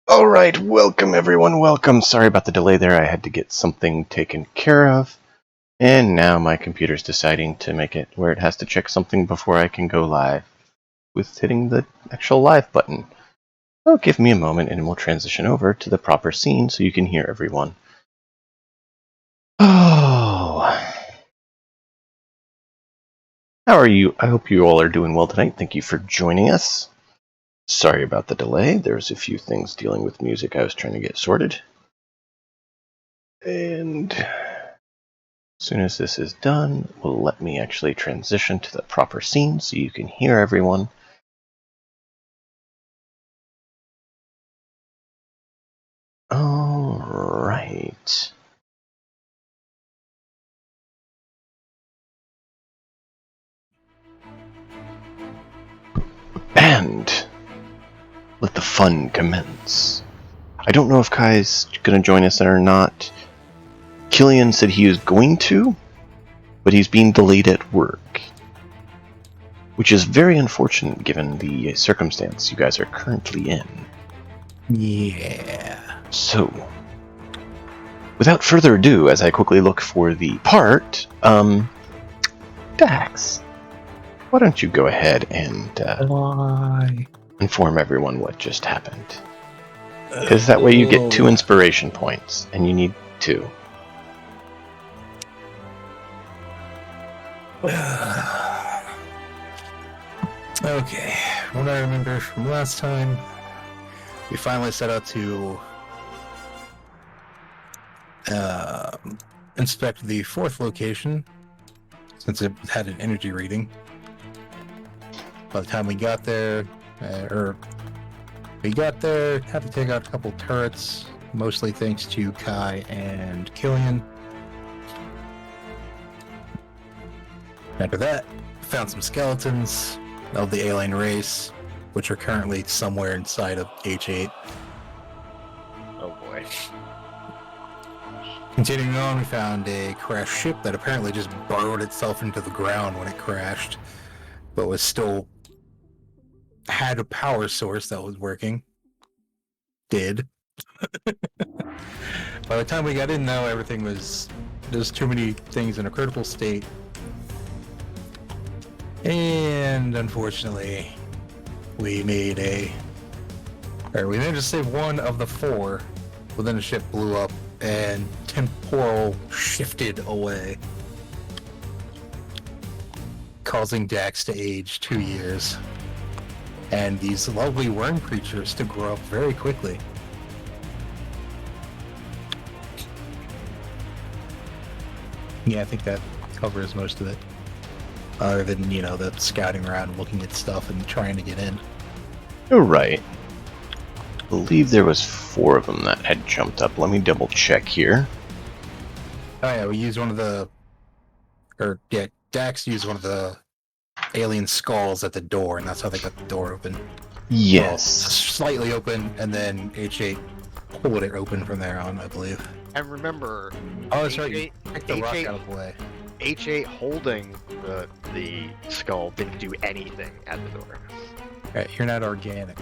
Alright, welcome everyone, welcome. Sorry about the delay there, I had to get something taken care of. And now my computer's deciding to make it where it has to check something before I can go live with hitting the actual live button. So give me a moment and we'll transition over to the proper scene so you can hear everyone. Oh. How are you? I hope you all are doing well tonight. Thank you for joining us. Sorry about the delay. There's a few things dealing with music I was trying to get sorted. And as soon as this is done, will let me actually transition to the proper scene so you can hear everyone. Alright. And let the fun commence. I don't know if Kai's going to join us or not. Killian said he was going to, but he's being delayed at work, which is very unfortunate given the circumstance you guys are currently in. Yeah. So, without further ado, as I quickly look for the part, Dax, why don't you go ahead and inform everyone what just happened? Because that way you get 2 inspiration points, and you need 2. Okay, what I remember from last time, we finally set out to inspect the 4th location, since it had an energy reading. By the time we got there, had to take out a couple turrets, mostly thanks to Kai and Killian. After that, found some skeletons of the alien race, which are currently somewhere inside of H8. Oh boy. Continuing on, we found a crashed ship that apparently just burrowed itself into the ground when it crashed, but was still had a power source that was working. Did. By the time we got in, though, everything was... There's too many things in a critical state. And unfortunately, we managed to save one of the 4, but then the ship blew up and temporal shifted away, causing Dax to age 2 years, and these lovely worm creatures to grow up very quickly. Yeah, I think that covers most of it. Other than, the scouting around, looking at stuff, and trying to get in. You're right. I believe there was 4 of them that had jumped up. Let me double check here. Oh yeah, we used one of the... Dax used one of the alien skulls at the door, and that's how they got the door open. Yes. Well, slightly open, and then H8 pulled it open from there on, I believe. And remember, Oh, that's right, you picked the rock out of the way. H8 holding the skull didn't do anything at the door. Right, you're not organic.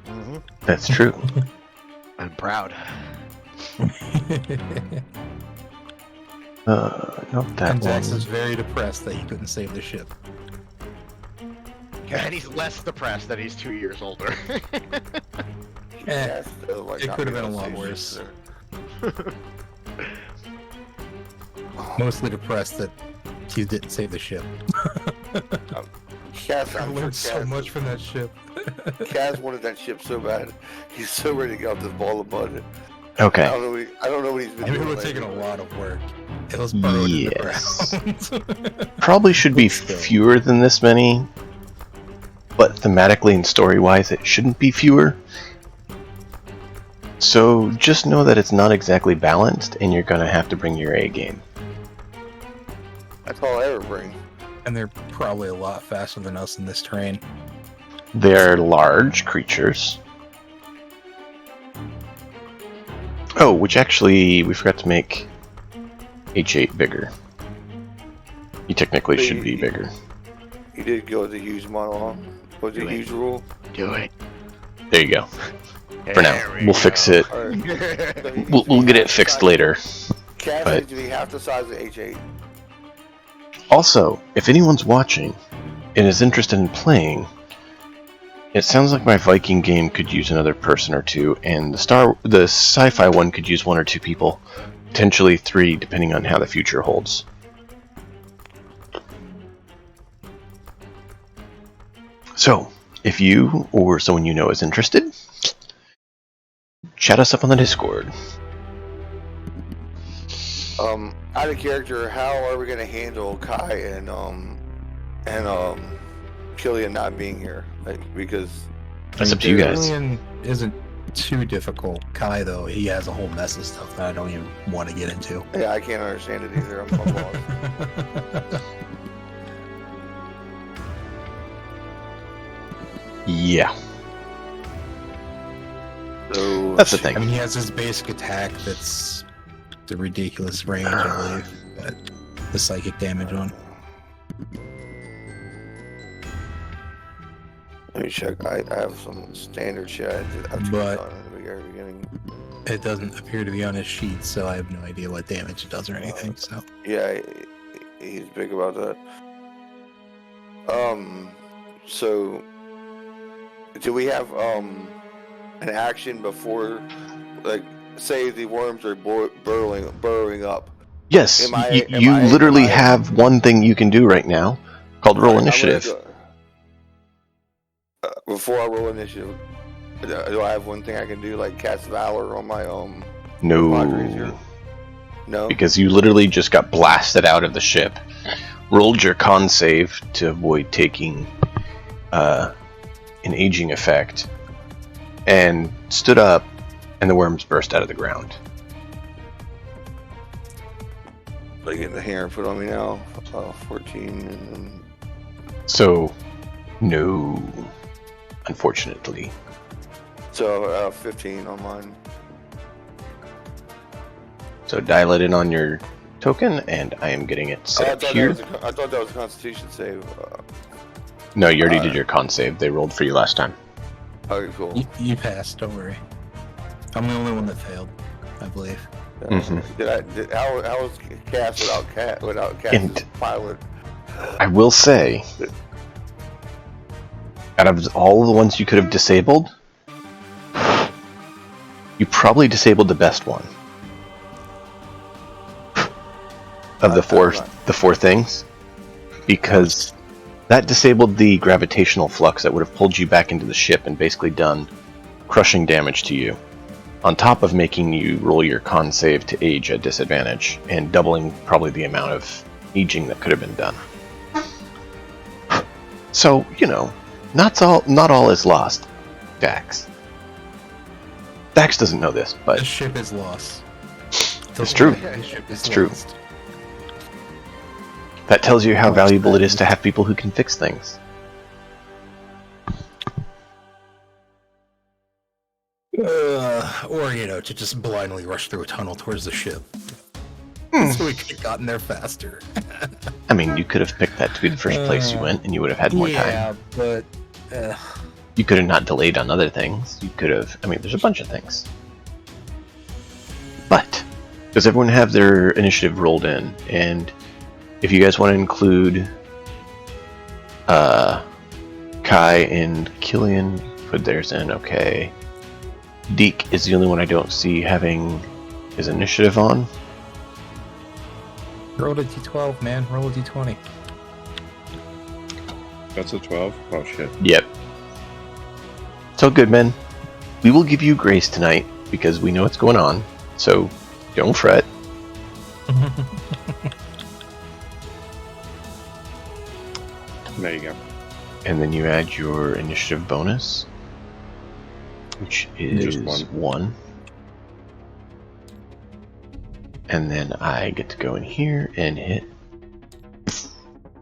Mm-hmm. That's true. I'm proud. Not that And Dax one. is very depressed that he couldn't save the ship. And he's less depressed that he's 2 years older. It could have been a lot worse. Mostly depressed that he didn't save the ship. Kaz, I learned so much from that ship. Kaz wanted that ship so bad. He's so ready to get out this ball of mud. Okay. I don't know what he's been I mean, doing. it would have taken a lot of work. It was burrowed in the Yes. ground. Probably should be Still. fewer than this many, but thematically and story-wise it shouldn't be fewer. So just know that it's not exactly balanced and you're gonna have to bring your A game. That's all I ever bring. And they're probably a lot faster than us in this terrain. They're large creatures. Oh, which actually we forgot to make H8 bigger. He technically should be bigger. You did go with the huge monologue. Was it Do a it. huge rule? Do it. There you go. For now, There we we'll fix it. All right. So he needs We'll to be get it half the fixed size- later. Cass but- needs to be half the size of H8. Also, if anyone's watching and is interested in playing, it sounds like my Viking game could use another person or two, and the sci-fi one could use 1 or 2 people, potentially 3, depending on how the future holds. So, if you or someone you know is interested, chat us up on the Discord. Out of character, how are we gonna handle Kai and Killian not being here? Like, because That's up to you guys. Julian isn't too difficult. Kai, though, he has a whole mess of stuff that I don't even want to get into. yeah, I can't understand it either. I'm lost. Yeah, So that's the I thing. mean, he has his basic attack that's the ridiculous range, I believe. But the psychic damage on. let me check. I have some standard shit I have to But- on in the very beginning. It doesn't appear to be on his sheet, so I have no idea what damage it does or anything. So Yeah, he's big about that. So do we have an action before, like, say the worms are burrowing up? Yes, Am I- you am I- literally am I- have one thing you can do right now called roll I'm gonna initiative. Before I roll initiative, do I have one thing I can do, like cast Valor on my Padres here? No, No. because you literally just got blasted out of the ship, rolled your con save to avoid taking an aging effect, and stood up, and the worms burst out of the ground. Like, get the hair and put on me now. 14 and then. So, no, unfortunately. So 15 on mine. So dial it in on your token, and I am getting it I set up thought, here. I thought that was a Constitution save. No, you already did your con save. They rolled for you last time. Okay, cool. you passed. Don't worry. I'm the only one that failed, I believe. Mhm. How was Cass without Cass's And- pilot? I will say, out of all the ones you could have disabled, you probably disabled the best one of the four things, because that disabled the gravitational flux that would have pulled you back into the ship and basically done crushing damage to you, on top of making you roll your con save to age at disadvantage and doubling probably the amount of aging that could have been done. So, you know, not all is lost, Dax. Dax doesn't know this, The but ship is lost. It's true. The ship is It's true. lost. that tells you how valuable it is to have people who can fix things. Or, you know, to just blindly rush through a tunnel towards the ship. So we could have gotten there faster. I mean, you could have picked that to be the first place you went, and you would have had more time. Yeah, but You could have not delayed on other things. You could have... I mean, there's a bunch of things. But, does everyone have their initiative rolled in? And if you guys want to include Kai and Killian, put theirs in, okay. Deke is the only one I don't see having his initiative on. roll a d12, man. Roll a d20. That's a 12? Oh shit. Yep. So good, men. We will give you grace tonight because we know what's going on. So don't fret. There you go. And then you add your initiative bonus, which is Just one. And then I get to go in here and hit.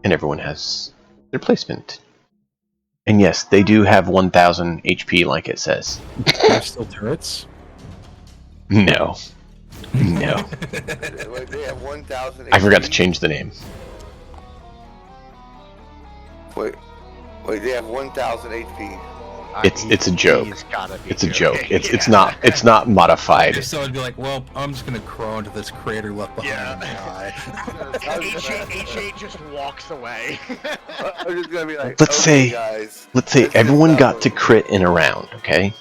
And everyone has their placement. And yes, they do have 1,000 HP like it says. There's still turrets? No. No. Wait, they have 1,000. I forgot to change the name. Wait, they have 1,000 HP. It's a joke. He's gotta be It's a joke. joking. It's not modified. So I'd be like, well, I'm just gonna crawl into this crater left behind Yeah. and die. H8 just walks away. I'm just gonna be like, Let's okay, say- guys, Let's say this is everyone not got what to we- crit in a round, okay?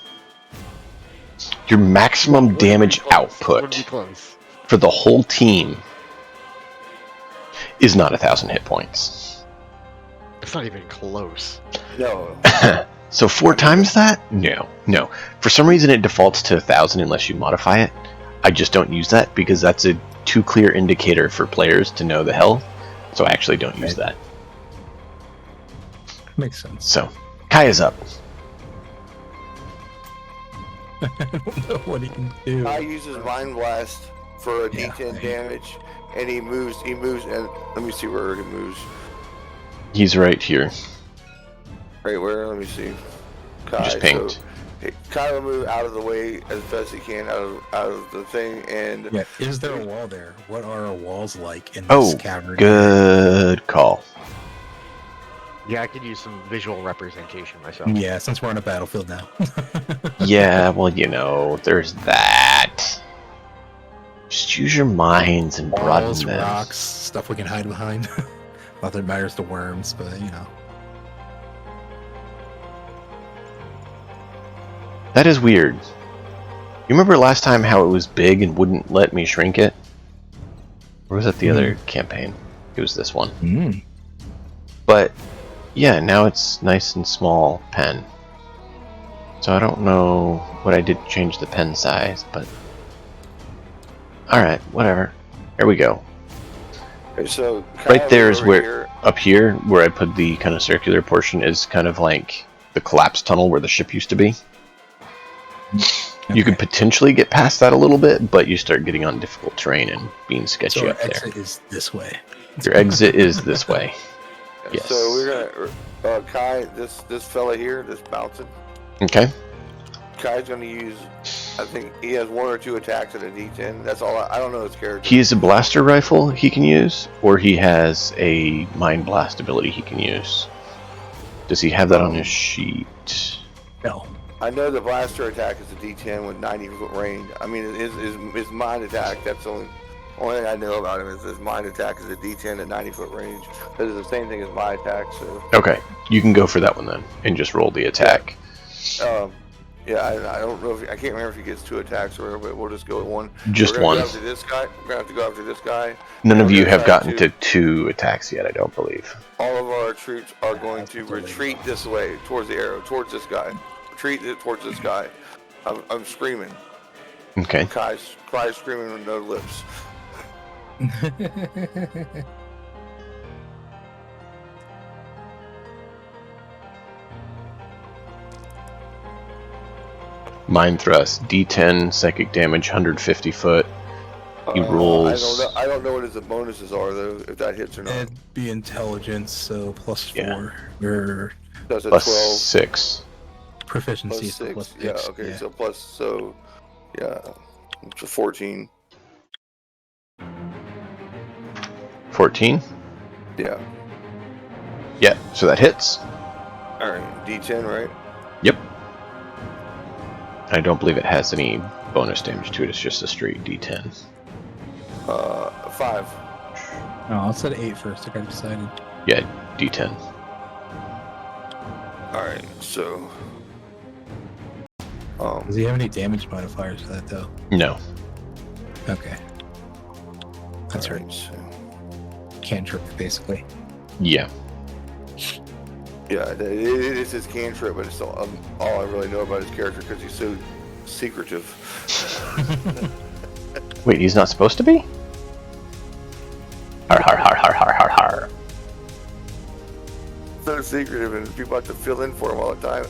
Your maximum damage Would be output close. for the whole team is not 1,000 hit points. It's not even close. No. So 4 times that? No. For some reason it defaults to 1,000 unless you modify it. I just don't use that because that's a too clear indicator for players to know the health. So I actually don't use that. Makes sense. So, Kaya's up. I don't know what he can do. Kai uses Mind Blast for a Yeah. D10 damage, and he moves, and let me see where he moves. He's right here. Right where? Let me see. Kai, just pinged. So, Kai will move out of the way as best he can out of the thing, and Yeah, is there a wall there? What are our walls like in this Oh, cavern? good call. Yeah, I could use some visual representation myself. Yeah, since we're on a battlefield now. Yeah, well, there's that. Just use your minds and broaden Walls, them. rocks, stuff we can hide behind. Not that it matters to worms, but That is weird. You remember last time how it was big and wouldn't let me shrink it? Or was it the other campaign? It was this one. But, yeah, now it's nice and small pen. So I don't know what I did to change the pen size, but... Alright, whatever. Here we go. okay, so Kai Right there is over where, here. up here, where I put the kind of circular portion is kind of like the collapsed tunnel where the ship used to be. You could potentially get past that a little bit, but you start getting on difficult terrain and being sketchy So our up there. exit is this way. Your exit is this way. Yes. So we're gonna Kai, this fella here, this bouncing. Okay. Kai's gonna use. I think he has 1 or 2 attacks at a D10. That's all. I don't know his character. He has a blaster rifle he can use, or he has a mind blast ability he can use. Does he have that on his sheet? No. I know the blaster attack is a D10 with 90-foot range. I mean, his mind attack. That's the only thing I know about him is his mind attack is a D10 at 90-foot range. That is the same thing as my attack. So. Okay, you can go for that one then, and just roll the attack. Yeah, I don't know if I can't remember if he gets 2 attacks or whatever, but we'll just go with 1. Just We're gonna one. Go after this guy. We're gonna have to go after this guy. None of We're you gonna have try gotten to 2 attacks yet, I don't believe. All of our troops are going to retreat this way towards the arrow, towards this guy. Retreat towards this guy. I'm screaming. Okay. Kai's screaming with no lips. Mind thrust, D10, psychic damage, 150 foot. He rolls. I don't know what his bonuses are though, if that hits or not. It'd be intelligence, so +4. Yeah. Or That's a Plus 12 6. proficiency, plus so 6. +6. Yeah, okay, so plus yeah, it's a 14. 14? Yeah. Yeah, so that hits. All right, D10, right? Yep. I don't believe it has any bonus damage to it, it's just a straight D10. 5. Oh, I said 8 first. I got decided. Yeah, D10. All right, so Does he have any damage modifiers for that though? No. Okay. That's all right. so, Cantrip, basically. Yeah. yeah, it is his cantrip, but it's all I really know about his character because he's so secretive. Wait, he's not supposed to be? Har har har har har har har. So secretive, and people have to fill in for him all the time.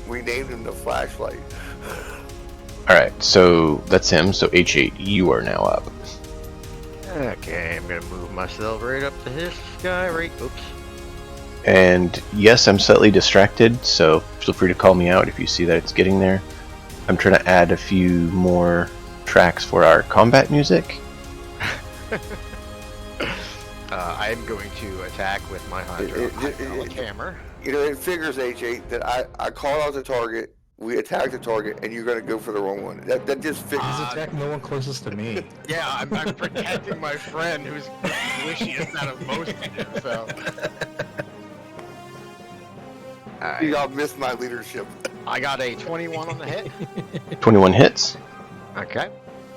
We named him the Flashlight. Alright, so that's him. So H8, you are now up. Okay, I'm gonna move myself right up to this guy, right? Oops. And yes, I'm slightly distracted, so feel free to call me out if you see that it's getting there. I'm trying to add a few more tracks for our combat music. I'm going to attack with my hunter. It- Hydraulic hammer. it figures H8 that I call out the target, we attack the target, and you're gonna go for the wrong one. That just figures. He's attacking the one closest to me. Yeah, I'm protecting my friend who's the squishiest out of most of you, so. Y'all missed my leadership. I got a 21 on the hit. 21 hits. Okay.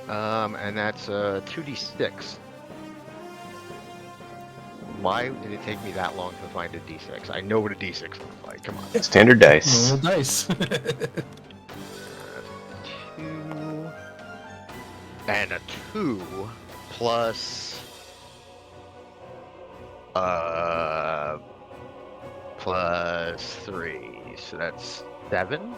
And that's 2d6. Why did it take me that long to find a d6? I know what a d6 looks like. Come on. Standard dice. Roll dice. 2 and a 2 plus plus 3, so that's 7.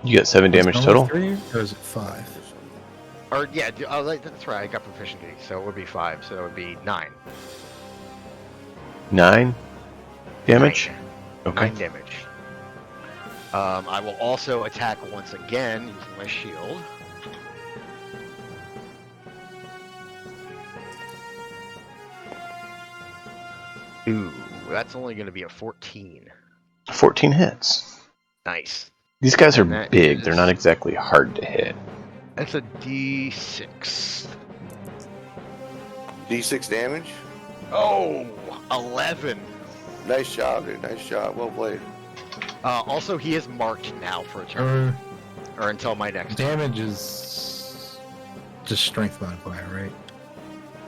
You got 7 damage Only total. 3, or is it 5? Or yeah, that's right. I got proficiency, so it would be 5. So that would be 9. 9 damage. 9. Okay. 9 damage. I will also attack once again using my shield. Ooh, that's only going to be a 14. 14 hits. Nice. These guys are And that big. is- They're not exactly hard to hit. That's a d6. D6 damage. Oh, 11. Nice job, dude. Nice job. Well played. Also, he is marked now for a turn, or until my next turn. Damage is just strength modifier, right?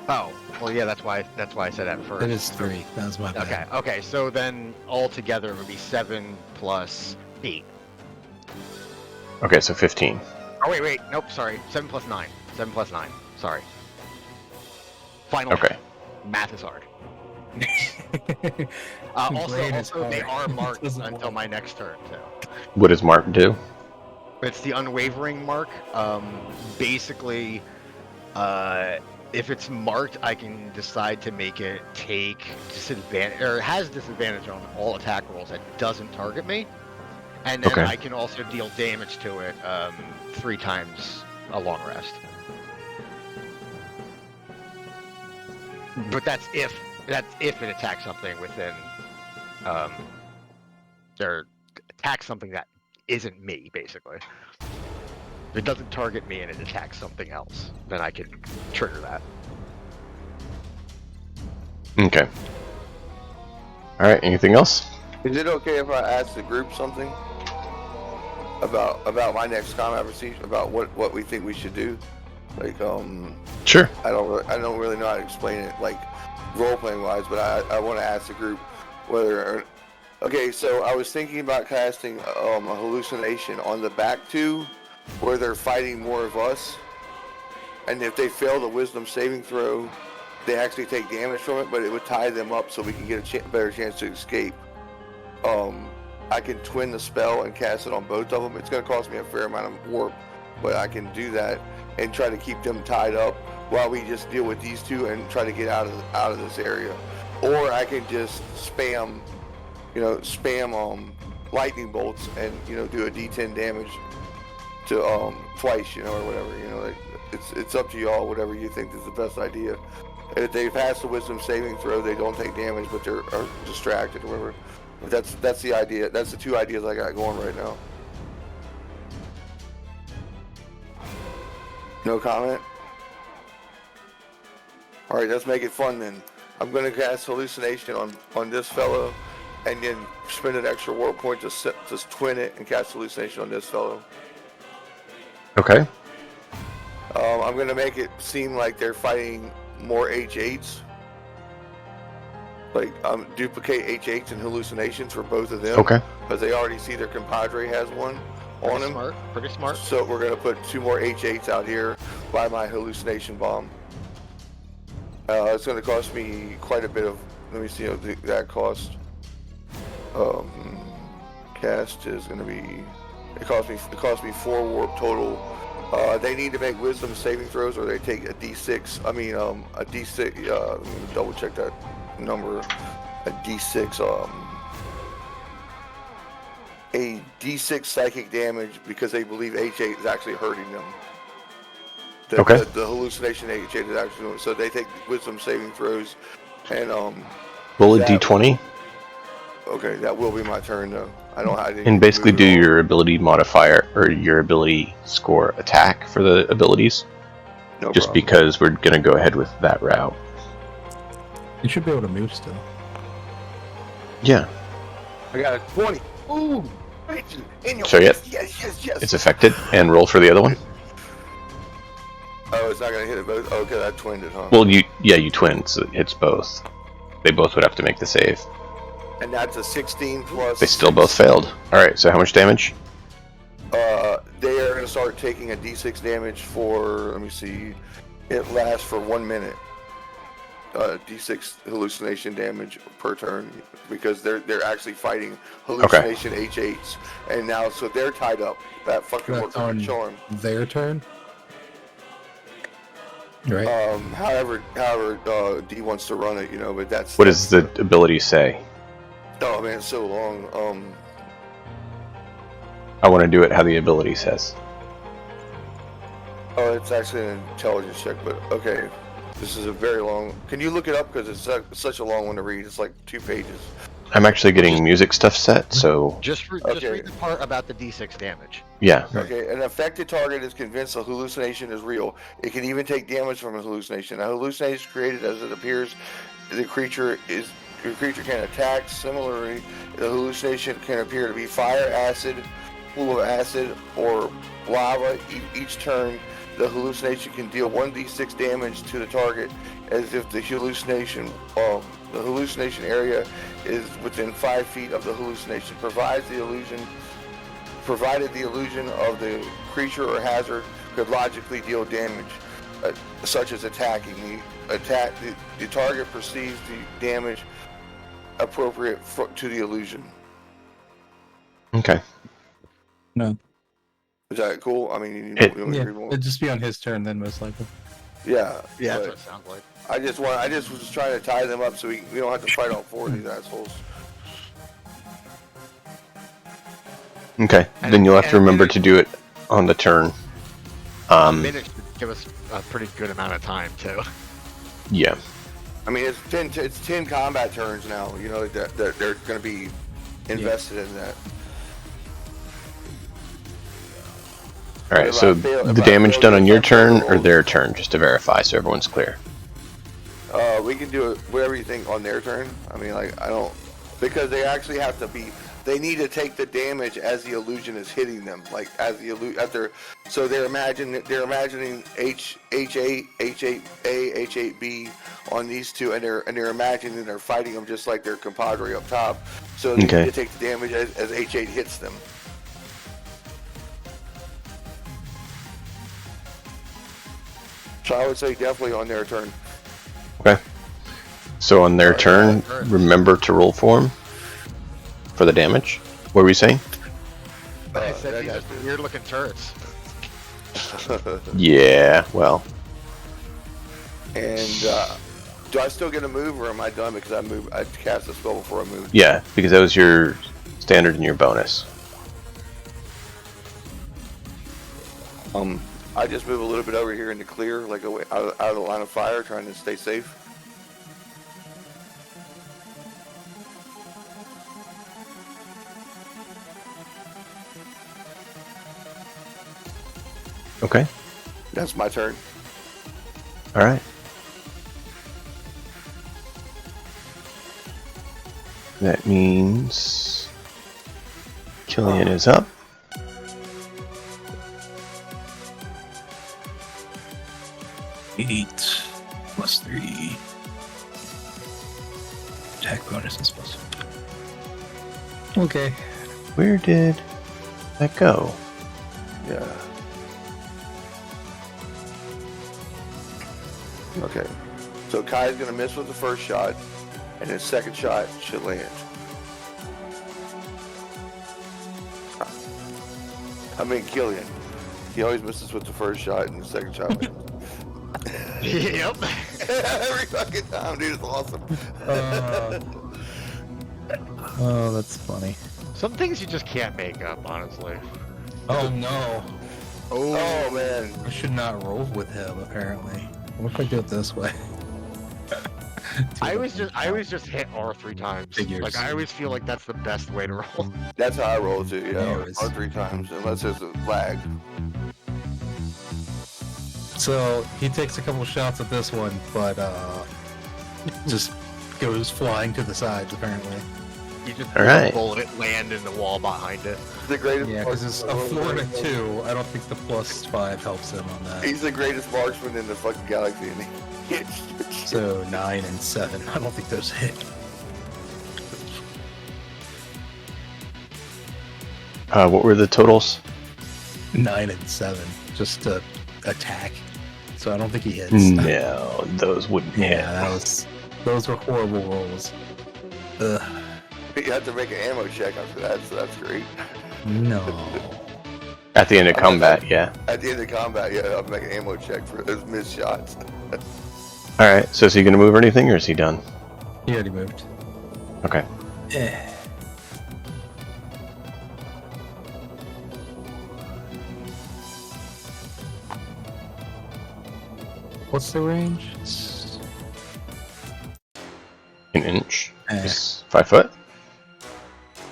Oh, well, yeah, that's why I said that first. It is 3. That was my bad. Okay, so then altogether it would be 7 plus 8. Okay, so 15. Oh, wait, nope, sorry. 7 plus 9. 7 plus 9, sorry. Final. Okay. Math is hard. Brain is Also, they hard. are marked Doesn't until work. my next turn, so. What does Mark do? It's the Unwavering Mark. Basically, if it's marked, I can decide to make it take disadvantage, or has disadvantage on all attack rolls that doesn't target me. And then Okay. I can also deal damage to it 3 times a long rest. But that's if it attacks something within, or attacks something that isn't me, basically. If it doesn't target me and it attacks something else, then I can trigger that. Okay. Alright, anything else? Is it okay if I ask the group something about my next combat procedure, about what we think we should do? Like, Sure. I don't really know how to explain it, like role playing wise, but I want to ask the group whether. Okay, so I was thinking about casting a hallucination on the back two, where they're fighting more of us, and if they fail the wisdom saving throw, they actually take damage from it, but it would tie them up so we can get a better chance to escape. I can twin the spell and cast it on both of them. It's going to cost me a fair amount of warp, but I can do that and try to keep them tied up while we just deal with these two and try to get out of this area. Or I can just spam lightning bolts and do a D10 damage to twice, or whatever. Like, it's up to y'all, whatever you think is the best idea. If they pass the wisdom saving throw, they don't take damage, but they're distracted or whatever. But that's the idea. That's the two ideas I got going right now. No comment? Alright, let's make it fun then. I'm going to cast hallucination on this fellow, and then spend an extra warp point to twin it and cast hallucination on this fellow. Okay. I'm going to make it seem like they're fighting more H8s. Like, duplicate H8s and hallucinations for both of them. Okay. Because they already see their compadre has one on him. Pretty smart. So we're going to put 2 more H8s out here by my hallucination bomb. It's going to cost me quite a bit of... Let me see what that cost. Cast is going to be... It cost me 4 warp total. They need to make wisdom saving throws, or they take a D6. I mean, a D6. Let me double check that number. A D6. A D6 psychic damage because they believe H8 is actually hurting them. The hallucination H8 is actually doing. So they take wisdom saving throws, and Roll a That- d20 Okay, that will be my turn though. I didn't and basically move do at all. your ability modifier or your ability score attack for the abilities. No Just problem. because we're gonna go ahead with that route. You should be able to move still. Yeah, I got a 20. Ooh! In your So, yep. yes. it's affected. And roll for the other one. Oh, it's not gonna hit it both. Oh, okay, that twinned it, huh? Well, you twin, so it hits both. They both would have to make the save. And that's a 16 plus. They still both failed. All right, so how much damage? They are gonna start taking a d6 damage for. Let me see. It lasts for 1 minute. D6 hallucination damage per turn because they're actually fighting hallucination H8s, and now so they're tied up. That fucking That's works like a on charm. their turn. Right. However, D wants to run it, you know, but that's. What does the ability say? Oh man, it's so long. I want to do it how the ability says. Oh, it's actually an intelligence check, but okay. This is a very long. Can you look it up because it's such a long one to read? It's like 2 pages. I'm actually getting music stuff set, so Just read the part about the d6 damage. yeah. Okay, an affected target is convinced a hallucination is real. It can even take damage from a hallucination. A hallucination is created as it appears. The creature can attack. Similarly, the hallucination can appear to be fire, acid, pool of acid, or lava. Each turn, the hallucination can deal 1d6 damage to the target, as if the hallucination area is within 5 feet of the hallucination. Provided the illusion of the creature or hazard could logically deal damage, such as attacking. The target perceives the damage appropriate to the illusion. Okay. No. Is that cool? I mean, It- you want me to read more? It'd just be on his turn then, most likely. Yeah, Yeah, that's but what it sounds like. I just was trying to tie them up so we don't have to fight all 4 of these assholes. Okay. And- Then you'll have to and- remember and- to do it on the turn. A minute should give us a pretty good amount of time too. Yeah. I mean, it's 10 combat turns now. You know that they're going to be invested in that. All right. If So I fail- if the I damage fail done on these, your I fail turn the or rolls. their turn, just to verify, so everyone's clear. We can do it whatever you think on their turn. I mean, like I don't because they actually have to be. They need to take the damage as the illusion is hitting them, like as the after. So they're imagining H8A, H8B on these two, and they're imagining they're fighting them just like their compadre up top. So they Okay. need to take the damage as H8 hits them. So I would say definitely on their turn. Okay. So on their turn, turn. remember to roll for them for the damage. What were we saying? I said that these has are weird looking turrets. Yeah. Well. And do I still get a move, or am I done because I cast a spell before I moved? Yeah, because that was your standard and your bonus. I just move a little bit over here in the clear, like away out of the line of fire, trying to stay safe. Okay. That's my turn. All right. That means Killian is up. Eight plus 3. Attack bonus is plus. Okay. Where did that go? Yeah. Okay. So Kai's gonna miss with the first shot, and his second shot should land. I mean Killian. He always misses with the first shot, and the second shot lands. Yep. Every fucking time, dude. It's awesome. Oh, that's funny. Some things you just can't make up, honestly. Oh no. Oh man. I should not roll with him, apparently. What if I do it this way? I always just hit R 3 times. Figures. Like I always feel like that's the best way to roll. That's how I roll too. Yeah, Anyways. or 3 times, unless there's a lag. So he takes a couple shots at this one, but just goes flying to the sides apparently. You just All right. bullet it, land in the wall behind it. The greatest. Yeah, because it's a marksman 4 in and the a 2. I don't think the +5 helps him on that. He's the greatest marksman in the fucking galaxy, and he So 9 and 7. I don't think those hit. What were the totals? 9 and 7, just to attack. So I don't think he hits. No, those wouldn't hit. Yeah, those were horrible rolls. Ugh. You have to make an ammo check after that, so that's great. No. At the end of combat, yeah. At the end of combat, yeah, I'll make an ammo check for those missed shots. Alright, so is he going to move or anything, or is he done? He already moved. Okay. Eh. What's the range? It's... An inch Eh. is 5 foot.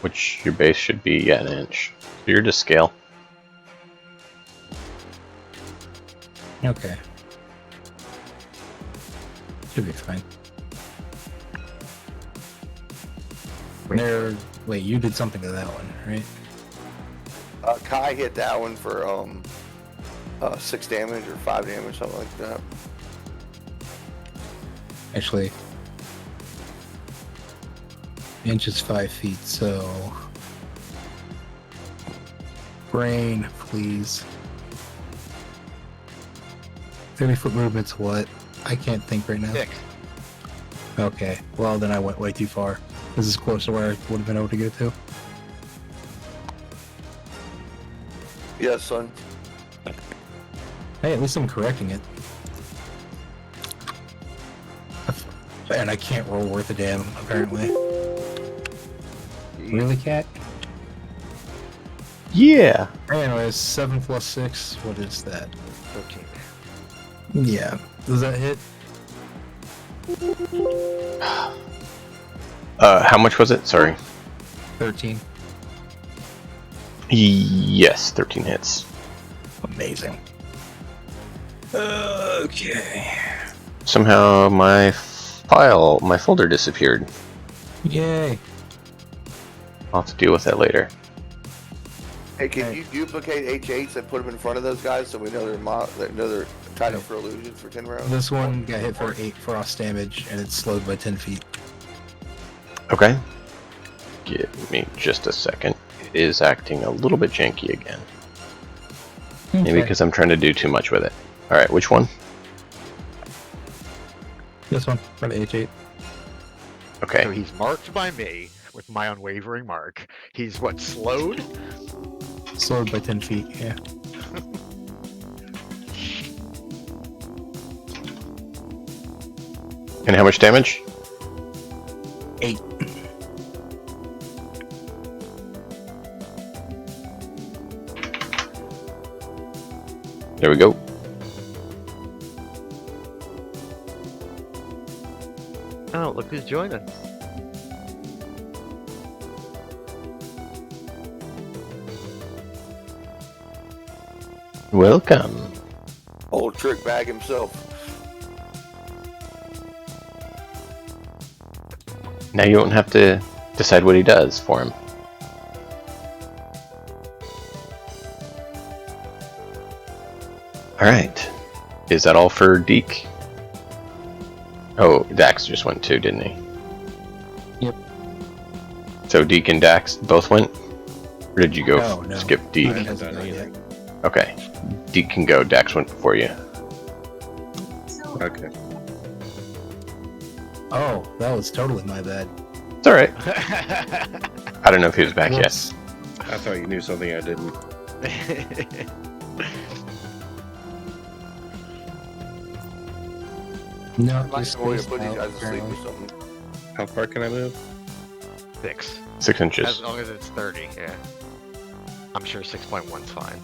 Which your base should be, yeah, an inch. So you're to scale. Okay. Should be fine. There. Wait, you did something to that one, right? Kai hit that one for 6 damage or 5 damage, something like that. Actually, inch is 5 feet, so brain, please. 30-foot movement's what? I can't think right now. 6. Okay, well then I went way too far. This is close to where I would have been able to go to. Yes, son. Hey, at least I'm correcting it. And I can't roll worth a damn, apparently. Really, cat? Yeah! Anyways, 7 plus 6, what is that? 13. Yeah. Does that hit? How much was it? Sorry. 13. Yes, 13 hits. Amazing. Okay. Somehow my folder disappeared. Yay. I'll have to deal with that later. Hey, can you duplicate H8s and put them in front of those guys so we know they're tied up for illusions for 10 rounds? This one got hit for 8 frost damage, and it's slowed by 10 feet. Okay. Give me just a second. It is acting a little bit janky again. Maybe because I'm trying to do too much with it. Alright, which one? This one, for the H8. Okay. So he's marked by me with my unwavering mark. He's what, slowed? Slowed by 10 feet, yeah. And how much damage? 8. There we go. Oh, look who's joining. Welcome. Old trick bag himself. Now you don't have to decide what he does for him. Alright. Is that all for Deke? Oh, Dax just went too, didn't he? Yep. So Deke and Dax both went? Or did you go No. skip Deke? He hasn't gone yet. Okay. Deke can go, Dax went before you. Okay. Oh, that was totally my bad. It's alright. I don't know if he was back yet. Whoops. I thought you knew something I didn't. No, I'm just going to spaced put these out, guys to sleep apparently. or something. How far can I move? 6. 6 inches. As long as it's 30, yeah. I'm sure 6.1's fine.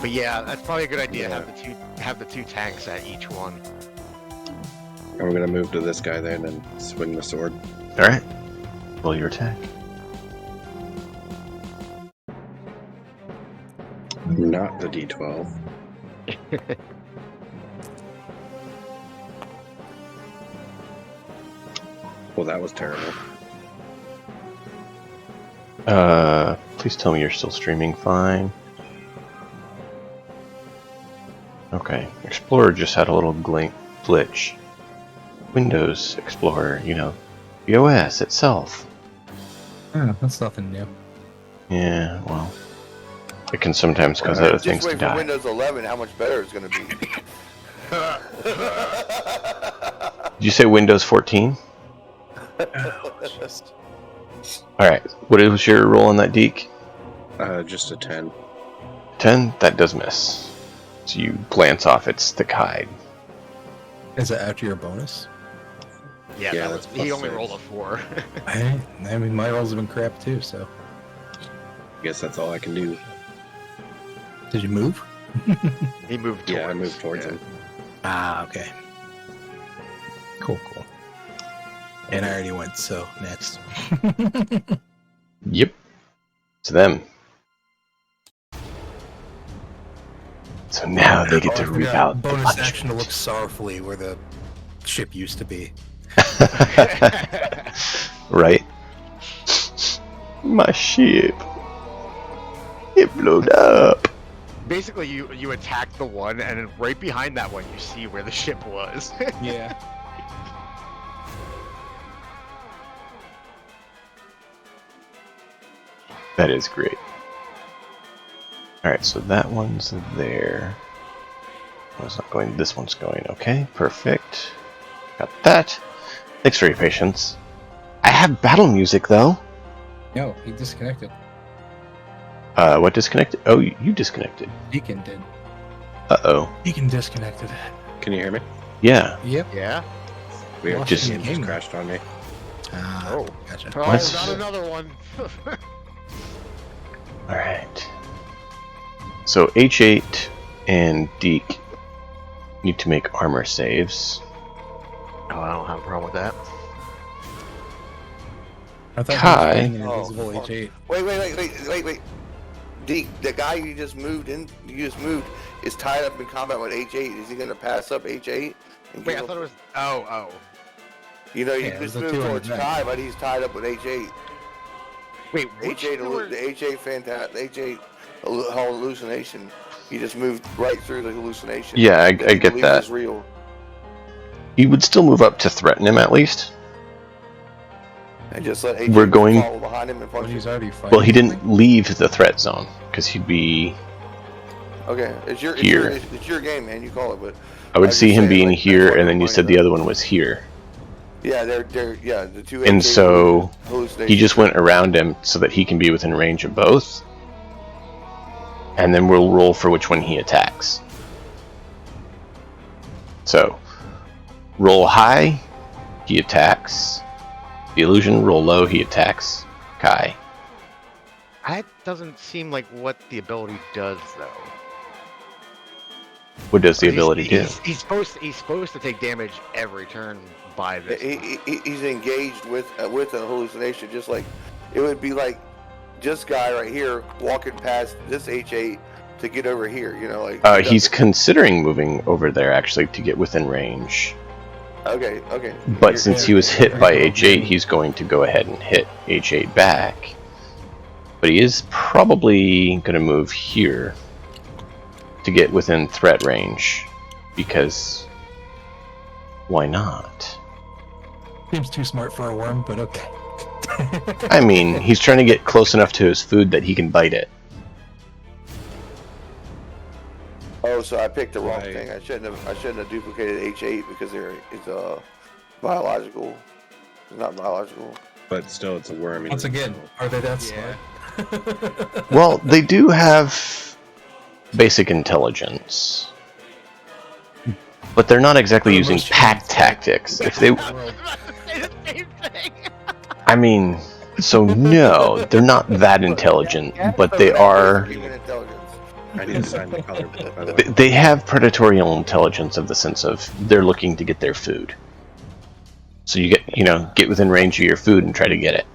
But yeah, that's probably a good idea. Yeah. Have the two tanks at each one. And we're gonna move to this guy then and swing the sword. Alright. Roll your attack. Not the D12. Well, that was terrible. Please tell me you're still streaming fine. Okay. Explorer just had a little glitch. Windows Explorer, the OS itself. Oh, that's nothing new. Yeah, well, it can sometimes cause other Just things to wait for die. Windows 11, how much better it's going to be. Did you say Windows 14? Alright, what was your roll on that Deke? Just a 10. 10? That does miss. So you glance off its thick hide. Is it after your bonus? Yeah, Yeah, that was, that's he plus only 6. rolled a 4. I mean, my rolls have been crap too, so. I guess that's all I can do. Did you move? He moved towards. Yeah, I moved towards him. Ah, okay. Cool. And I already went, so next. Yep. It's them. So now they get Oh, I to reap forgot. out the Bonus action to punishment. look sorrowfully where the ship used to be. Right? My ship. It blew up. Basically, you attack the one, and then right behind that one, you see where the ship was. Yeah. That is great. Alright, so that one's there. One's not going, this one's going. Okay, perfect. Got that. Thanks for your patience. I have battle music, though. No, he disconnected. What disconnected? Oh, you disconnected. Deacon did. Uh-oh. Deacon disconnected. Can you hear me? Yeah. Yep. Yeah. We Lost just- in the just game. crashed on me. Ah, Oh. gotcha. Oh, Let's- not another one. Alright. So H8 and Deke need to make armor saves. Oh, I don't have a problem with that. I thought Kai. he was playing an Oh, invisible fuck. H8. Wait. The guy you just moved is tied up in combat with H8. Is he going to pass up H8? And Wait, give I up- thought it was. Oh. You Yeah, it just was a moved 200 towards back. Kai, but he's tied up with H8. Wait, which H8, door- the H8 H8 hallucination. He just moved right through the hallucination. Yeah, I That he get believes that. is real. He would still move up to threaten him, at least. And just let H8 We're going- follow behind him and When punch he's him. already fighting. Well, he something? didn't leave the threat zone, because he'd be... Okay, it's your game, man. You call it, but I would was see just him saying, being like, here, that's what and then you reminds said the us. other one was here. yeah, they're the two. And H8 so, hallucinations. He just went around him so that he can be within range of both. And then we'll roll for which one he attacks. So, roll high, he attacks the illusion. Roll low, he attacks Kai. That doesn't seem like what the ability does, though. What does the He's- ability do? He's supposed to take damage every turn by this. He's engaged with a hallucination, just like it would be like this guy right here walking past this H8 to get over here. He's considering moving over there, actually, to get within range. okay. But You're- since he was hit by H8, he's going to go ahead and hit H8 back. But he is probably going to move here to get within threat range. Because why not? Seems too smart for a worm, but okay. I mean, he's trying to get close enough to his food that he can bite it. Oh, so I picked the wrong Right. thing. I shouldn't have duplicated H8 because it's biological. It's not biological. But still, it's a worm. Once again, are they that Yeah. smart? Well, they do have basic intelligence. But they're not exactly They're using most pack humans. tactics. If they, I was about to say the same thing. I mean, so no, they're not that intelligent, but they are. Human intelligence. I need to sign the color, by the way. They have predatorial intelligence of the sense of they're looking to get their food. So you get within range of your food and try to get it.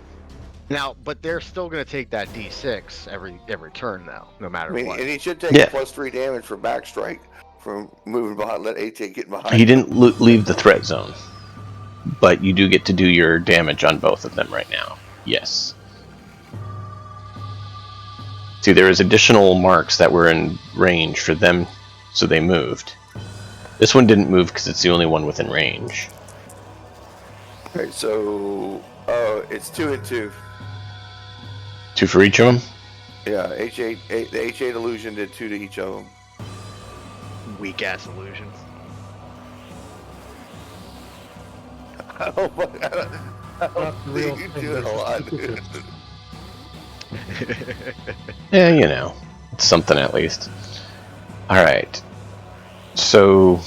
Now, but they're still going to take that D6 every turn, though, no matter what. And he should take Yeah. +3 damage for backstrike from moving behind. Let AJ get behind. He didn't leave the threat zone, but you do get to do your damage on both of them right now. Yes. See, there is additional marks that were in range for them, so they moved. This one didn't move because it's the only one within range. Alright, so it's 2 and 2. 2 for each of them? Yeah, the H8 illusion did 2 to each of them. Weak ass illusions. Oh my god. I don't think you do it a lot, dude. Yeah, it's something at least. Alright. So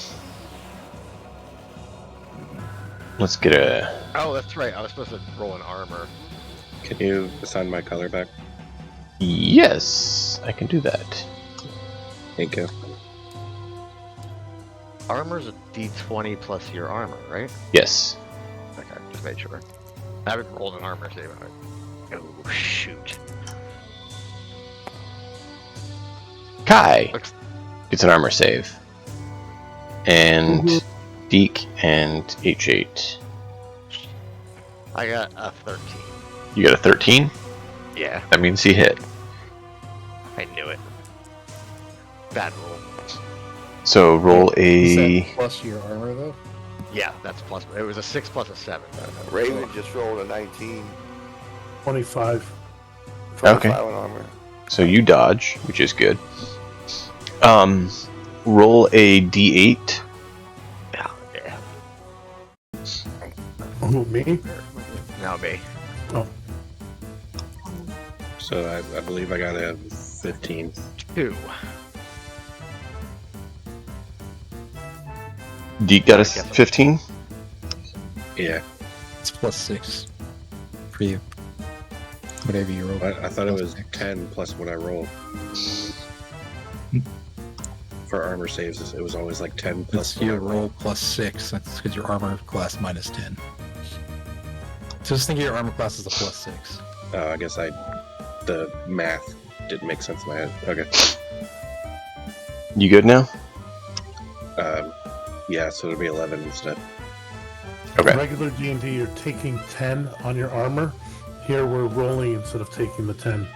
let's get a... Oh, that's right. I was supposed to roll an armor. Can you assign my color back? Yes, I can do that. Thank you. Armor's a D20 plus your armor, right? Yes. Okay, just made sure. I haven't rolled an armor save. Oh, shoot. Kai Looks- gets an armor save. And Deke and H8. I got a 13. You got a 13? Yeah, That means he hit. I knew it. Bad roll. So roll Is a... that plus your armor though? Yeah, that's plus. It was a 6 plus a 7. Raven just rolled a 19. 25. 25 Okay. on armor. So you dodge, which is good. Roll a d8. Yeah, yeah. Who, me? Now me. So I believe I got a 15. 2. Deke got a 15? Yeah. It's +6 for you. Whatever you roll. I thought it was 10 plus what I rolled. For armor saves, it was always like 10 plus Plus what I your rolled. roll +6. That's because your armor class -10. So just think of your armor class as a +6. I guess the math didn't make sense in my head. Okay. You good now? Yeah, so it'll be 11 instead. Okay. Regular D&D, you're taking 10 on your armor. Here we're rolling instead of taking the 10.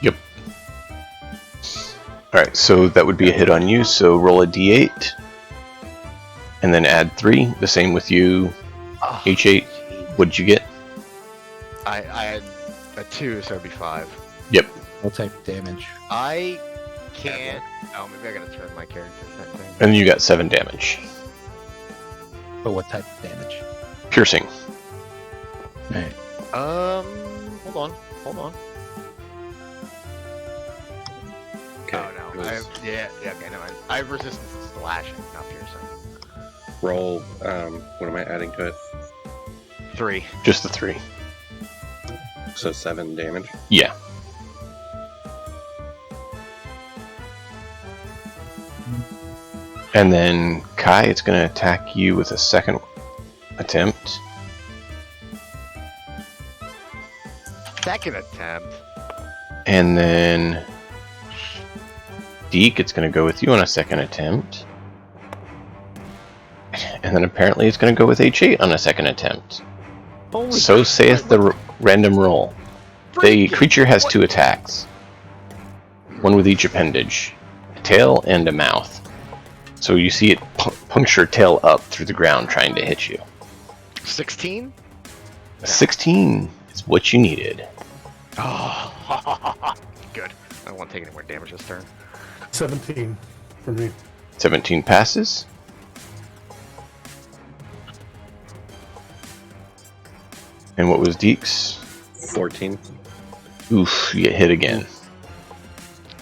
Yep. Alright, so that would be a hit on you, so roll a d8. And then add 3. The same with you, Oh, H8. What did you get? I had a 2, so it'd be 5. Yep. What type of damage? I can't. Oh, maybe I gotta turn my character that thing. And then you got 7 damage. But what type of damage? Piercing. Alright. Hold on. Okay. Oh no, I have, yeah, okay, never mind. I have resistance to slashing, not piercing. Roll, what am I adding to it? 3. Just the 3. So 7 damage. Yeah. And then Kai, it's going to attack you with a second attempt. Second attempt. And then Deke, it's going to go with you on a second attempt. And then apparently it's going to go with H8 on a second attempt. Holy So saith the random roll. The freaking- creature has what- 2 attacks. One with each appendage. A tail and a mouth. So you see it puncture tail up through the ground trying to hit you. 16? A 16 is what you needed. Oh, good. I don't want to take any more damage this turn. 17 for me. 17 passes. And what was Deke's? 14. Oof, you get hit again.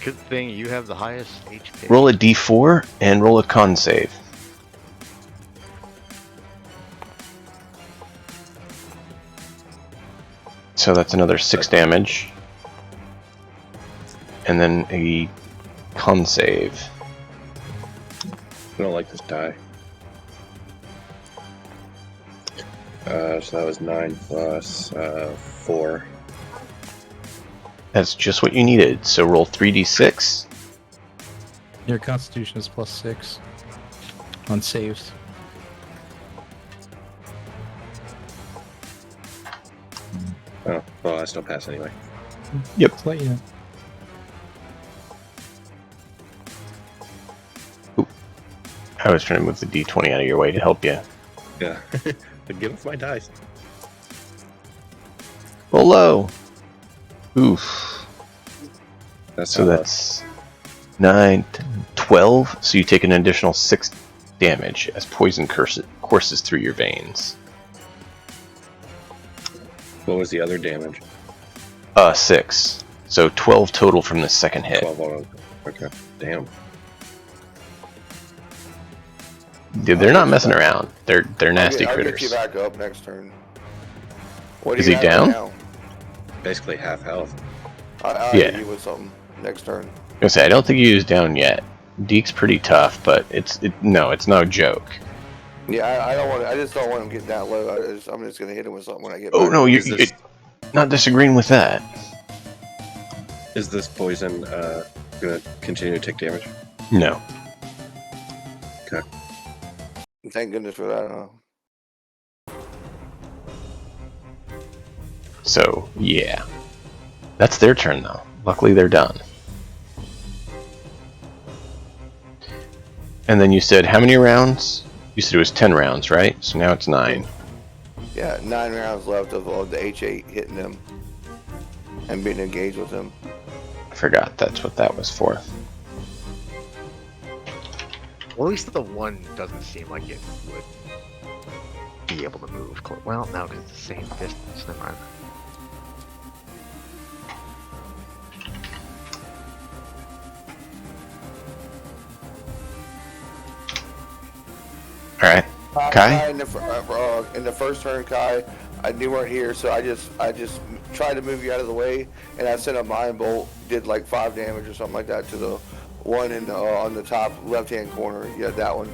Good thing you have the highest HP. Roll a d4 and roll a con save. So that's another 6 damage. And then a con save. I don't like this die. So that was 9 plus 4. That's just what you needed. So roll 3d6. Your Constitution is +6 on saves. Oh, well, I still pass anyway. Yep. Just let you know. I was trying to move the d20 out of your way to help you. Yeah. But give us my dice. Roll low. Oof. That's So that's 9, 12. So you take an additional 6 damage as poison courses through your veins. What was the other damage? 6. So 12 total from the second hit. 12 on. Okay. Damn. Dude, they're not messing around. They're nasty I'll critters. get you back up next turn. What Is do you he have down? right now? Basically half health. I'll Yeah. hit you with something next turn. I was gonna say, I don't think he is down yet. Deke's pretty tough, but it's no joke. Yeah, I don't want. I just don't want him getting that low. I'm just gonna hit him with something when I get. Oh back. no, Is this- not disagreeing with that. Is this poison gonna continue to take damage? No. Thank goodness for that. So yeah, that's their turn though. Luckily, they're done. And then you said how many rounds? You said it was 10 rounds, right? So now it's 9. Yeah, 9 rounds left of the H8 hitting him and being engaged with him. I forgot that's what that was for. Well, at least the one doesn't seem like it would be able to move. Well, no, because it's the same distance. Never mind. All right, Kai. In the first turn, Kai, you weren't here, so I just tried to move you out of the way, and I sent a mind bolt, did like 5 damage or something like that to the one in on the top left-hand corner. Yeah, that one.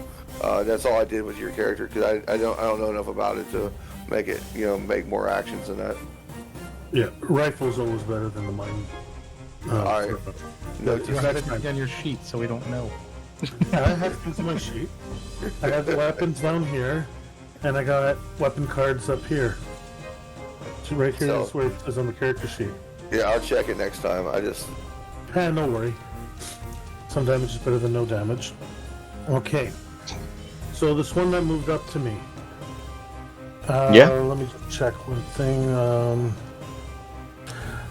That's all I did with your character because I don't know enough about it to make it make more actions than that. Yeah, rifle's always better than the mine. All right. No, You had it on your sheet, so we don't know. I have things in my sheet. I have the weapons down here, and I got weapon cards up here. So right here is where it says on the character sheet. yeah, I'll check it next time. No worry. Some damage is better than no damage. Okay. So this one that moved up to me. Yeah. Let me check one thing.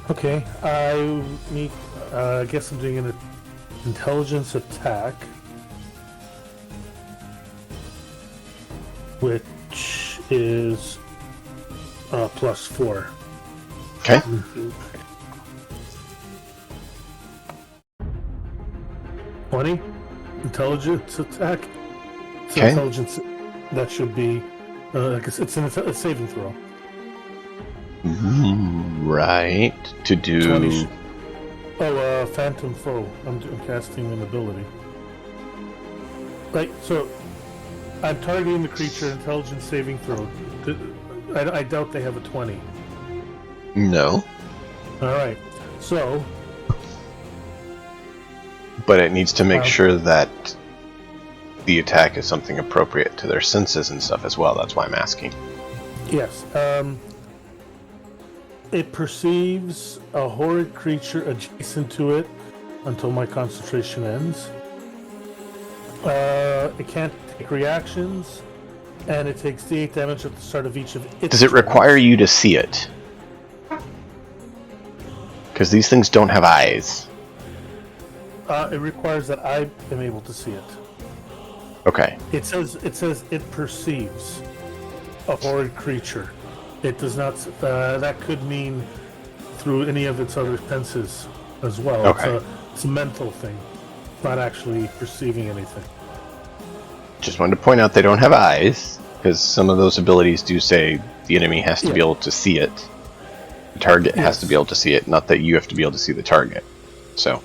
Okay. I guess I'm doing an intelligence attack, which is +4. Okay. Mm-hmm. 20 intelligence attack. So Okay. intelligence, that should be it's a saving throw. Right. To do. 20. Phantom foe. I'm casting an ability. Right. So I'm targeting the creature. Intelligence saving throw. I doubt they have a 20. No. All right. So. But it needs to make sure that the attack is something appropriate to their senses and stuff as well. That's why I'm asking. Yes. It perceives a horrid creature adjacent to it until my concentration ends. It can't take reactions, and it takes D8 damage at the start of each of its Does it require you to see it? Because these things don't have eyes. It requires that I am able to see it. Okay. It says it perceives a horrid creature. It does not. That could mean through any of its other senses as well. Okay. It's a mental thing, not actually perceiving anything. Just wanted to point out they don't have eyes, because some of those abilities do say the enemy has to be able to see it. The target has to be able to see it, not that you have to be able to see the target. So.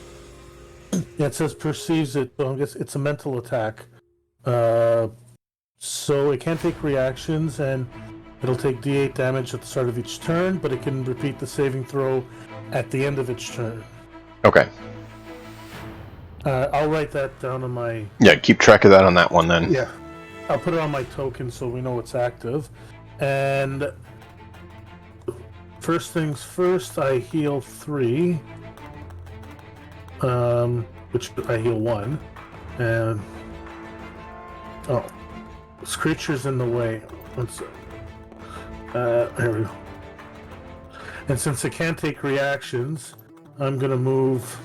Yeah, it says perceives it, but I guess it's a mental attack. So it can't take reactions, and it'll take D8 damage at the start of each turn, but it can repeat the saving throw at the end of each turn. Okay. I'll write that down on my... Yeah, keep track of that on that one then. Yeah. I'll put it on my token so we know it's active. And first things first, I heal 3. Which I heal 1. And... Oh. This creature's in the way. There we go. And since it can't take reactions, I'm gonna move...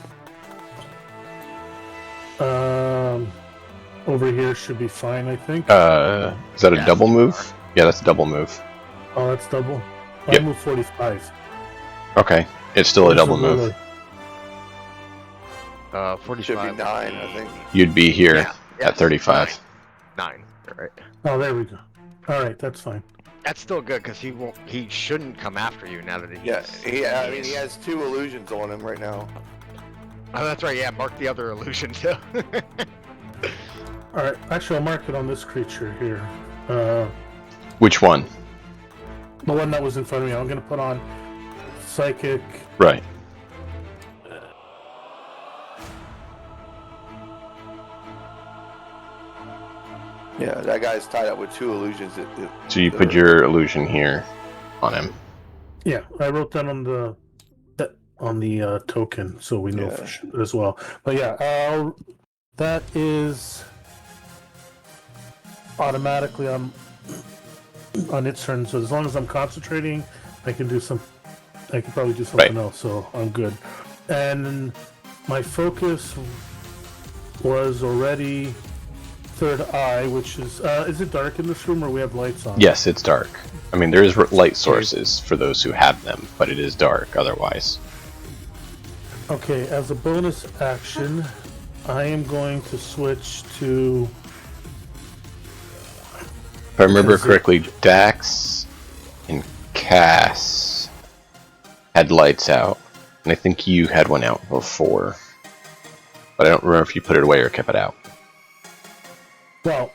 over here should be fine, I think. Is that a double move? Yeah, that's a double move. Oh, that's double? Yep. I move 45. Okay, it's still a double move. 45. Should be 9, I think. You'd be here Yeah, at 35. 9. All right. Oh, there we go. Alright, that's fine. That's still good because he shouldn't come after you now that he's... Yeah, I mean, he has 2 illusions on him right now. Oh, that's right. Yeah, mark the other illusion too. Alright, actually I'll mark it on this creature here. Which one? The one that was in front of me. I'm gonna put on Psychic. Right. Yeah, that guy's tied up with 2 illusions. So you put your illusion here on him. Yeah, I wrote that on the token so we know for sure as well. But yeah, that is automatically on its turn. So as long as I'm concentrating, I can probably do something else. So I'm good. And my focus was already third eye, which is it dark in this room or we have lights on? Yes, it's dark. I mean, there is light sources for those who have them, but it is dark otherwise. Okay, as a bonus action, I am going to switch to... If I remember correctly, Dax and Cass had lights out, and I think you had one out before. But I don't remember if you put it away or kept it out. Well,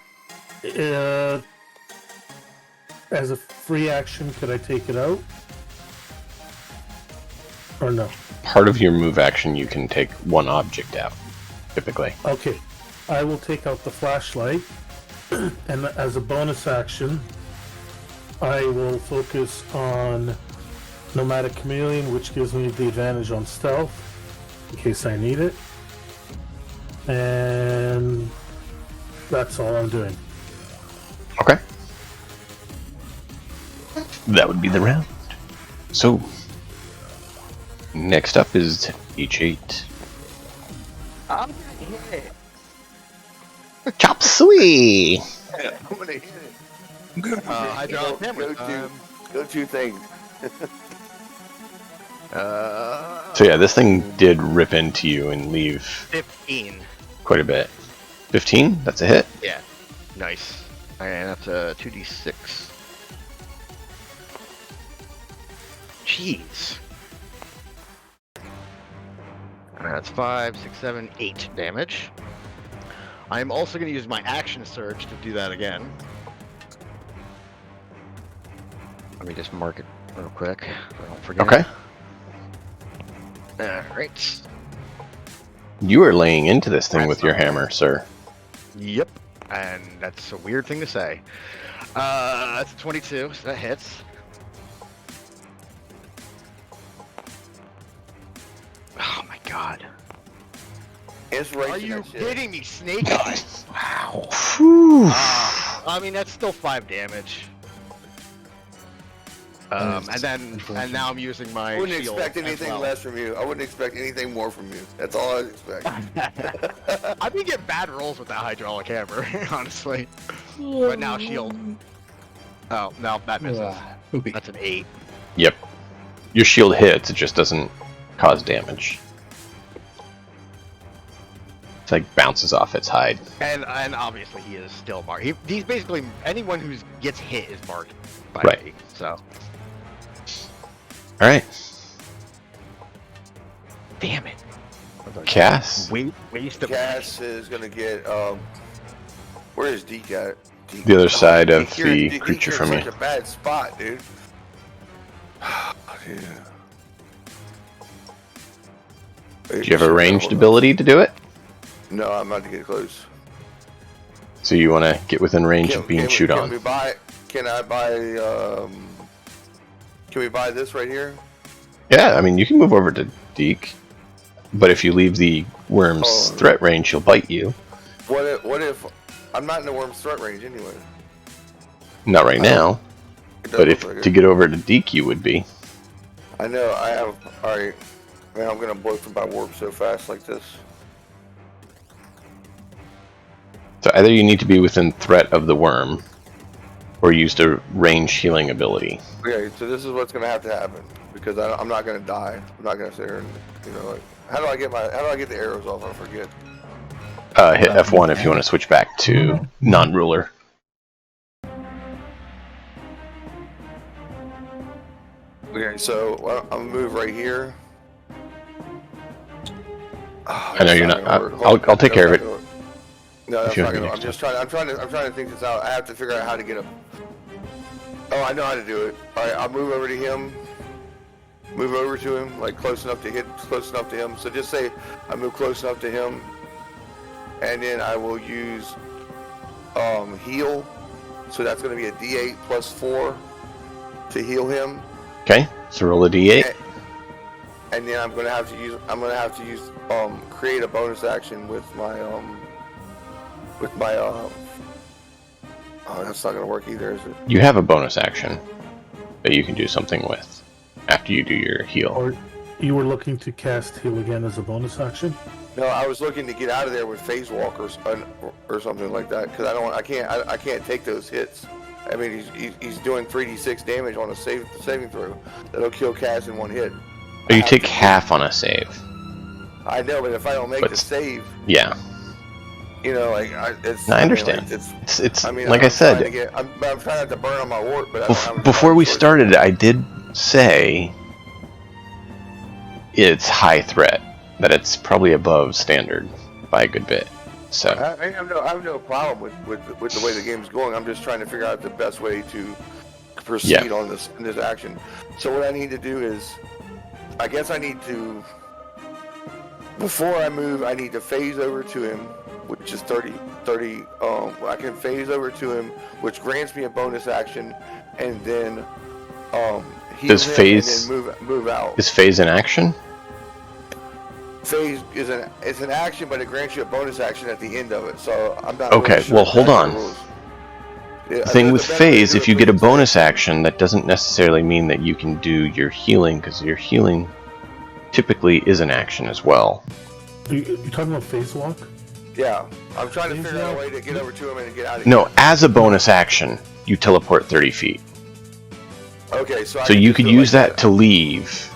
as a free action, could I take it out? Or no? Part of your move action, you can take one object out, typically. Okay, I will take out the flashlight, and as a bonus action, I will focus on Nomadic Chameleon, which gives me the advantage on stealth, in case I need it. And that's all I'm doing. Okay. That would be the round. So, next up is H8. I'm gonna hit it. Chop suey! I'm gonna hit it. Hydraulic hammer. Go to things. So yeah, this thing did rip into you and leave 15. quite a bit. 15? That's a hit. Yeah. Nice. And that's a 2d6. Jeez. That's 5, 6, 7, 8 damage. I'm also going to use my action surge to do that again. Let me just mark it real quick. So I don't forget. Okay. Alright. You are laying into this thing with your hammer, sir. Yep. And that's a weird thing to say. That's a 22, so that hits. Oh my god. Are you kidding me, Snake Eyes? Wow. I mean, that's still 5 damage. And now I'm using my I wouldn't shield expect as anything well. less from you. I wouldn't expect anything more from you. That's all I'd expect. I've been getting bad rolls with that hydraulic hammer, honestly. But now shield. Oh, no, that misses. That's an 8. Yep. Your shield hits, it just doesn't cause damage. It's like bounces off its hide. And obviously he is still marked. He's basically, anyone who gets hit is marked by Right. me, so. Alright. Damn it. Cass? Waste of Cass is gonna get. Where is Deke at? Deke. The other side of Deke here- the Deke creature here from in you. such a bad spot, dude. Yeah. Do you have a ranged ability to do it? No, I'm about to get close. So you want to get within range of being chewed on. Can I buy? Can we buy this right here? Yeah, I mean, you can move over to Deke, but if you leave the worm's threat range, he'll bite you. What if I'm not in the worm's threat range anyway? Not right now, but if to get over to Deke, you would be. I know. I have. All right. Man, I'm gonna blow through my warp so fast like this. So either you need to be within threat of the worm, or use the range healing ability. Okay, so this is what's gonna have to happen because I'm not gonna die. I'm not gonna sit here and like. How do I get the arrows off? I forget. Hit F1 if you want to switch back to non-ruler. Okay, so I'm gonna move right here. I know you're not. I'll take care of it. No, that's If you not have gonna. any I'm trying to think this out. I have to figure out how to get him. Oh, I know how to do it. All right, I'll move over to him. Move over to him, like close enough to him. So just say I move close enough to him, and then I will use heal. So that's going to be a D8 plus 4 to heal him. Okay, so roll a D8. And then I'm going to have to use create a bonus action with my oh, that's not going to work either, is it? You have a bonus action that you can do something with after you do your heal. Or you were looking to cast heal again as a bonus action? No, I was looking to get out of there with phase walk or something like that because I can't take those hits. I mean, he's doing 3d6 damage on a saving throw that'll kill Cass in one hit. But you take half on a save. I know, but if I don't make the save, yeah. Like it's. No, I understand. It's like I said. I'm trying not to burn on my warp, but before we started, I did say it's high threat, that it's probably above standard by a good bit. So I have no problem with the way the game's going. I'm just trying to figure out the best way to proceed on this action. So what I need to do is, I guess I need to, before I move, I need to phase over to him, which is 30. I can phase over to him, which grants me a bonus action, and then heal him phase, and then move out. Is phase an action? Phase is an action, but it grants you a bonus action at the end of it. So I'm not. Okay, really sure well hold on. Yeah, the thing with phase, if you get a bonus action, that doesn't necessarily mean that you can do your healing, because your healing typically is an action as well. You talking about phase walk? Yeah, I'm trying to figure out a way to get over to him and get out of here. No, as a bonus action, you teleport 30 feet. Okay, so you could use that to leave.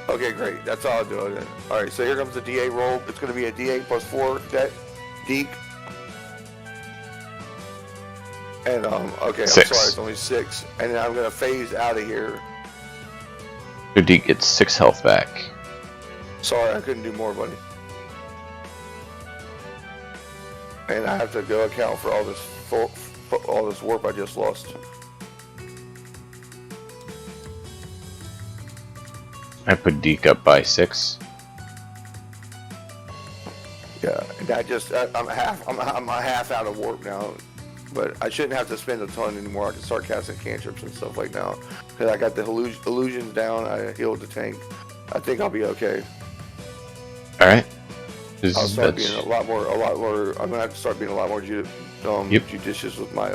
Okay, great. That's all I'll do then. All right, so here comes the D8 roll. It's going to be a D8 plus 4. That Deke. And okay, 6. I'm sorry, it's only 6. And then I'm going to phase out of here. So Deke gets 6 health back. Sorry, I couldn't do more, buddy. And I have to go account for all this warp I just lost. I put Deke up by 6. Yeah, and I'm half out of warp now, but I shouldn't have to spend a ton anymore. I can start casting cantrips and stuff like now, because I got the illusions down. I healed the tank. I think I'll be okay. All right. I'll start being a lot more. I'm gonna have to start being a lot more judicious with my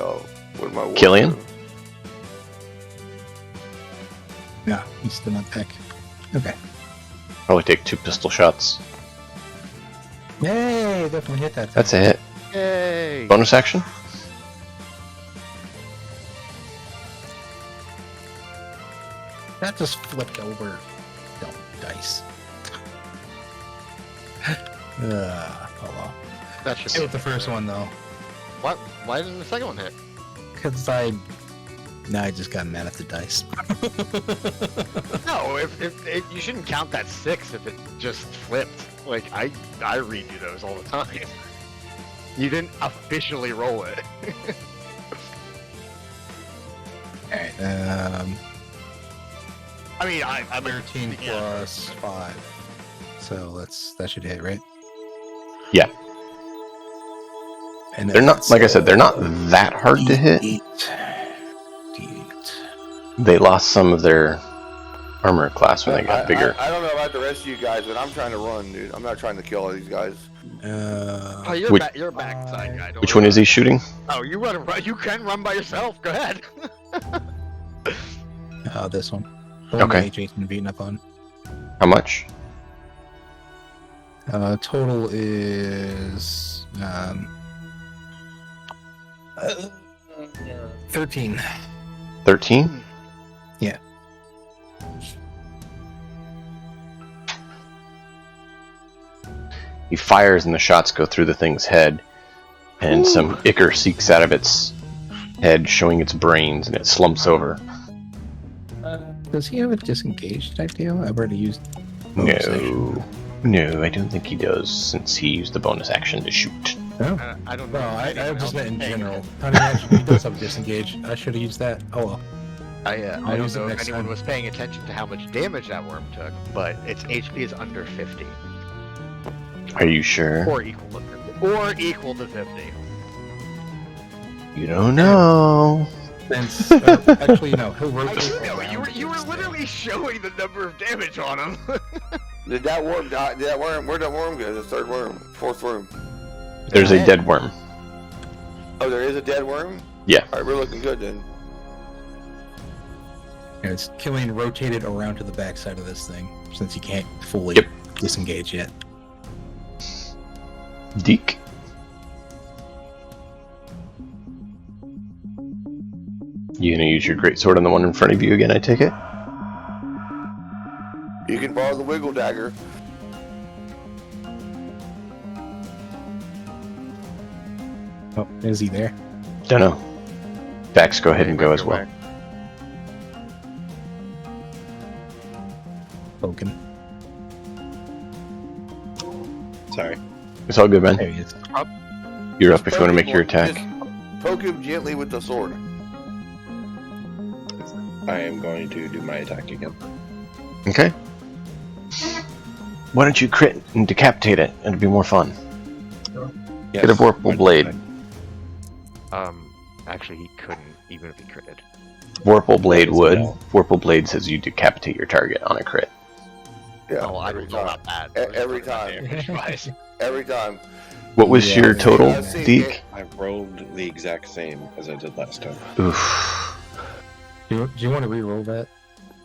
warp. Killian? Yeah, he's still not back. Okay. Probably take 2 pistol shots. Yay! Definitely hit that thing. That's a hit. Yay! Bonus action? That just flipped over. No, dice. Oh well. That should Hit with the first one though. What? Why didn't the second one hit? Because I Now I just got mad at the dice. No, if you shouldn't count that 6 if it just flipped. Like I redo those all the time. You didn't officially roll it. Alright, I mean, I'm 13 plus 5. So that should hit, right? Yeah. And They're not, like I said, they're not that hard to hit. D8. They lost some of their armor class when they got bigger. I don't know about the rest of you guys, but I'm trying to run, dude. I'm not trying to kill all these guys. Oh, you're a backside guy. Which one is he shooting? Oh, you can run by yourself. Go ahead. This one. The one Okay. that Jason beating up on. How much? Total is 13. 13? Yeah. He fires and the shots go through the thing's head, and some ichor seeks out of its head, showing its brains, and it slumps over. Does he have a disengaged type deal? I've already used bonus action. No, I don't think he does, since he used the bonus action to shoot. No? I don't No, know. I just meant in general. Honey, actually, he does have a disengage. I should have used that. Oh well. I I'll don't use it know if next anyone time. was paying attention to how much damage that worm took, but its HP is under 50. Are you sure? Or equal to 50. Or equal to 50. You don't know. Since, actually, no. He'll I rotate. do know. around You were this literally showing the number of damage on him. Did that worm die? Did that worm? Where'd that worm go? The third worm, fourth worm. There's a dead worm. Oh, there is a dead worm. Yeah. All right, we're looking good then. And it's killing rotated around to the backside of this thing, since he can't fully Yep. disengage yet. Deke. You gonna use your greatsword on the one in front of you again, I take it? You can borrow the wiggle dagger. Oh, is he there? Dunno. Vax, go ahead and go as well. Spoken. Sorry. It's all good, man. There he is. You're up if you want to Poke him make your with- attack. just Poke him gently with the sword. I am going to do my attack again. Okay. Why don't you crit and decapitate it? It'll be more fun. Yes, Get a Vorpal Blade. Actually, he couldn't, even if he critted. Vorpal Blade would. No. Vorpal Blade says you decapitate your target on a crit. Yeah, Oh, I every don't know time. about that. Every time. Damage-wise. Every time. What was Yeah, your total, I've seen Deke? I rolled the exact same as I did last time. Oof. Do you want to re-roll that?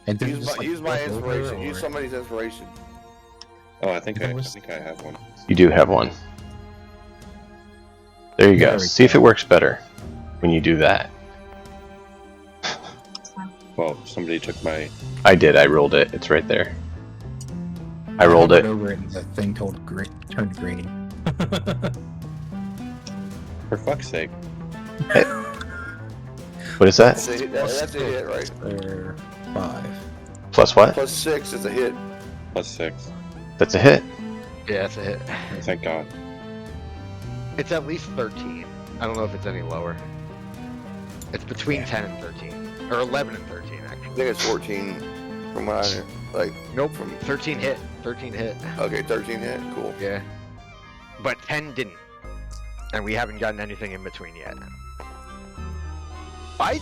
And then Use just, my, like, use my flip over, inspiration. or- Use somebody's inspiration. Oh, I think I That was- have one. You do have one. There you go. There we See if it works better when you do that. Well, somebody took my. I did. I rolled it. It's right there. I rolled hovered it. over it and the thing turned green. For fuck's sake. What is that? That's a hit, that's a hit, right? Or 5. Plus what? Plus 6 is a hit. Plus 6. That's a hit. Yeah, that's a hit. Thank God. It's at least 13. I don't know if it's any lower. It's between 10 and 13. Or 11 and 13, I actually. think it's 14 from what I hear. Like, Nope, 13 hit. 13 hit. okay, 13 hit. Cool. Yeah. But 10 didn't. And we haven't gotten anything in between yet.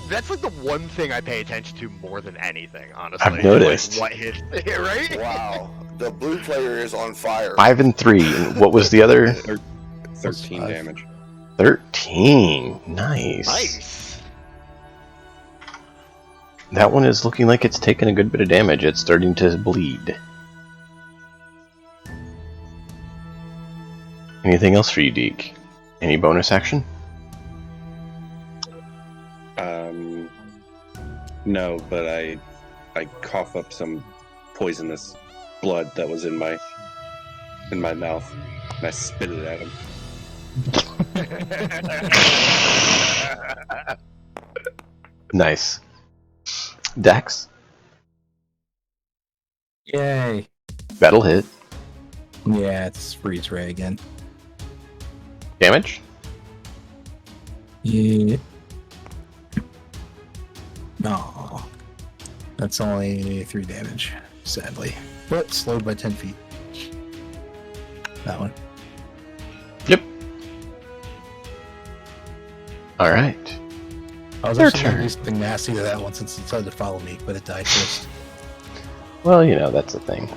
That's like the one thing I pay attention to more than anything, honestly. I've noticed. Like, what hit, right? Wow. The blue player is on fire. 5 and 3. And what was the other? 13 5. damage. 13. Nice. Nice. That one is looking like it's taken a good bit of damage. It's starting to bleed. Anything else for you, Deke? Any bonus action? No, but I cough up some poisonous blood that was in my mouth, and I spit it at him. Nice. Dex. Yay. That'll hit. Yeah, it's freeze ray again. Damage. Yeah. No. That's only 3 damage, sadly. But slowed by 10 feet. That one. Yep. Alright. I was Their actually going to turn. do something nasty to that one since it tried to follow me, but it died first. Well, you know, that's the thing.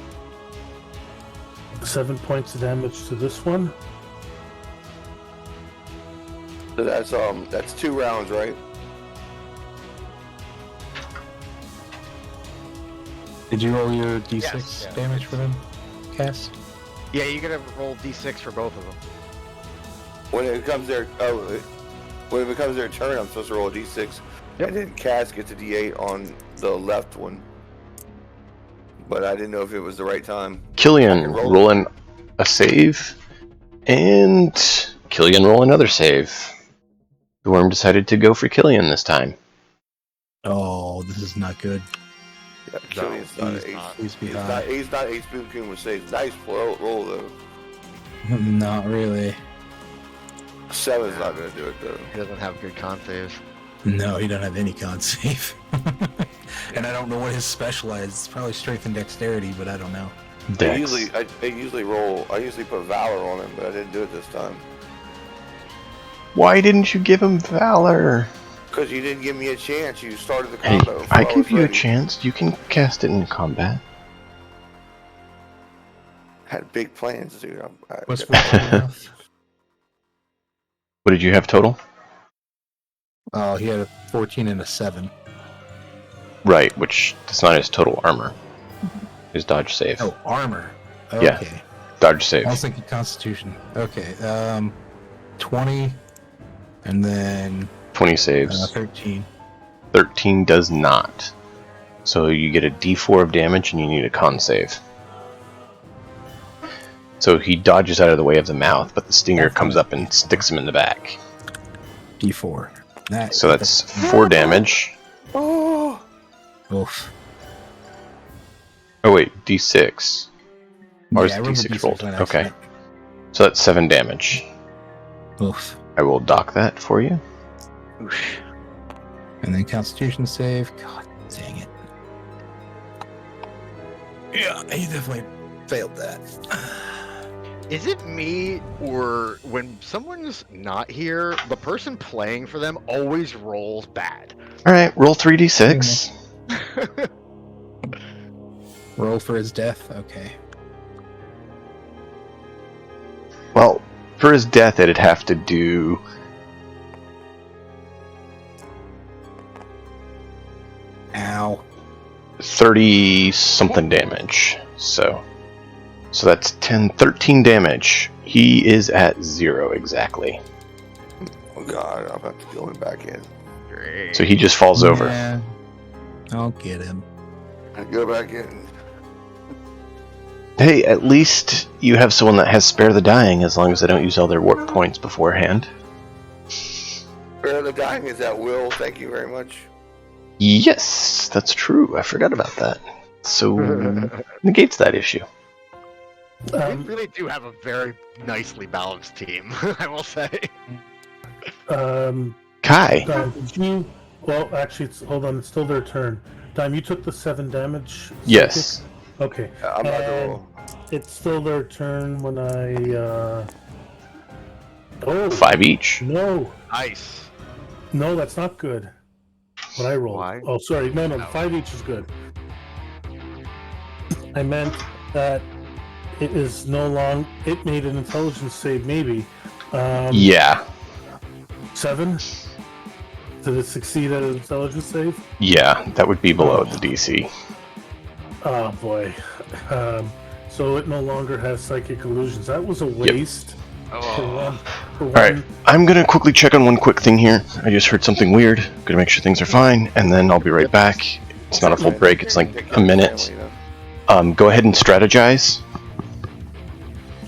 7 points of damage to this one. So that's 2 rounds, right? Did you roll your d6 Yes. damage for them, Cass? Yeah, you gotta roll d6 for both of them. When it becomes their turn, I'm supposed to roll a d6, Yep. and then Cass gets a d8 on the left one. But I didn't know if it was the right time. Killian roll. rolling a save, and Killian roll another save. The worm decided to go for Killian this time. Oh, this is not good. Yeah, Killian's not an he's ace. not. Please be He's high. not ace between with saves. Nice roll though. Not really. 7's not gonna do it though. He doesn't have good con saves. No, he don't have any con save. And I don't know what his special is. It's probably strength and dexterity, but I don't know. Dex. I usually put Valor on him, but I didn't do it this time. Why didn't you give him Valor? Because you didn't give me a chance. You started the Hey, combo. I before give was you a ready. chance. You can cast it in combat. Had big plans, dude. What's 14 now? What did you have total? Oh, he had a 14 and a 7. Right, which that's not his total armor. His dodge save. Oh, armor. Yeah. Okay. Dodge save. I was thinking constitution. Okay. 20, and then 20 saves. 13. 13 does not. So you get a d4 of damage and you need a con save. So he dodges out of the way of the mouth, but the stinger comes up and sticks him in the back. D4. So that's 4 damage. Oh, Oof. Oh wait, d6. Or is Yeah, I it rolled a d6 D6 rolled? on Okay. accident. So that's 7 damage. Oof. I will dock that for you. Oosh. And then constitution save. God dang it. Yeah, he definitely failed that. Is it me, or when someone's not here, the person playing for them always rolls bad? Alright, roll 3d6. Roll for his death? Okay. Well, for his death, it'd have to do... Ow. 30-something damage. So that's 13 damage. He is at 0 exactly. oh God! I'm about to go back in. Great. So he just falls over. Yeah. I'll get him. I go back in. Hey, at least you have someone that has Spare the Dying, as long as they don't use all their warp points beforehand. Spare the Dying is at will. Thank you very much. Yes, that's true. I forgot about that. So negates that issue. We Um, really do have a very nicely balanced team, I will say. Kai. Dime, did you? Well, actually, hold on. It's still their turn. Dime, you took the 7 damage. Yes. psychic? Okay. I'm about to roll. It's still their turn when I. Oh 5 each. no! Nice. No, that's not good. What I rolled. Why? Oh, sorry. No, 5 each is good. I meant that it is no long. It made an intelligence save, maybe. Yeah. 7. Did it succeed at an intelligence save? Yeah, that would be below the DC. Oh boy. So it no longer has psychic illusions. That was a waste. Oh. Alright, I'm gonna quickly check on one quick thing here. I just heard something weird. Gonna make sure things are fine, and then I'll be right back. It's not a full break, it's like Take a care of the minute. family, you know? Go ahead and strategize,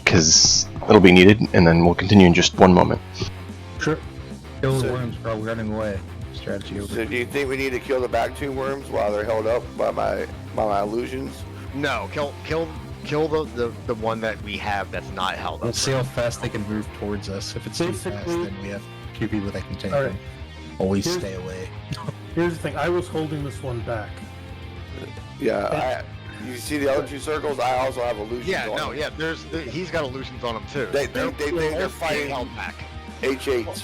because it'll be needed, and then we'll continue in just one moment. Sure. Kill the worms while running away. strategy over. So do you think we need to kill the back two worms while they're held up by my illusions? No, kill the one that we have that's not held up. Let's see how fast they can move towards us. If it's too fast, Basically- then we have two people that can take All right. them. Always Here's- stay away. Here's the thing. I was holding this one back. Yeah, you see the other two circles? I also have illusions Yeah, on no, them. yeah. He's got illusions on him too. They're They're fighting held back. H8s.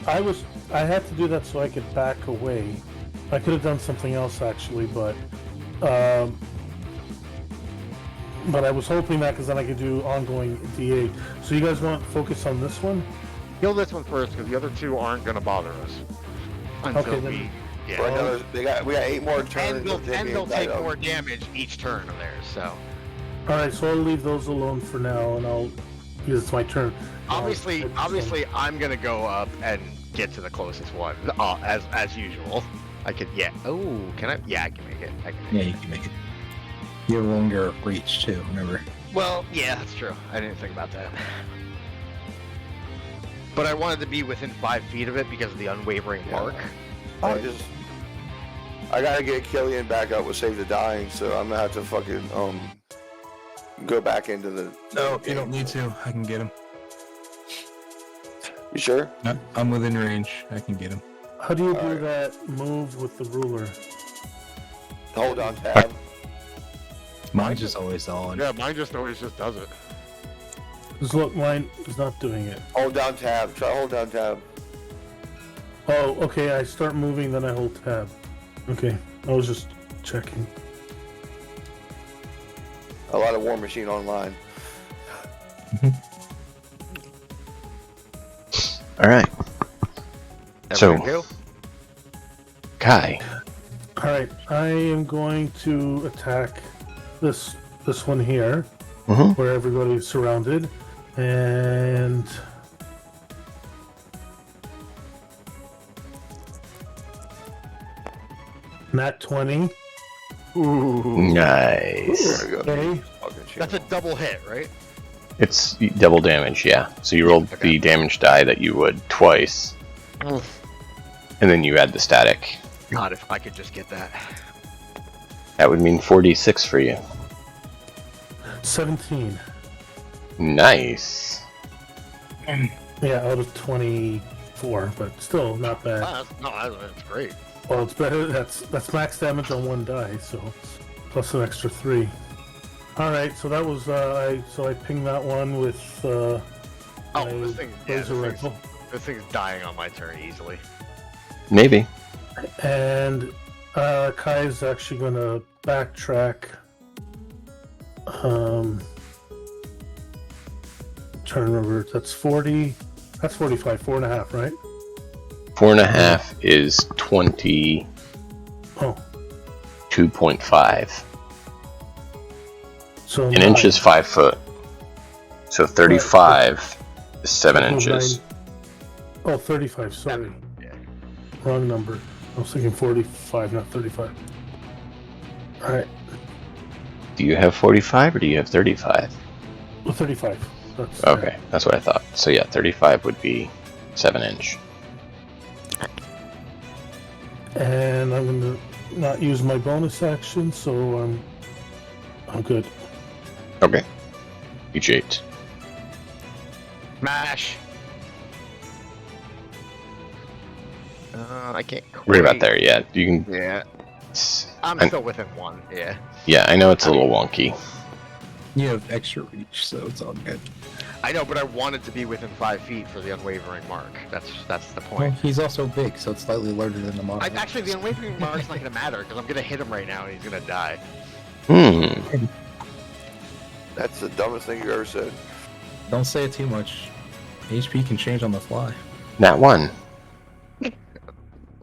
I had to do that so I could back away. I could have done something else actually, but I was hoping that because then I could do ongoing DA. So you guys want to focus on this one? Kill this one first because the other two aren't gonna bother us. Until Okay, then- we. Yeah. For another, we got 8 more turns. And they'll take more damage each turn of theirs. So All right, so I'll leave those alone for now, and because it's my turn. obviously, I'm gonna go up and get to the closest one as usual. I could. Yeah. Oh, can I? Yeah, I can make it. Yeah, you can make it. You have longer reach too. Remember. Well, yeah, that's true. I didn't think about that. But I wanted to be within 5 feet of it because of the Unwavering Mark. I gotta get Killian back up with Save the Dying, so I'm gonna have to fucking go back into the. No, you don't need to. I can get him. You sure? No, I'm within range. I can get him. How do you do Alright. that move with the ruler? Hold on tab. Mine's just always on. Yeah, mine just always just does it. Because look, mine is not doing it. Hold down tab. Try hold down tab. Oh, okay. I start moving, then I hold tab. Okay, I was just checking. A lot of War Machine online. All right, So- Everybody go? Kai. All right, I am going to attack this one here, Mm-hmm. where everybody's surrounded, and nat 20. Nice. There we go. Okay, Fucking shit. That's a double hit, right? It's double damage, yeah. So you rolled the damage die that you would twice, and then you add the static. God, if I could just get that. That would mean 46 for you. 17. Nice. Yeah, out of 24, but still not bad. That's great. Well, it's better. That's max damage on one die, so plus an extra 3. All right, so that was I pinged that one with my laser rifle, This thing's dying on my turn easily. Maybe. and Kai's actually gonna backtrack. Trying to remember. That's 40. That's 45. 4.5, right? 4.5 is 22.5. Oh, so An inch is 5 foot. So 35 is 7 inches. 35. Sorry, Yeah. wrong number. I was thinking 45, not 35. All right, Do you have 45 or do you have 35? well, 35. That's Okay, that's what I thought. So yeah, 35 would be 7 inch. And I'm gonna not use my bonus action, so I'm good. Okay. Each 8. Mash. I can't. Right about quite- there, yeah. You can. Yeah, I'm I- still within 1. Yeah. Yeah, I know it's a little wonky. You have extra reach, so it's all good. I know, but I wanted to be within 5 feet for the Unwavering Mark. That's the Well, point. he's also big, so it's slightly larger than the model. Actually, the Unwavering Mark's not gonna matter because I'm gonna hit him right now and he's gonna die. That's the dumbest thing you ever said. Don't say it too much. HP can change on the fly. Nat 1.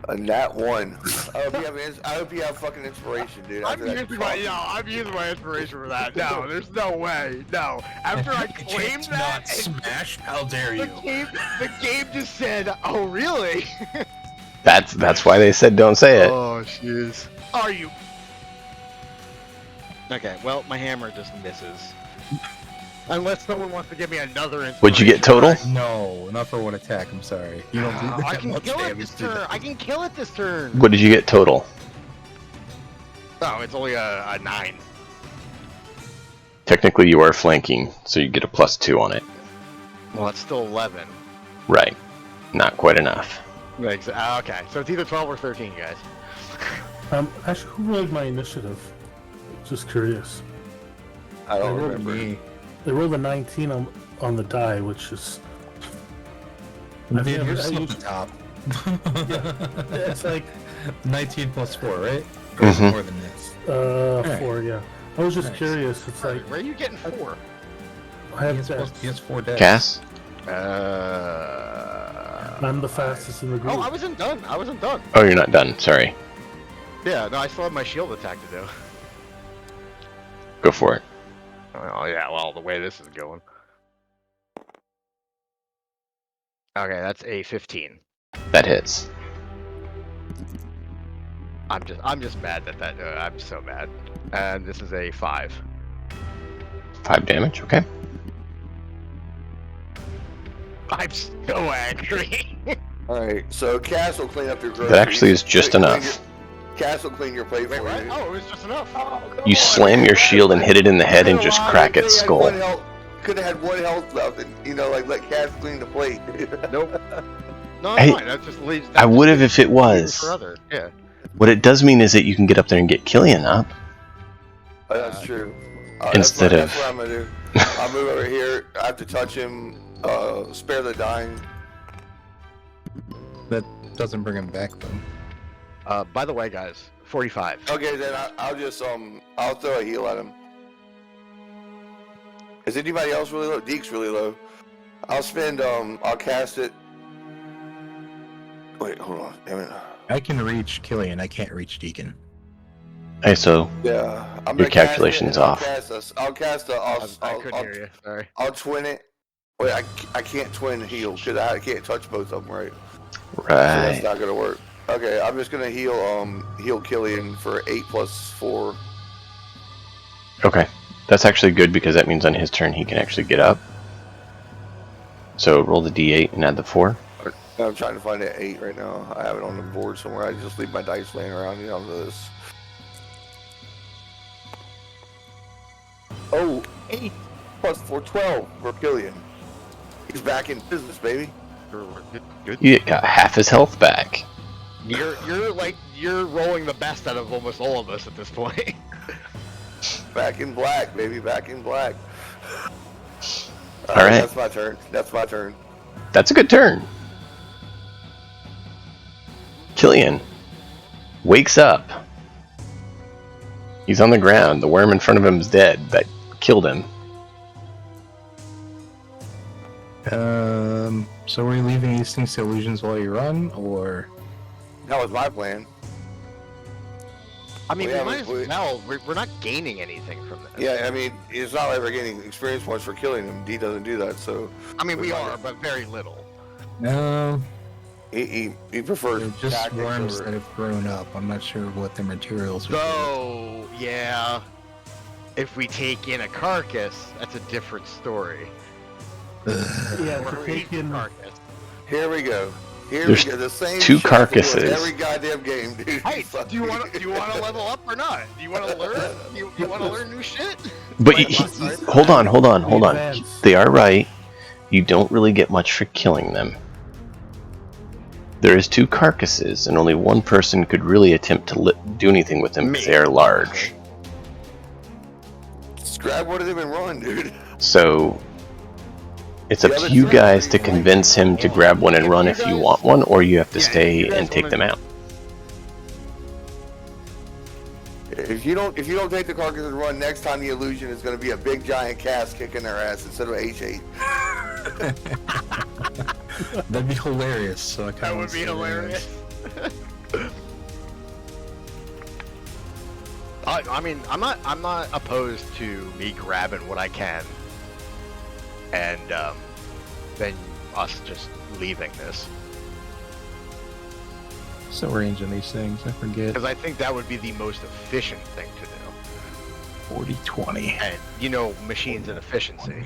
A nat 1. I hope you have fucking inspiration, dude. I'm after that using my inspiration for that. No, there's no way. No. After I claimed that, smash. How dare the game just said, "Oh, really?" That's why they said don't say it. Oh, jeez. Are you? Okay. Well, my hammer just misses. Unless someone wants to give me another What'd you get total? inspiration, No, not for one attack. I'm sorry. You don't do that I can much kill it damage this to turn. that. I can kill it this turn. What did you get total? Oh, it's only a 9. Technically, you are flanking, so you get a +2 on it. Well, it's still 11. Right. Not quite enough. Okay, so it's either 12 or 13, guys. Actually, who rolled my initiative? Just curious. I don't rolled remember. Me. They rolled a 19 on the die, which is. Dude, never- you're I still at used- the top. It's like 19 plus 4, right? Mhm. Or is it more than this? uh, 4, yeah. I was just Nice. curious. It's like Where are you getting 4? I have He has 4 deaths. Cass? I'm the fastest in the group. Oh, I wasn't done. Oh, you're not done. Sorry. Yeah, no, I still have my shield attack to do. Go for it. Oh, yeah, well, the way this is going. Okay, that's a 15. That hits. I'm just mad that I'm so mad. And this is a 5. 5 damage, okay. I'm so angry. Alright, so Cass will clean up your groceries. That actually is just Clean enough. Cass will clean your plate Wait, for what? you. Oh, it was just enough. You slam your shield and hit it in the head and just crack its skull. Could have had 1 health left, and let Cass clean the plate. Nope. No, Hey, it's fine. That just leaves. I would have if it was. For other. Yeah. What it does mean is that you can get up there and get Killian up. Oh, that's true. Instead that's of- what I'm gonna do. I'll move over here. I have to touch him. Spare the dying. That doesn't bring him back, though. By the way, guys, 45. Okay, then I'll just I'll throw a heal at him. Is anybody else really low? Deke's really low. I'll spend I'll cast it. Wait, hold on. Damn it. I can reach Killian. I can't reach Deacon. Hey, so Yeah, I'm Your gonna cast it, calculation's and off. I'll cast a. I couldn't hear you. Sorry. I'll twin it. Wait, I can't twin heal because I can't touch both of them, right? So that's right. not gonna work. Okay, I'm just gonna heal Killian for 8 plus 4. Okay. That's actually good because that means on his turn he can actually get up. So roll the d8 and add the 4. I'm trying to find that 8 right now. I have it on the board somewhere. I just leave my dice laying around. You know this. Oh, 8 plus 4, 12 for Killian. He's back in business, baby. Good. You got half his health back. You're rolling the best out of almost all of us at this point. Back in black, baby. Back in black. All right. That's my turn. That's my turn. That's a good turn. Killian wakes up. He's on the ground. The worm in front of him is dead. That killed him. So are you leaving these things to illusions while you run, or? That was my plan. I mean, Well, we yeah, might as we- well. We're not gaining anything from this. Yeah, I mean, it's not like we're getting experience points for killing him. D doesn't do that, so I mean, we We're are, not- but very little. he prefers They're just tactics worms over- that have grown up. I'm not sure what their materials are. Though, yeah, if we take in a carcass, that's a different story. Yeah, Or to we take eat in. carcass. Here we go. Here There's we go. The same 2 shit I do in carcasses. every goddamn game, dude. Hey, do you want to level up or not? Do you want to learn? You want to learn new shit? But Wait, he- sorry. hold on. Advance. They are right. You don't really get much for killing them. There is 2 carcasses, and only one person could really attempt to do anything with them because they are large. Just grab one of them and run, dude. So it's up The to other you two guys are to pretty convince him to grab one and run if you want one, or you have to Yeah, stay if you guys and take wanna- them out. If you don't take the carcass and run, next time the illusion is going to be a big giant cast kicking their ass instead of H8. That'd be hilarious. So I That kinda would be wanna see hilarious. I mean, I'm not opposed to me grabbing what I can, and then us just leaving this, So range on these things, I forget. because I think that would be the most efficient thing to do. 40-20. And machines and efficiency.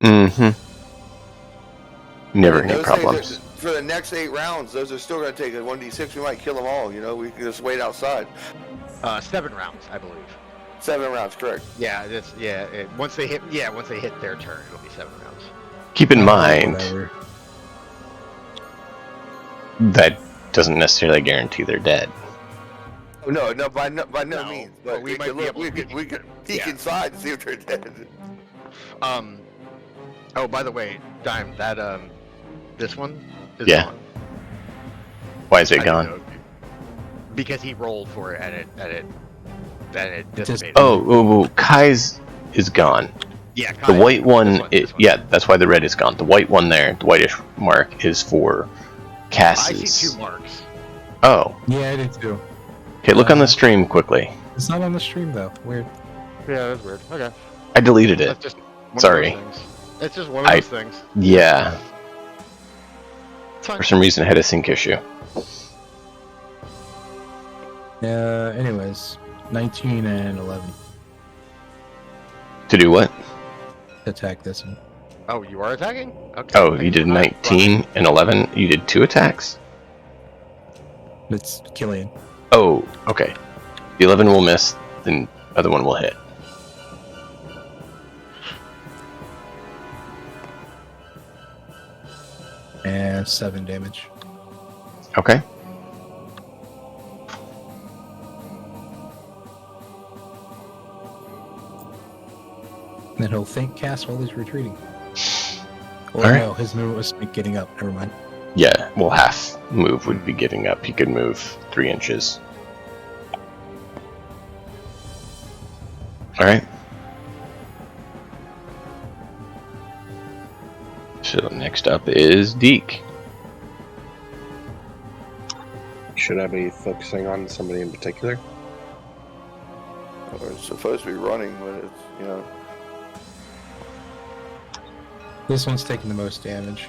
Mm-hmm. Never And any those problems. things for the next 8 rounds, those are still going to take a 1d6. We might kill them all. We can just wait outside. 7 rounds, I believe. 7 rounds, correct. Yeah, once they hit their turn, it'll be 7 rounds. Keep in mind Whatever. that doesn't necessarily guarantee they're dead. Oh, no, by no No, means. but But we we might could be look. able to- We could peek yeah. inside and see if they're dead. Oh, by the way, Dime, that this one is Yeah. gone. Why is it I gone? didn't know. Because he rolled for it and it dissipated. Oh, Kai's is gone. Yeah, The white one, this one. yeah, that's why the red is gone. The white one there, the whitish mark, is for I Cass's. see 2 marks. Oh, Yeah, I did too. okay, look on the stream quickly. It's not on the stream though. Weird. Yeah, that's weird. Okay. I deleted it. That's just one Sorry. of those things. It's just one of those things. Yeah, It's fine. for some reason I had a sync issue. Anyways, 19 and 11 To do what? attack this one. Oh, you are attacking? Okay. Oh, you did 19 and 11. You did 2 attacks? It's Killian. Oh, okay. The 11 will miss, the other one will hit. And 7 damage. Okay. Then he'll think cast while he's retreating. Or Alright. no, his move was getting up. Never mind. Yeah, well, half move would be getting up. He could move 3 inches. Alright. So next up is Deke. Should I be focusing on somebody in particular? We're supposed to be running, but it's This one's taking the most damage.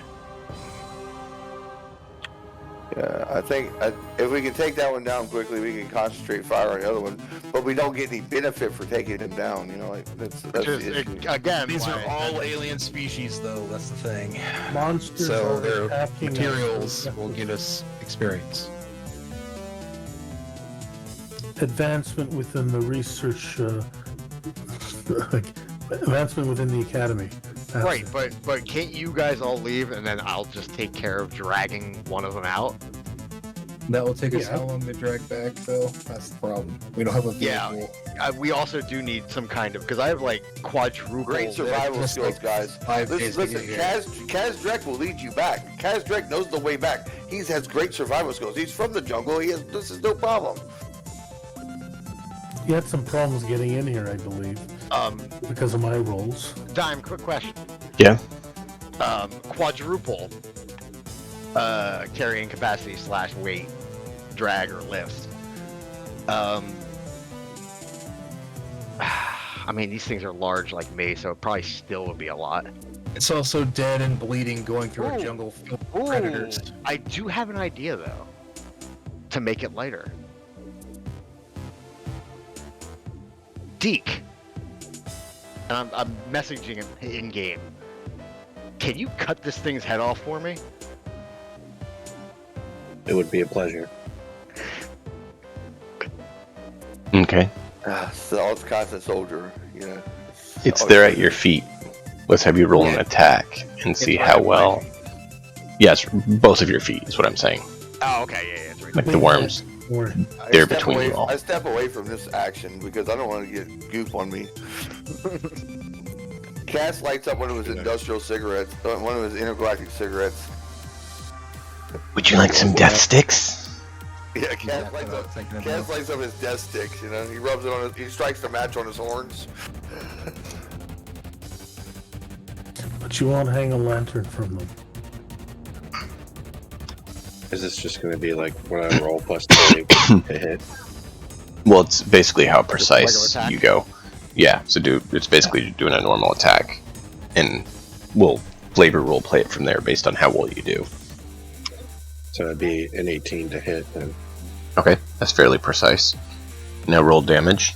Yeah, I think if we can take that one down quickly, we can concentrate fire on the other one. But we don't get any benefit for taking him down. That's Which the is, issue. again, These why are I all said- alien species, though. That's the thing. Monsters So are their attacking us. materials will give us experience. Advancement within the research, advancement within the academy. That's Right, it. but can't you guys all leave and then I'll just take care of dragging one of them out? That will take us Yeah. how long to drag back, though? That's the problem. We don't have a Yeah. vehicle. We also do need some kind of, because I have like quadruple. Great survival just skills, like guys. 5 days Listen, to get here. Kaz Drek will lead you back. Kaz Drek knows the way back. He has great survival skills. He's from the jungle. This is no problem. You had some problems getting in here, I believe, because of my rolls. Dime, quick question. Yeah. Quadruple carrying capacity / weight, drag or lift. I mean, these things are large like me, so it probably still would be a lot. It's also dead and bleeding, going through a Ooh. jungle filled Ooh, with predators. I do have an idea though, to make it lighter. Deke, and I'm messaging him in game. Can you cut this thing's head off for me? It would be a pleasure. Okay. So it's constant soldier. It's there at your feet. Let's have you roll an attack and see right how at my well. Yes, both of your feet is what I'm saying. Oh, okay, yeah, it's right. Like the worms. Or They're between you all. I step away from this action because I don't want to get goop on me. Cass lights up one of his industrial cigarettes, one of his intergalactic cigarettes. Would you like some death sticks? Yeah, Cass lights up his death sticks. He rubs it on. He strikes the match on his horns. but you won't hang a lantern from them. Is this just going to be like when I roll +3 to hit? Well, it's basically how regular precise attack? you go. Yeah, so it's basically doing a normal attack, and we'll flavor role play it from there based on how well you do. So it'd be an 18 to hit then. Okay, that's fairly precise. Now roll damage.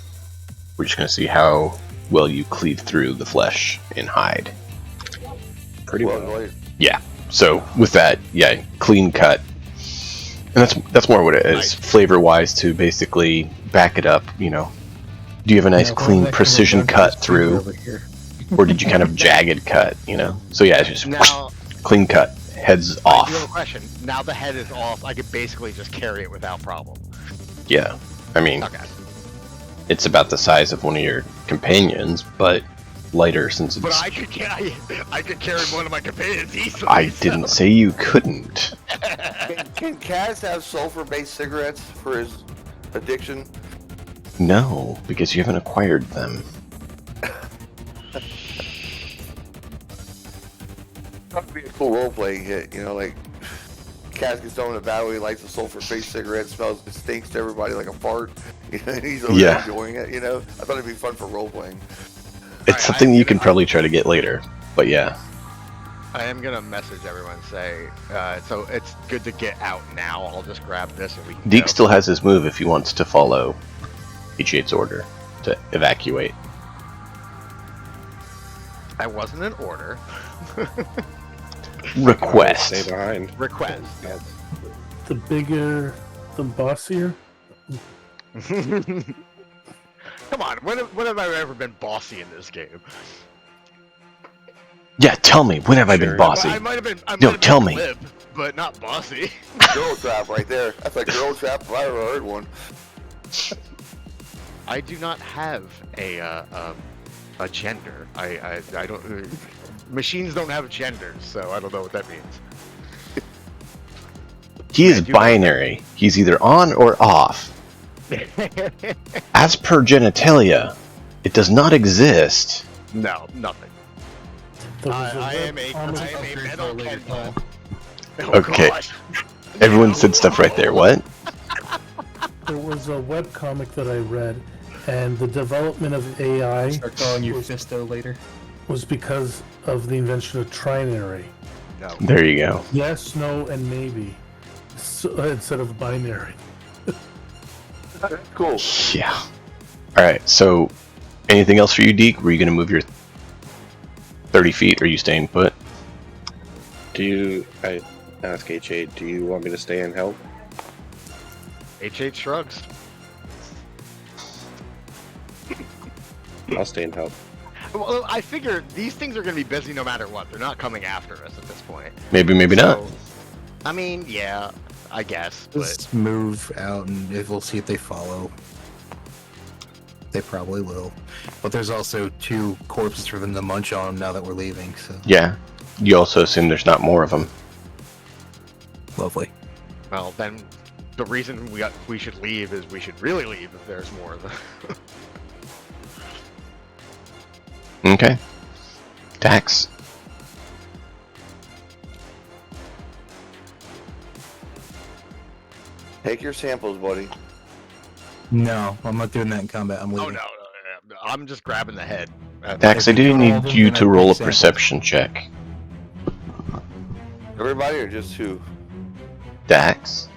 We're just going to see how well you cleave through the flesh and hide. Pretty well. Yeah. So with that, yeah, clean cut. And that's more what it is, Nice. flavor-wise, to basically back it up, you know. Do you have a nice, clean, precision cut through, or did you kind of jagged cut, you know? So yeah, it's just Now, clean cut, heads I off. do have a question. Now the head is off. I could basically just carry it without problem. Yeah. I mean, Okay. it's about the size of one of your companions, but lighter since But it's... I could carry one of my companions easily. I didn't say you couldn't. Can Kaz have sulfur-based cigarettes for his addiction? No, because you haven't acquired them. That would be a cool role-playing hit, you know, like Kaz gets thrown in a battle, he lights a sulfur-based cigarette, smells, it stinks to everybody like a fart. You know, he's over there enjoying it, you know. I thought it'd be fun for role-playing. It's something you can probably try to get later, but yeah. I am gonna message everyone and say, so it's good to get out now. I'll just grab this and we can Deke go. still has his move if he wants to follow H8's order to evacuate. I wasn't in order. Request. Stay behind. Request. The bigger, the bossier. Come on, when have I ever been bossy in this game? Yeah, tell me, when have I been Sure. bossy? I might have been. Yo, tell me. Glib, but not bossy. Girl trap right there. That's a girl trap if I ever heard one. I do not have a gender. I don't. Machines don't have genders, so I don't know what that means. He is I do binary. He's either on or off. As per genitalia, it does not exist. No, nothing. There was I web am a comic- metal Ken doll. Okay. gosh. Everyone said stuff right there. What? There was a webcomic that I read, and the development of AI Start calling you Fisto later. was because of the invention of trinary. No. There you go. Yes, no, and maybe. So, instead of binary. Cool. Yeah. Alright, so anything else for you, Deke? Were you going to move your 30 feet, or are you staying put? I ask H8, do you want me to stay and help? H8 shrugs. I'll stay and help. Well, I figure these things are going to be busy no matter what. They're not coming after us at this point. Maybe, maybe not. So, I mean, yeah, I guess. But Just move out and we'll see if they follow. They probably will. But there's also 2 corpses for them to munch on now that we're leaving, so Yeah. You also assume there's not more of them. lovely. well, then the reason we should leave is we should really leave if there's more of them. Okay. Dax. Take your samples, buddy. No, I'm not doing that in combat. I'm Oh leaving. no, I'm just grabbing the head. Dax, I If you do do all of need them, you then to I roll a think so. perception check. Everybody or just 2? Dax.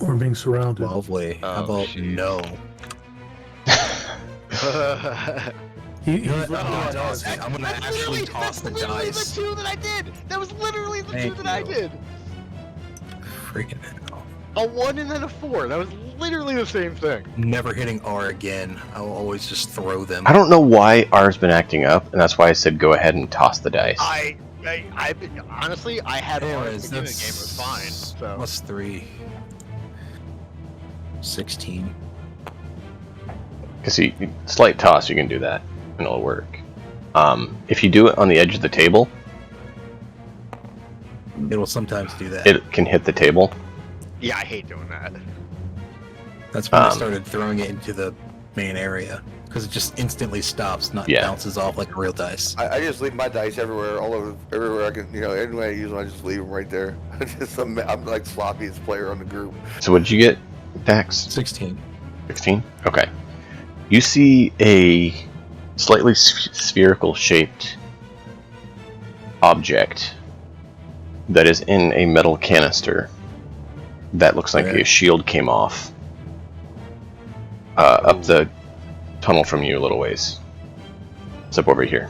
We're being surrounded. Lovely. How Oh, about shit. no? He's You know what? looking I'm at gonna us. toss it. I'm gonna actually toss the dice. The 2 that I did. That was literally the Thank 2 that I you. did. Freaking hell. A 1 and then a 4. That was literally the same thing. Never hitting R again. I will always just throw them. I don't know why R's been acting up, and that's why I said go ahead and toss the dice. Honestly, I had all at the Anyways, beginning of the game was fine. So Plus 3. 16. Because slight toss, you can do that, and it'll work. If you do it on the edge of the table, It will sometimes do that. it can hit the table. yeah, I hate doing that. That's when I Um, started throwing it into the main area. Because it just instantly stops, not Yeah. bounces off like a real dice. I just leave my dice everywhere, all over, everywhere I can, you know, any way I use them, I just leave them right there. I'm like sloppiest player on the group. So what did you get, Dax? 16. 16? Okay. You see a slightly spherical shaped object that is in a metal canister that looks like Okay. a shield came off. up the tunnel from you a little ways. It's up over here.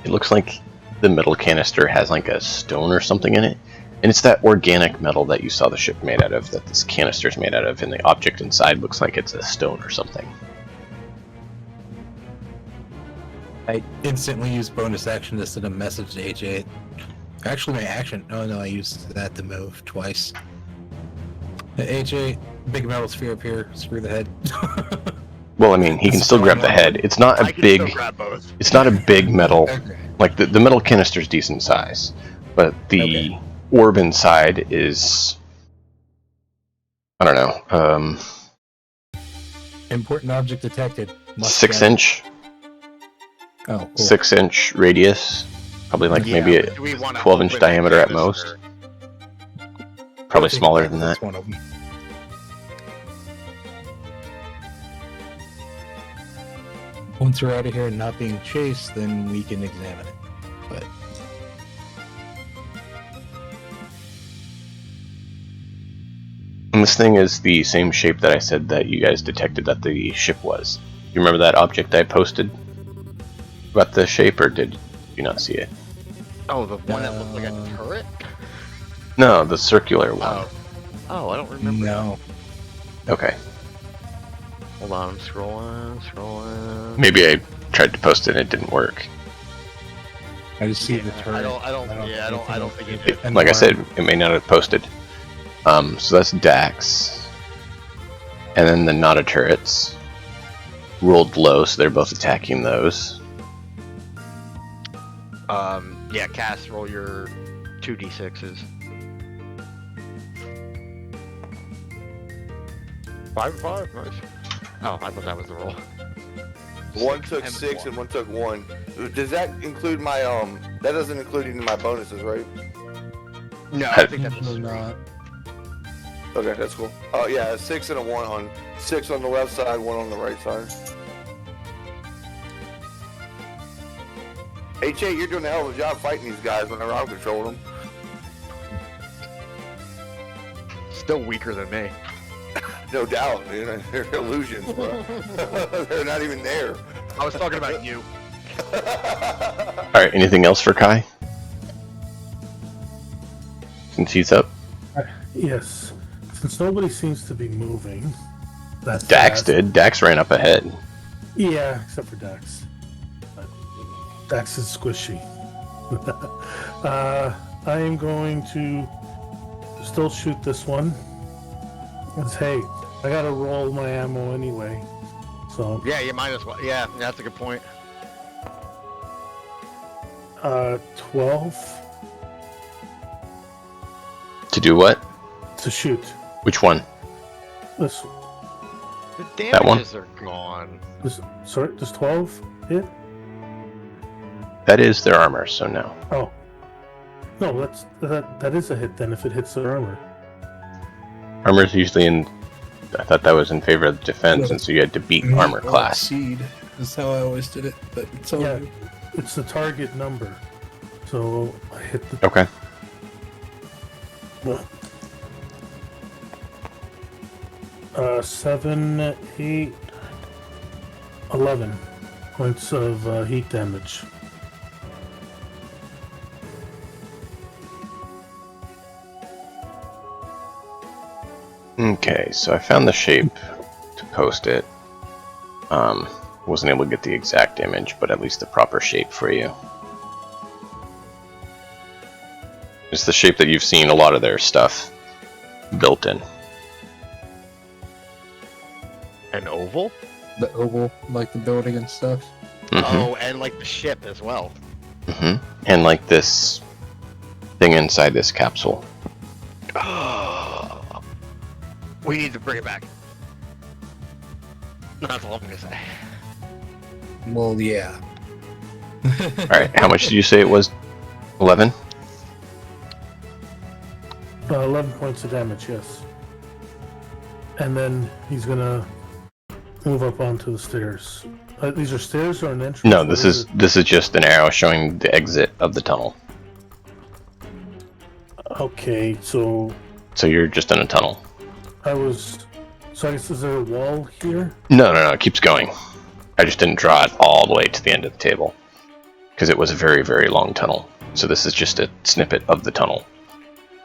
It looks like the metal canister has like a stone or something in it. And it's that organic metal that you saw the ship made out of, that this canister is made out of, and the object inside looks like it's a stone or something. I instantly used bonus action to send a message to AJ. Actually, my action. Oh no, I used that to move twice. AJ, big metal sphere up here. Screw the head. Well, I mean, he can still grab the head. It's not a big. It's not a big metal. Okay. Like the metal canister's decent size, but the orb inside is. I don't know. Important object detected. 6-inch. Oh, cool. 6-inch radius. Probably like maybe a 12-inch diameter at most. Probably smaller than that. That's one of them. Once we're out of here and not being chased, then we can examine it. But And this thing is the same shape that I said that you guys detected that the ship was. You remember that object I posted about the shape, or did you not see it? Oh, the one that looked like a turret? No, the circular one. Oh, I don't remember. no. Okay. Hold on, I'm scrolling. Maybe I tried to post it and it didn't work. I just see the turret. I don't think it did. Like I said, it may not have posted. So that's Dax. And then the Nada turrets rolled low, so they're both attacking those. Yeah, Cass, roll your 2d6s. 5, nice. Oh, I thought that was the roll. One took 6 and one took 1. Does that include my That doesn't include any of my bonuses, right? No, I think that's No, not. Okay, that's cool. Oh yeah, a 6 and a 1 on 6 on the left side, 1 on the right side. HA, you're doing a hell of a job fighting these guys whenever I'm controlling them. still weaker than me. No doubt, dude. They're illusions, bro. They're not even there. I was talking about you. Alright, anything else for Kai? Since he's up? Yes. Since nobody seems to be moving. That's Dax fast. did. Dax ran up ahead. Yeah, except for Dax. But Dax is squishy. I am going to still shoot this one. Because, hey, I gotta roll my ammo anyway. So, Yeah, you might as well. Yeah, that's a good point. 12 To do what? to shoot. Which one? This, The That one? damages are gone. sorry, does 12 hit? That is their armor, so no. Oh. No, that is a hit then if it hits the armor. Armor's usually in... I thought that was in favor of defense, and so you had to beat armor class. Seed is how I always did it, but it's all Yeah, it's the target number. So I hit the. Okay. Uh, 7, 8, 11 points of heat damage. Okay, so I found the shape to post it. Wasn't able to get the exact image, but at least the proper shape for you. It's the shape that you've seen a lot of their stuff built in. An oval? the oval, like the building and stuff. Oh, and like the ship as well. And like this thing inside this capsule. We need to bring it back. That's all I'm gonna say. Well, yeah. Alright, how much did you say it was? 11? 11 points of damage, yes. And then he's gonna move up onto the stairs. These are stairs or an entrance? No, What this is just an arrow showing the exit of the tunnel. Okay, so So you're just in a tunnel. I was So I guess, is there a wall here? No, it keeps going. I just didn't draw it all the way to the end of the table because it was a very, very long tunnel. So this is just a snippet of the tunnel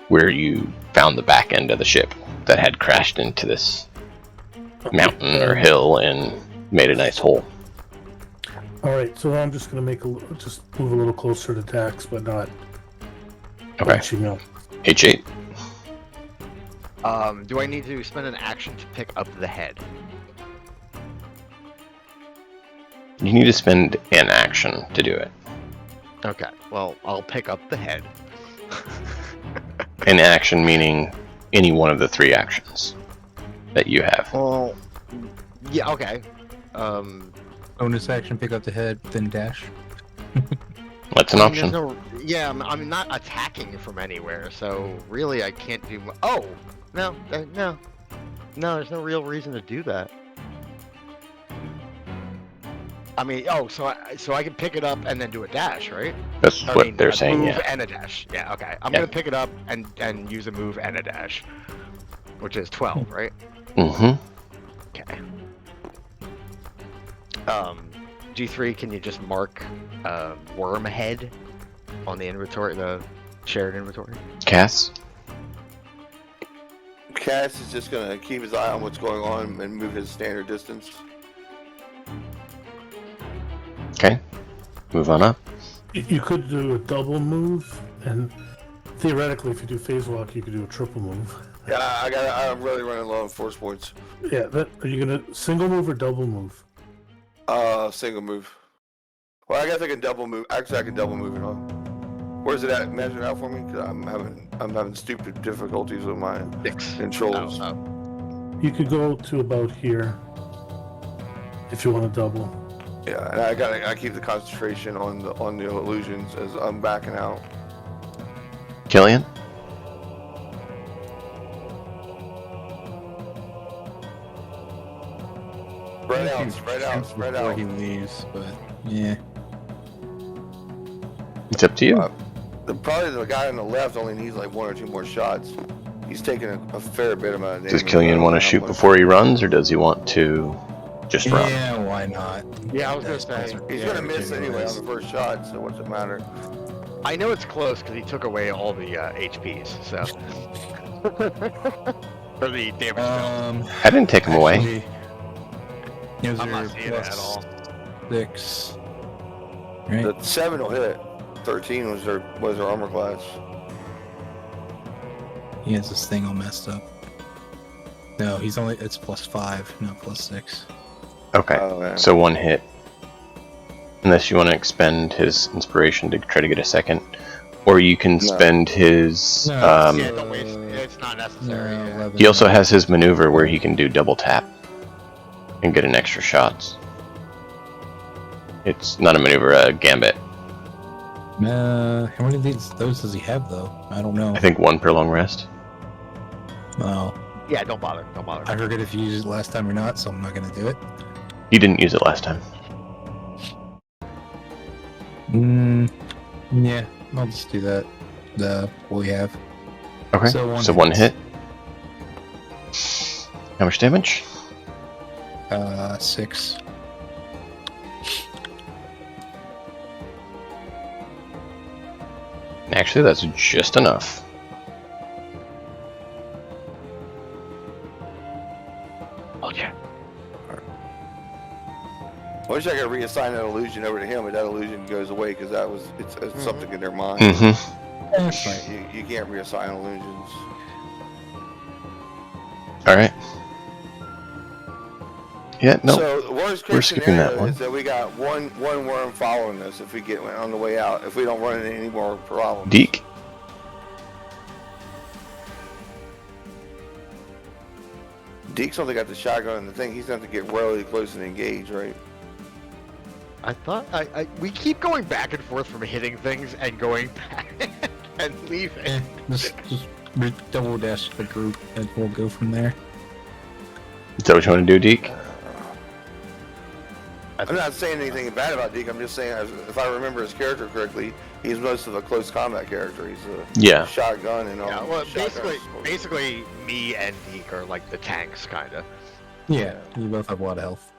where you found the back end of the ship that had crashed into this mountain or hill and made a nice hole. All right, so I'm just gonna just move a little closer to Dax, but not Okay. bunching up. H8. Do I need to spend an action to pick up the head? You need to spend an action to do it. Okay, well, I'll pick up the head. An action meaning any one of the 3 actions that you have. Well, yeah, okay. Bonus action, pick up the head, then dash. That's an I mean, option. I'm not attacking from anywhere, so really I can't do. Oh, no, no, there's no real reason to do that. I mean, so I can pick it up and then do a dash, right? That's what they're saying, move yeah. and a dash. Yeah, okay. I'm Yeah. gonna pick it up and use a move and a dash, which is 12, right? Mm-hmm. Okay. G3, can you just mark worm head on the inventory, the shared inventory? Cass? Cass is just gonna keep his eye on what's going on and move his standard distance. Okay. Move on up. You could do a double move, and theoretically, if you do phase walk, you could do a triple move. Yeah, I'm really running low on force points. Yeah, are you gonna single move or double move? Single move. Well, I guess I can double move. Actually, I can double move it on. Where's it at? Measure it out for me, because I'm having stupid difficulties with my 6 controls. You could go to about here if you want to double. Yeah, and I keep the concentration on the illusions as I'm backing out. Killian? Spread out. Before he leaves, but yeah. It's up to you. Probably the guy on the left only needs like 1 or 2 more shots. He's taking a fair bit amount of damage. Does Killian want to shoot before he runs, or does he want to just run? Yeah, why not? Yeah, I was gonna say. He's gonna miss anyway on the first shot, so what's it matter? I know it's close because he took away all the HPs, so. Or the damage. I didn't take him away. Actually, those I'm are not seeing it at plus all. 6. Right? The 7 will hit. 13 was her armor class. He has this thing all messed up. No, it's plus 5, not plus 6. Okay. Oh, man. So 1 hit. Unless you want to expend his inspiration to try to get a second. Or you can spend his... Yeah, don't waste it. It's not necessary. No, yeah. 11. he also has his maneuver where he can do double tap and get an extra shots. It's not a maneuver, a gambit. How many of those does he have, though? I don't know. I think 1 per long rest. Oh, Yeah, don't bother. I forget if you used it last time or not, so I'm not gonna do it. You didn't use it last time. Yeah, I'll just do that. What we have. Okay. So So 1 hit. How much damage? 6. Actually, that's just enough. Okay. I wish I could reassign that illusion over to him, but that illusion goes away because it's something in their mind. Mm-hmm. That's right. You can't reassign illusions. Alright. Yeah, no. So the worst we're case skipping that scenario one. is that we got one worm following us if we get on the way out. If we don't run into any more problems. Deke? Deke's only got the shotgun and the thing. He's going to have to get really close and engage, right? I thought we keep going back and forth from hitting things and going back and leaving. Just double dash the group, and we'll go from there. Is that what you want to do, Deke? I'm not saying anything bad about Deke. I'm just saying, if I remember his character correctly, He's most of a close combat character. He's a Yeah. shotgun and all. Yeah, well, shotguns. basically, me and Deke are like the tanks, kind of. Yeah, you both have a lot of health.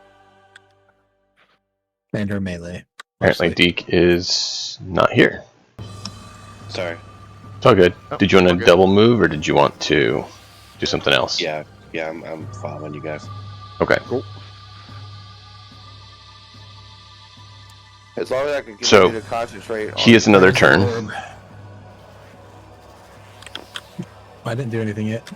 And her melee. Apparently mostly. Deke is not here. Sorry. It's all good. Oh, Did you want all to good. double move, or did you want to do something else? Yeah, I'm following you guys. Okay. Cool. As long as I can So, continue to concentrate. He has another turn. Orb. I didn't do anything yet.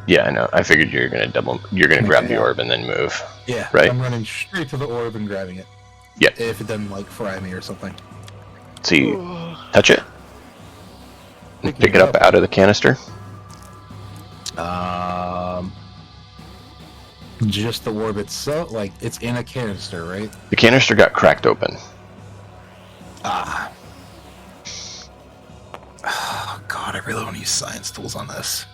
Yeah, I know. I figured you're gonna grab the Yeah. orb and then move. Yeah, Right. I'm running straight to the orb and grabbing it. Yeah. If it doesn't like fry me or something. So you touch it, and pick it up out of the canister. Just the orb itself, like it's in a canister, right? The canister got cracked open. Ah. Oh, God, I really want to use science tools on this.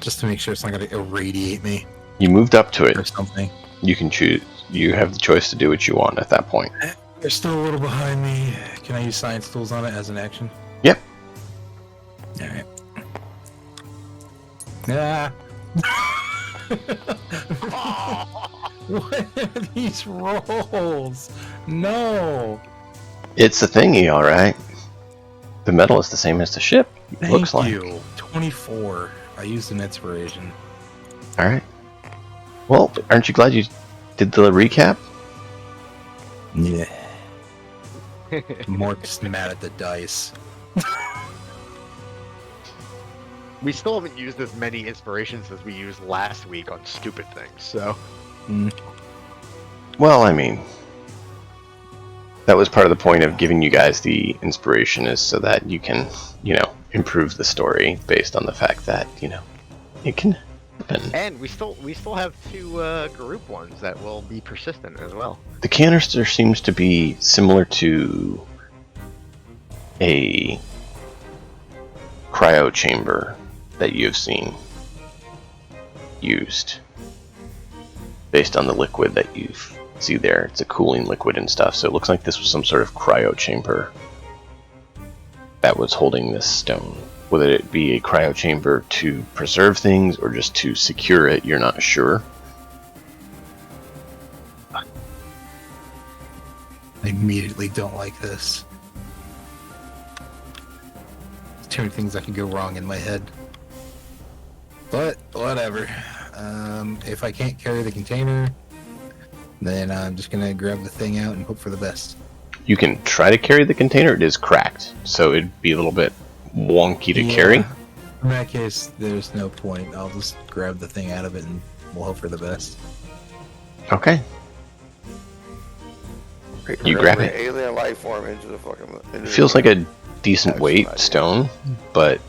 Just to make sure it's not going to irradiate me You moved up to it. or something. You can choose. You have the choice to do what you want at that point. They're still a little behind me. Can I use science tools on it as an action? Yep. Alright. Yeah. What are these rolls? No. It's a thingy, all right. The metal is the same as the ship. Thank Looks like. you. 24. I used an inspiration. All right. Well, aren't you glad you did the recap? Yeah. Mark's mad at the dice. We still haven't used as many inspirations as we used last week on stupid things, so. Well, I mean, that was part of the point of giving you guys the inspiration, is so that you can, improve the story based on the fact that, it can happen. And we still have two group ones that will be persistent as well. The canister seems to be similar to a cryo chamber that you've seen used based on the liquid that you see there. It's a cooling liquid and stuff, so it looks like this was some sort of cryo chamber that was holding this stone. Whether it be a cryo chamber to preserve things or just to secure it, you're not sure. I immediately don't like this. There's too many things that could go wrong in my head. But, whatever. If I can't carry the container, then I'm just gonna grab the thing out and hope for the best. You can try to carry the container. It is cracked, so it'd be a little bit wonky to carry. In that case, there's no point. I'll just grab the thing out of it and we'll hope for the best. Okay. You grab Remember, it. Alien life form into the fucking. It feels like a decent Excellent weight idea. stone, but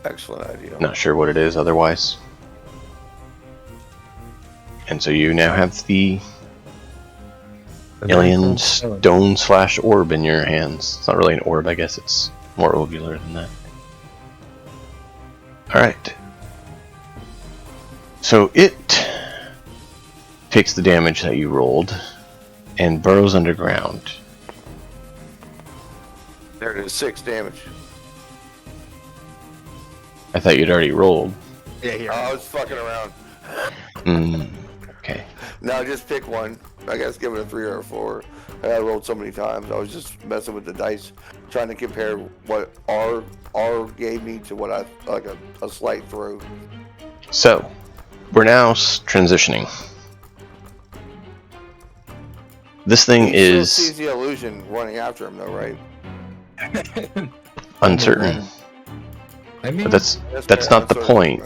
Excellent idea. not sure what it is otherwise. And so you now have the alien stone / orb in your hands. It's not really an orb, I guess it's more ovular than that. Alright. So it takes the damage that you rolled and burrows underground. There it is, 6 damage. I thought you'd already rolled. Yeah, here. I was fucking around. Okay. Now just pick one. I guess give it a 3 or a 4. I rolled so many times. I was just messing with the dice, trying to compare what R gave me to what I like a slight throw. So, we're now transitioning. This thing He still is sees the illusion running after him, though, right? uncertain. I mean, But that's not the point.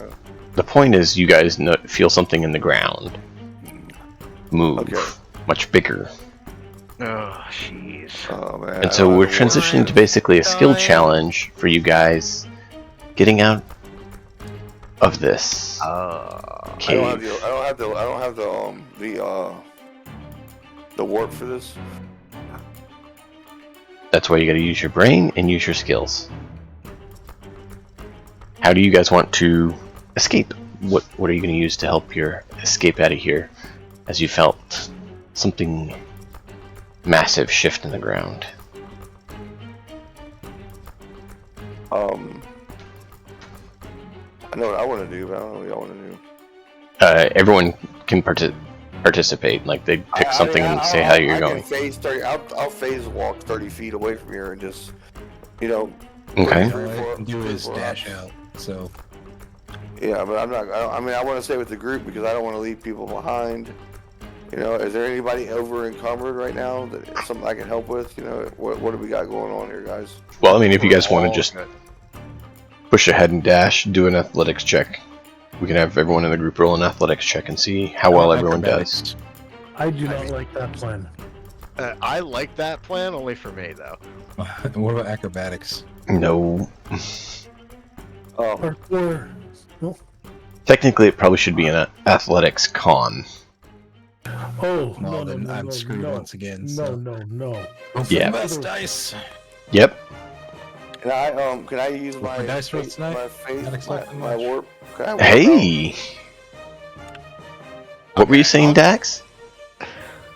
The point is you guys feel something in the ground move, Okay. much bigger. Oh, jeez. Oh man. And so we're transitioning to basically a skill Dying. challenge for you guys getting out of this I cave. don't have the warp for this. That's why you gotta use your brain and use your skills. How do you guys want to escape? What are you gonna use to help your escape out of here? As you felt something massive shift in the ground. I know what I want to do, but I don't know what y'all want to do. Everyone can participate. Like they pick something and say how you're going. I'll phase walk 30 feet away from here and just, Okay. All I can do is dash out. So. Yeah, but I'm not. I want to stay with the group because I don't want to leave people behind. Is there anybody over encumbered right now that something I can help with? What do we got going on here, guys? Well, I mean, if you guys want to just push ahead and dash, do an athletics check. We can have everyone in the group roll an athletics check and see how well everyone does. I do not like that plan. I like that plan, only for me though. What about acrobatics? No. Oh, Parkour. No. Technically, it probably should be an athletics con. Oh, Well, no, then no, I'm no, screwed no, once again. No, So. no. Yeah. Best dice. Yep. can I use my For dice rolls tonight? my faith, Not expecting my much. warp? Can I warp Hey! What were you saying, Dax?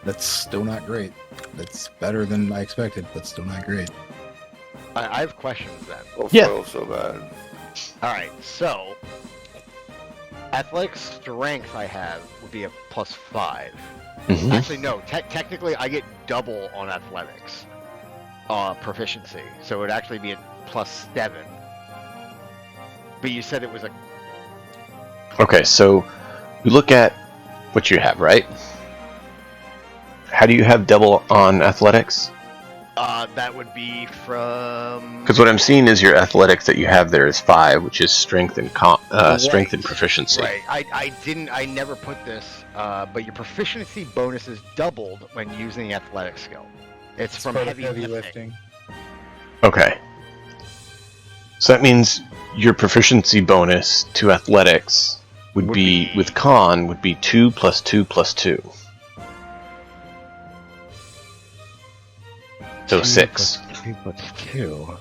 That's still not great. That's better than I expected, but still not great. I have questions then. out? Yeah. So bad. All right, so athletic strength I have would be a +5. Mhm. Actually, no. Technically, I get double on athletics proficiency, so it would actually be a +7. But you said it was a Okay, so we look at what you have, right? How do you have double on athletics? that would be from. Because what I'm seeing is your athletics that you have there is 5, which is strength and strength and proficiency. Right. I never put this, but your proficiency bonus is doubled when using the athletic skill. It's from part of heavy lifting. Okay. So that means your proficiency bonus to athletics would be with con would be 2 + 2 + 2. So 6. 2 + 2.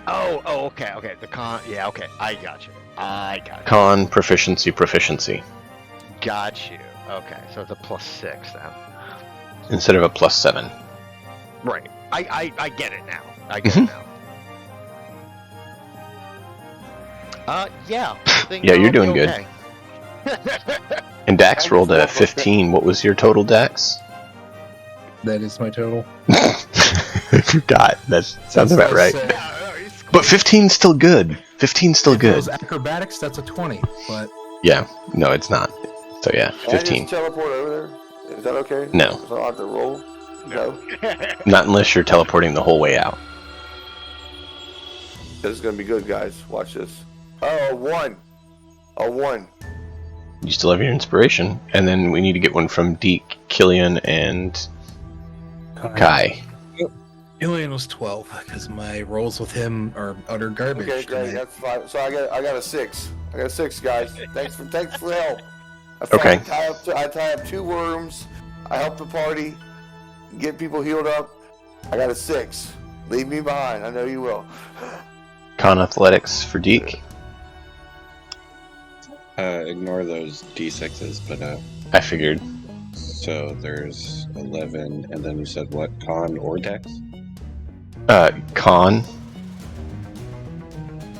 Oh, okay. The con. Yeah, okay. I got you. Con, proficiency. Got you. Okay, so it's a +6 then. Instead of a +7. Right. I get it now. I get it now. Yeah. I think Yeah, you're I'll be doing good. okay. And Dax rolled a 15. What was your total, Dax? That is my total. I forgot. That sounds about right. He's But 15's still good. 15's still good. Those acrobatics, that's a 20. But Yeah. No, it's not. So yeah, Can I 15. just teleport over there? Is that okay? No. So I don't have to roll? No. Not unless you're teleporting the whole way out. This is gonna be good, guys. Watch this. Oh, 1. A 1. You still have your inspiration, and then we need to get one from Deke, Killian, and Kai. Ilian was 12 because my rolls with him are utter garbage. Okay, great. That's 5. So I got a 6. I got a 6, guys. Thanks for the help. Okay. I tie up 2 worms. I help the party get people healed up. I got a 6. Leave me behind. I know you will. Con athletics for Deke. Ignore those d6s, but I figured. so there's 11, and then you said what? Con or dex? Con.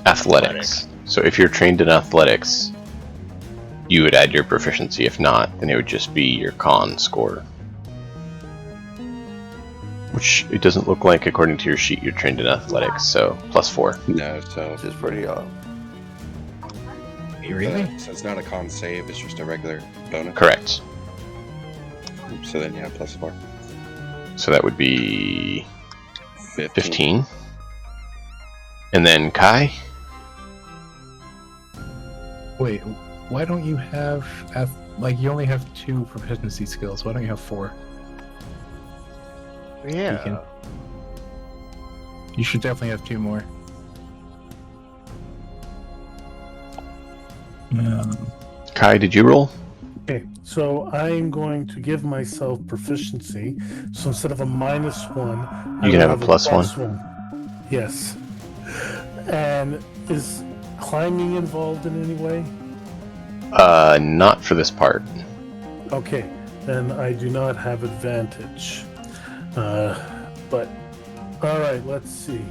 Athletics. So if you're trained in athletics, you would add your proficiency. If not, then it would just be your con score. Which it doesn't look like, according to your sheet, you're trained in athletics, so +4. No, so This is pretty Really? So it's not a con save; it's just a regular bonus. Correct. So then you have +4. So that would be 15. And then Kai? Wait, why don't you have you only have 2 proficiency skills? Why don't you have 4? Yeah. Deacon. You should definitely have 2 more. Kai, did you roll? Okay, so I'm going to give myself proficiency. So instead of a -1, You can have a +1. Yes. And is climbing involved in any way? Not for this part. Okay, then I do not have advantage. But all right, let's see.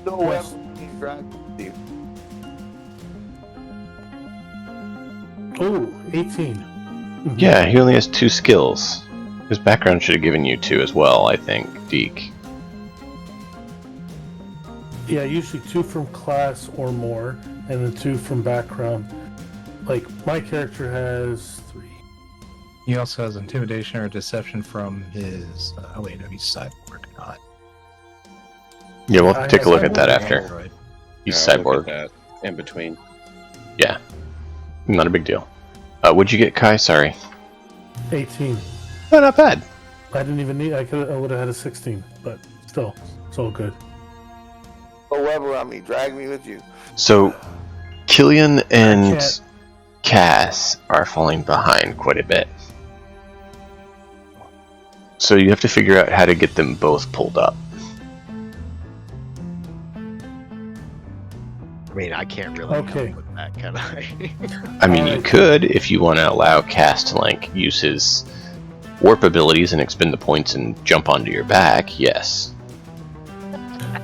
No Yes. weapon drag. Oh, 18. Yeah, he only has 2 skills. His background should have given you 2 as well, I think, Deke. Yeah, usually 2 from class or more, and then 2 from background. Like, my character has 3. He also has intimidation or deception from his. Oh wait, no, he's cyborg, not. Yeah, we'll I take a have look at that cyborg. after. Android. He's Yeah, I'll look cyborg. at that in between. Yeah. Not a big deal. What'd you get, Kai? Sorry. 18. Oh, not bad. I didn't even need. I would have had a 16, but still, it's all good. No web around me. Drag me with you. So, Killian and can't- Cass are falling behind quite a bit. So you have to figure out how to get them both pulled up. I mean, I can't really Okay. help with that, can I? I mean, you Alright. could if you want to allow Cass to like use his warp abilities and expend the points and jump onto your back. Yes.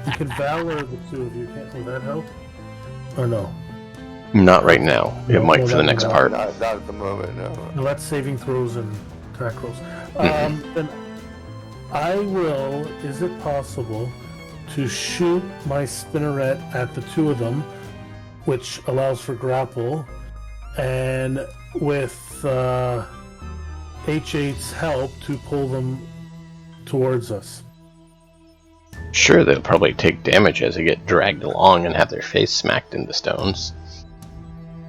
You can valor the 2 of you. Will that help? Or no? Not right now. It No, might no, for the no, next no. part. Not at the moment, no. No, that's saving throws and attack rolls. Mm-hmm. Then I will. Is it possible to shoot my spinneret at the 2 of them, which allows for grapple, and with H8's help to pull them towards us? Sure, they'll probably take damage as they get dragged along and have their face smacked into stones.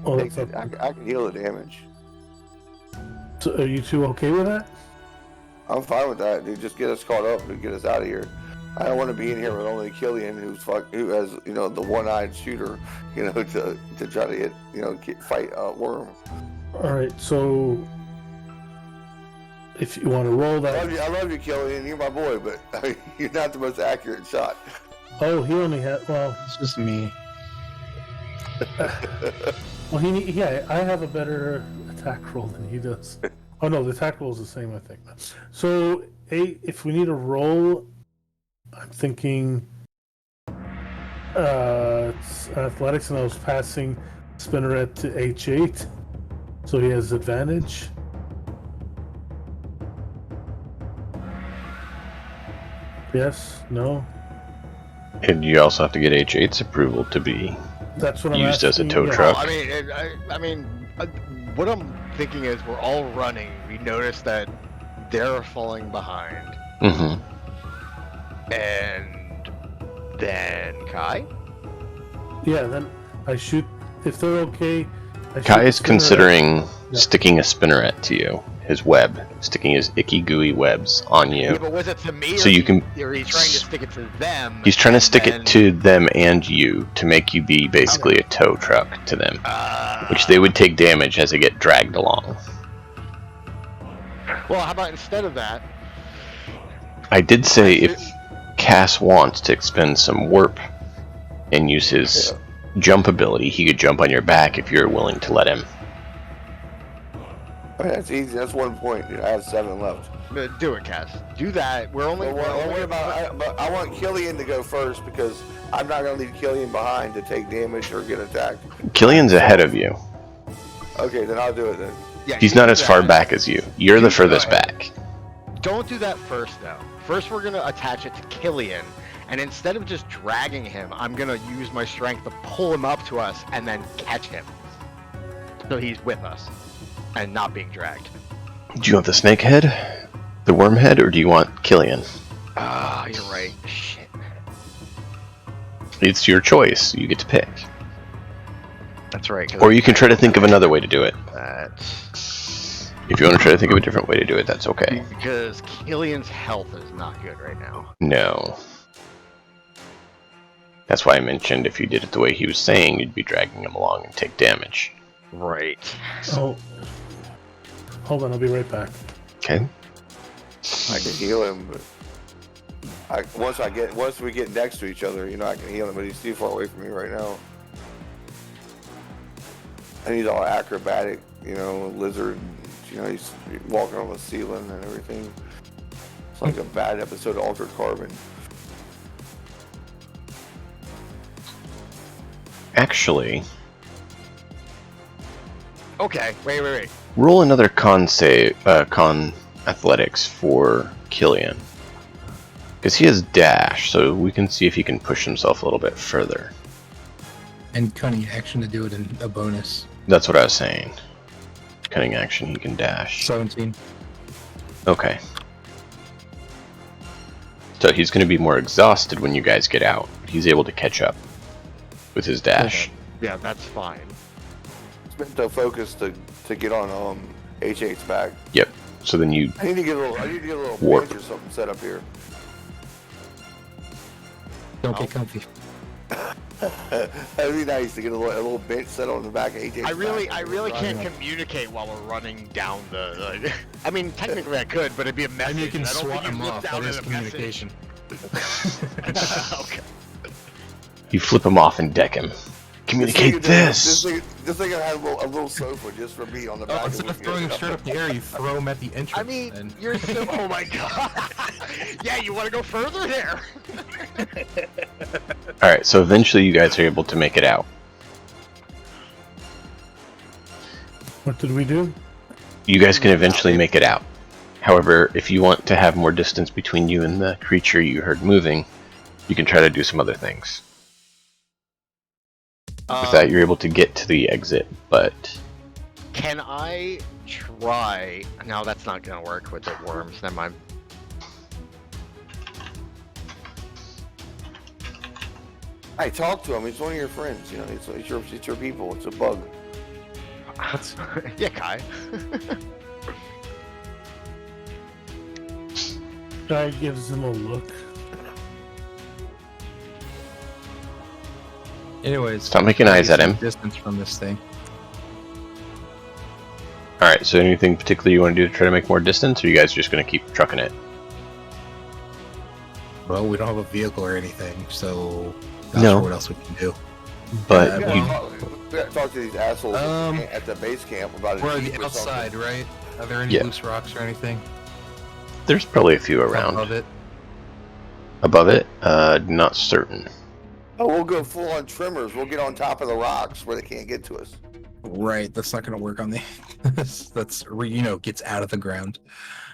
Oh, Take that's it. up. I can heal the damage. So are you 2 okay with that? I'm fine with that, dude. Just get us caught up and get us out of here. I don't want to be in here with only Killian, who has, you know, the one-eyed shooter, you know, to try to get, you know, fight Worm. All right. So if you want to roll that. I love you, Killian. You're my boy, but I mean, you're not the most accurate shot. Oh, he only had. Well, It's just me. well, yeah, I have a better attack roll than he does. Oh no, the attack roll is the same, I think. So, if we need a roll, I'm thinking it's athletics, and I was passing Spinneret to H8, so he has advantage. Yes, no. And you also have to get H8's approval to be That's what I'm used as a asking, tow yeah. truck. I mean, what I'm thinking is we're all running. We notice that they're falling behind, Mm-hmm. and then Kai. Yeah, then I shoot. If they're okay, I shoot Kai the is Spinneret. considering Yeah. sticking a spinneret to you, his web, sticking his icky gooey webs on Yeah, you. but was it to me? So or you can- Or he's trying to stick it to them? He's trying to and stick then- it to them and you to make you be basically a tow truck to them, which they would take damage as they get dragged along. Well, how about instead of that? I did say if Cass wants to expend some warp and use his jump ability, he could jump on your back if you're willing to let him. I mean, that's easy. That's 1 point, dude. I have 7 left. Do it, Cass. Do that. We're only. But I want Killian to go first because I'm not going to leave Killian behind to take damage or get attacked. Killian's ahead of you. Okay, then I'll do it then. Yeah, He's you not do as far that. back as you. You're the furthest go ahead. back. Don't do that first, though. First, we're gonna attach it to Killian, and instead of just dragging him, I'm gonna use my strength to pull him up to us and then catch him, so he's with us and not being dragged. Do you want the snake head, the worm head, or do you want Killian? Ah, you're right. Shit. It's your choice. You get to pick. That's right. 'cause Or you can try to think of another way to do it. That's If you want to try to think of a different way to do it, that's okay. because Killian's health is not good right now. No. That's why I mentioned if you did it the way he was saying, you'd be dragging him along and take damage. Right. Oh, hold on, I'll be right back. Okay? I can heal him, but once we get next to each other, you know, I can heal him, but he's too far away from me right now. And he's all acrobatic, you know, lizard. You know, he's walking on the ceiling and everything. It's like a bad episode of Altered Carbon. Actually, Okay, wait. roll another con athletics for Killian. Because he has dash, so we can see if he can push himself a little bit further. And cunning action to do it in a bonus. That's what I was saying. Cunning action, he can dash. 17. Okay. So he's going to be more exhausted when you guys get out. He's able to catch up with his dash. Okay. Yeah, that's fine. It's been so focused to get on H8's back. Yep. So then you I need to get a little Warp. bench or something set up here. Don't get comfy. That'd be nice to get a little bench set on the back of H8's back. I really can't communicate while we're running down the. Like, I mean, technically I could, but it'd be a I message. mean, you can I don't swat think him you off. flip That down is in a message. communication. Okay. you flip him off and deck him. Communicate this. This thing had a little sofa just for me on the back. Instead of throwing him straight up the air, you throw him at the entrance. I mean, and... you're so. Oh my god. Yeah, you want to go further there? Alright, so eventually you guys are able to make it out. What did we do? You guys can eventually make it out. However, if you want to have more distance between you and the creature you heard moving, you can try to do some other things. With that, you're able to get to the exit, but... Can I try? No, that's not gonna work with the worms. Never mind. Hey, talk to him. He's one of your friends. You know, it's your people. It's a bug. Yeah, Kai. Guy gives him a look. Anyways, Stop making eyes at him. Distance from this thing. Alright, so anything particular you want to do to try to make more distance, or are you guys just going to keep trucking it? Well, we don't have a vehicle or anything, so not No. sure what else we can do. But Yeah, you, We gotta talk to these assholes at the base camp about it. We're on the outside, right? Are there any Yeah. loose rocks or anything there's probably a few around. above it? Above it? Not certain. Oh, we'll go full on trimmers. We'll get on top of the rocks where they can't get to us. Right, that's not going to work on the. That's where gets out of the ground.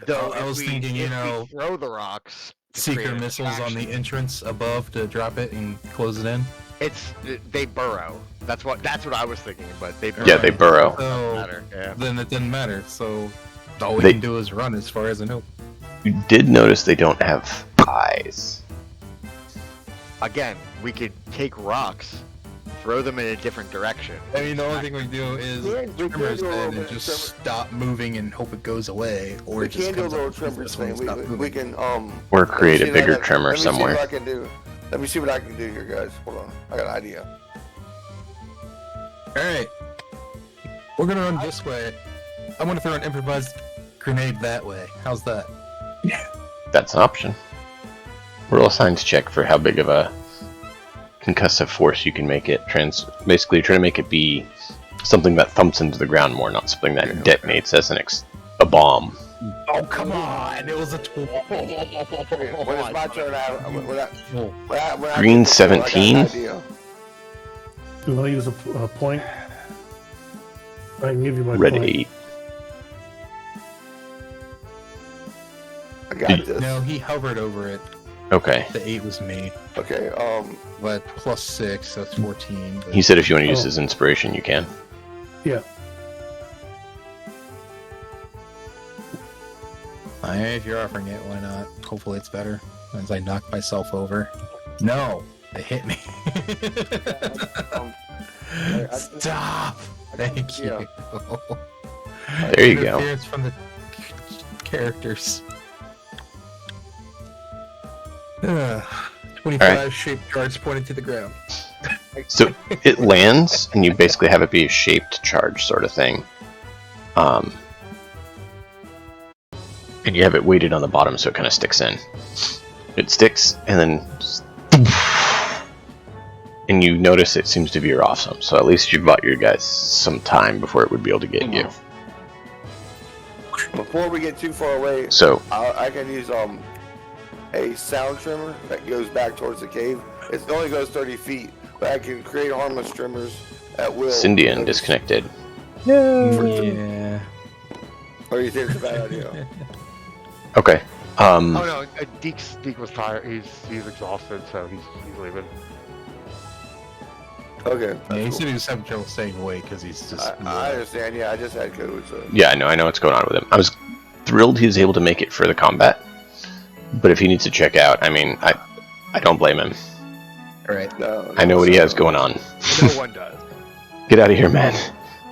Though I was thinking, if we throw the rocks. to Seeker create a missiles on the distraction, entrance above to drop it and close it in. They burrow. That's what I was thinking, but they burrow. Yeah, they burrow. Doesn't So matter. Yeah. then it doesn't matter. So all we They- can do is run, as far as I know. You did notice they don't have eyes. Again, we could take rocks, throw them in a different direction. I mean, the only thing we do is We can do a trimmers little then bit and of just stop moving and hope it goes away, or We it just can do a comes little up trimmers this one thing. stop We moving. can Or create let a me see bigger what I- trimmer let me somewhere. See what I can do. Let me see what I can do here, guys. Hold on. I got an idea. All right, we're gonna run this way. I want to throw an improvised grenade that way. How's that? That's an option. Roll a science check for how big of a concussive force you can make it. Basically, try to make it be something that thumps into the ground more, not something that detonates as a bomb. Oh come on! It was a 12. When it's my turn, Green 17? Do I use a point? I can give you my Red point. 8. I got this. No, he hovered over it. Okay. The 8 was me, Okay. but plus 6, so that's 14. But... He said if you want to use Oh. his inspiration, you can. Yeah. If you're offering it, why not? Hopefully it's better. As I knock myself over. No! They hit me. Stop! Thank you. There you go. Interference from the characters. 25 Alright. shaped charge pointed to the ground. So it lands, and you basically have it be a shaped charge sort of thing. And you have it weighted on the bottom so it kind of sticks in. It sticks, and then... And you notice it seems to veer off some, so at least you've bought your guys some time before it would be able to get you. Before we get too far away, So, I can use a sound trimmer that goes back towards the cave. It only goes 30 feet, but I can create harmless trimmers at will. Cindian disconnected. Yeah. Or you think it's a bad idea? Okay. Oh no, Deke was tired. He's exhausted, so he's leaving. Okay. Yeah, he said he was having trouble staying awake because he's just. I understand. Yeah, I just had COVID, so. Yeah, I know what's going on with him. I was thrilled he was able to make it for the combat, but if he needs to check out, I mean, I don't blame him. Right. No, I know what he has going on. No one does. Get out of here, man.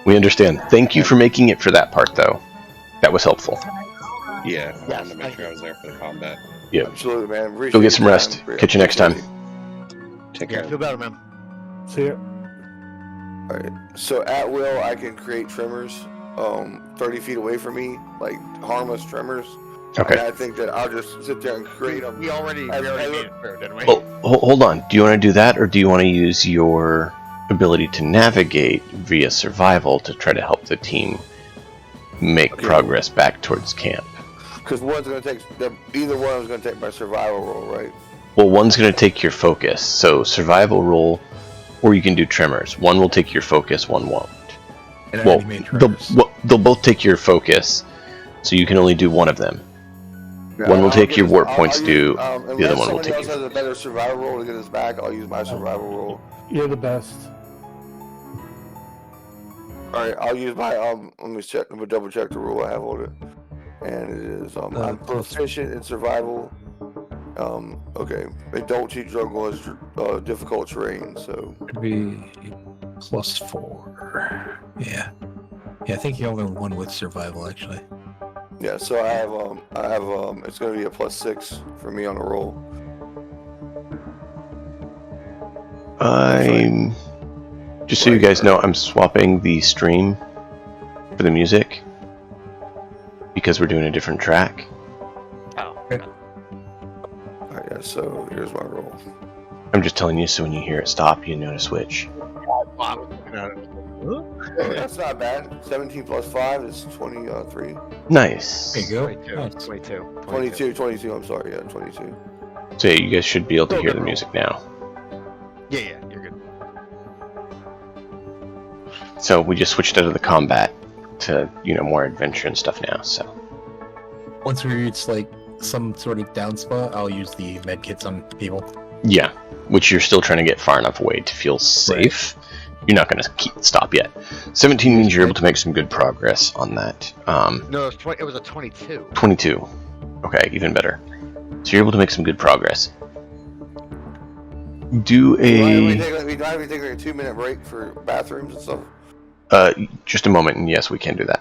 We understand. Thank you for making it for that part, though. That was helpful. Yeah, I Yes, wanted to make sure I was there for the combat. Yeah. Absolutely, man. Appreciate Go get some your rest. time. Catch you next time. Take Yeah, care. feel better, man. See ya. Alright, so at will, I can create trimmers 30 feet away from me, like harmless trimmers. Okay. And I think that I'll just sit there and create them. We already made it clear, didn't we? Well, hold on. Do you want to do that, or do you want to use your ability to navigate via survival to try to help the team make progress back towards camp? Because one's going to take, either one is going to take my survival roll, right? Well, one's going to take your focus, so survival roll, or you can do tremors. One will take your focus, one won't. And I Well, already made tremors. they'll both take your focus, so you can only do one of them. Yeah, One will I'll take get your us- warp I'll points use, due, unless the other one will somebody take else your has a better survival roll to get us back, I'll use my survival roll. You're the best. Alright, I'll use my, let me check, let me double check the rule I have on it. And it is, I'm proficient in survival. Okay, they don't teach jungle as difficult terrain, so. It'd be +4. Yeah. Yeah, I think you only one with survival actually. Yeah, so I have, it's gonna be a +6 for me on the roll. I'm just so you guys know, I'm swapping the stream for the music because we're doing a different track. Alright, yeah, so here's my roll. I'm just telling you so when you hear it stop, you know to switch. I was looking at it. Oh, that's not bad. 17 plus 5 is 23. Nice. There you go. 22. Nice. 22. I'm sorry, yeah, 22. So yeah, you guys should be able to hear the music now. Yeah, you're good. So we just switched out of the combat to, more adventure and stuff now, so. Once we reach like some sort of down spot, I'll use the med kits on people. Yeah, which you're still trying to get far enough away to feel safe. Right. You're not going to stop yet. 17 means you're able to make some good progress on that. No, it was a 22. 22. Okay, even better. So you're able to make some good progress. Do a... We take like a 2-minute break for bathrooms and stuff? Just a moment, and yes, we can do that.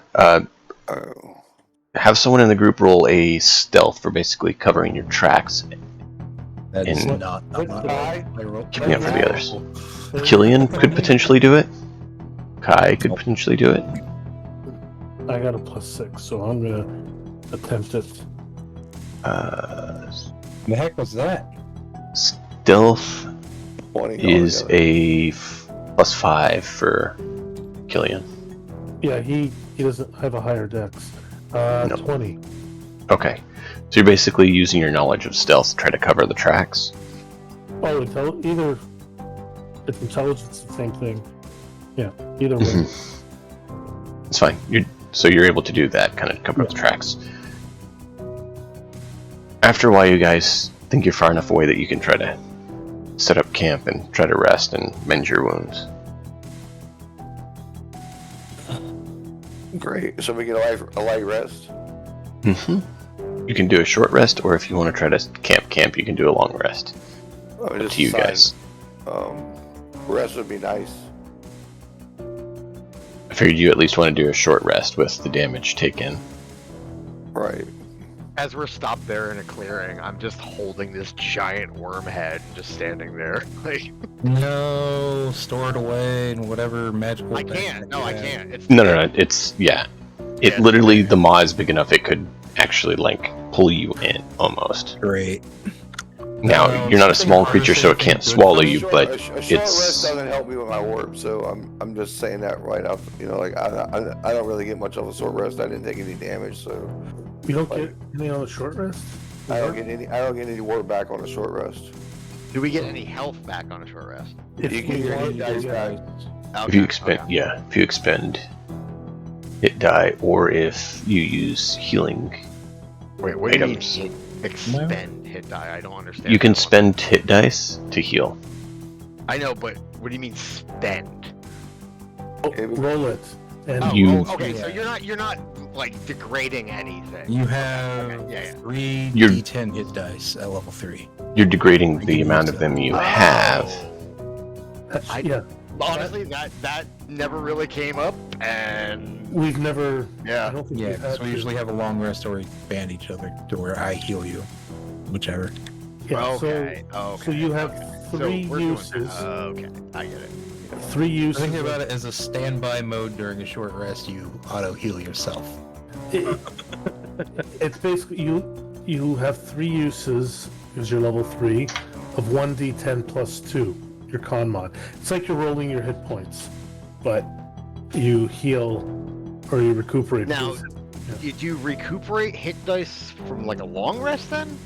Have someone in the group roll a stealth for basically covering your tracks. That is And not I roll. keeping up for the others. Killian could potentially do it. Kai could potentially do it. I got a +6, so I'm gonna attempt it. The heck was that? Stealth 20 is altogether. a +5 for Killian. Yeah, he doesn't have a higher dex. No. 20. Okay. So you're basically using your knowledge of stealth to try to cover the tracks. Oh, either it's intelligence, the same thing. Yeah, either way. It's fine. You're able to do that, kind of cover up the tracks. After a while, you guys think you're far enough away that you can try to set up camp and try to rest and mend your wounds. Great. So we get a light rest. You can do a short rest, or if you want to try to camp, you can do a long rest. Up Just to you decide. guys. Rest would be nice. I figured you at least want to do a short rest with the damage taken. Right. As we're stopped there in a clearing, I'm just holding this giant worm head and just standing there. Like, No, store it away and whatever magical. I can't. No, I can't. It's No. It's Yeah, literally, the maw is big enough it could actually pull you in almost. Great. Now you're not a small creature, so it can't swallow you, but a short rest it's doesn't help me with my warp, so I'm just saying that right off. I don't really get much of a short rest. I didn't take any damage, so You don't get any on a short rest? I don't get any ward back on a short rest. Do we get any health back on a short rest? You get your hit dice back. If you expend hit die, or if you use healing Wait, what do you mean items. expend hit die? I don't understand. You can spend hit dice to heal. I know, but what do you mean spend? Roll it. And Okay, so you're not like degrading anything. You have Okay, yeah. 3 You're- D10 hit dice at level 3. You're degrading the amount of them you have. yeah, Honestly, that never really came up, and we've never. I yeah. don't think Yeah, we've had so we usually have a long rest or we ban each other to where I heal you. Whichever. Yeah, Okay. So you have So 3 we're doing- uses. okay, I get it. 3 uses. Think about it as a standby mode during a short rest. You auto heal yourself. It's basically you have 3 uses because you're level 3 of 1d10 plus 2. Your con mod. It's like you're rolling your hit points, but you heal or you recuperate. Now, did you recuperate hit dice from like a long rest then?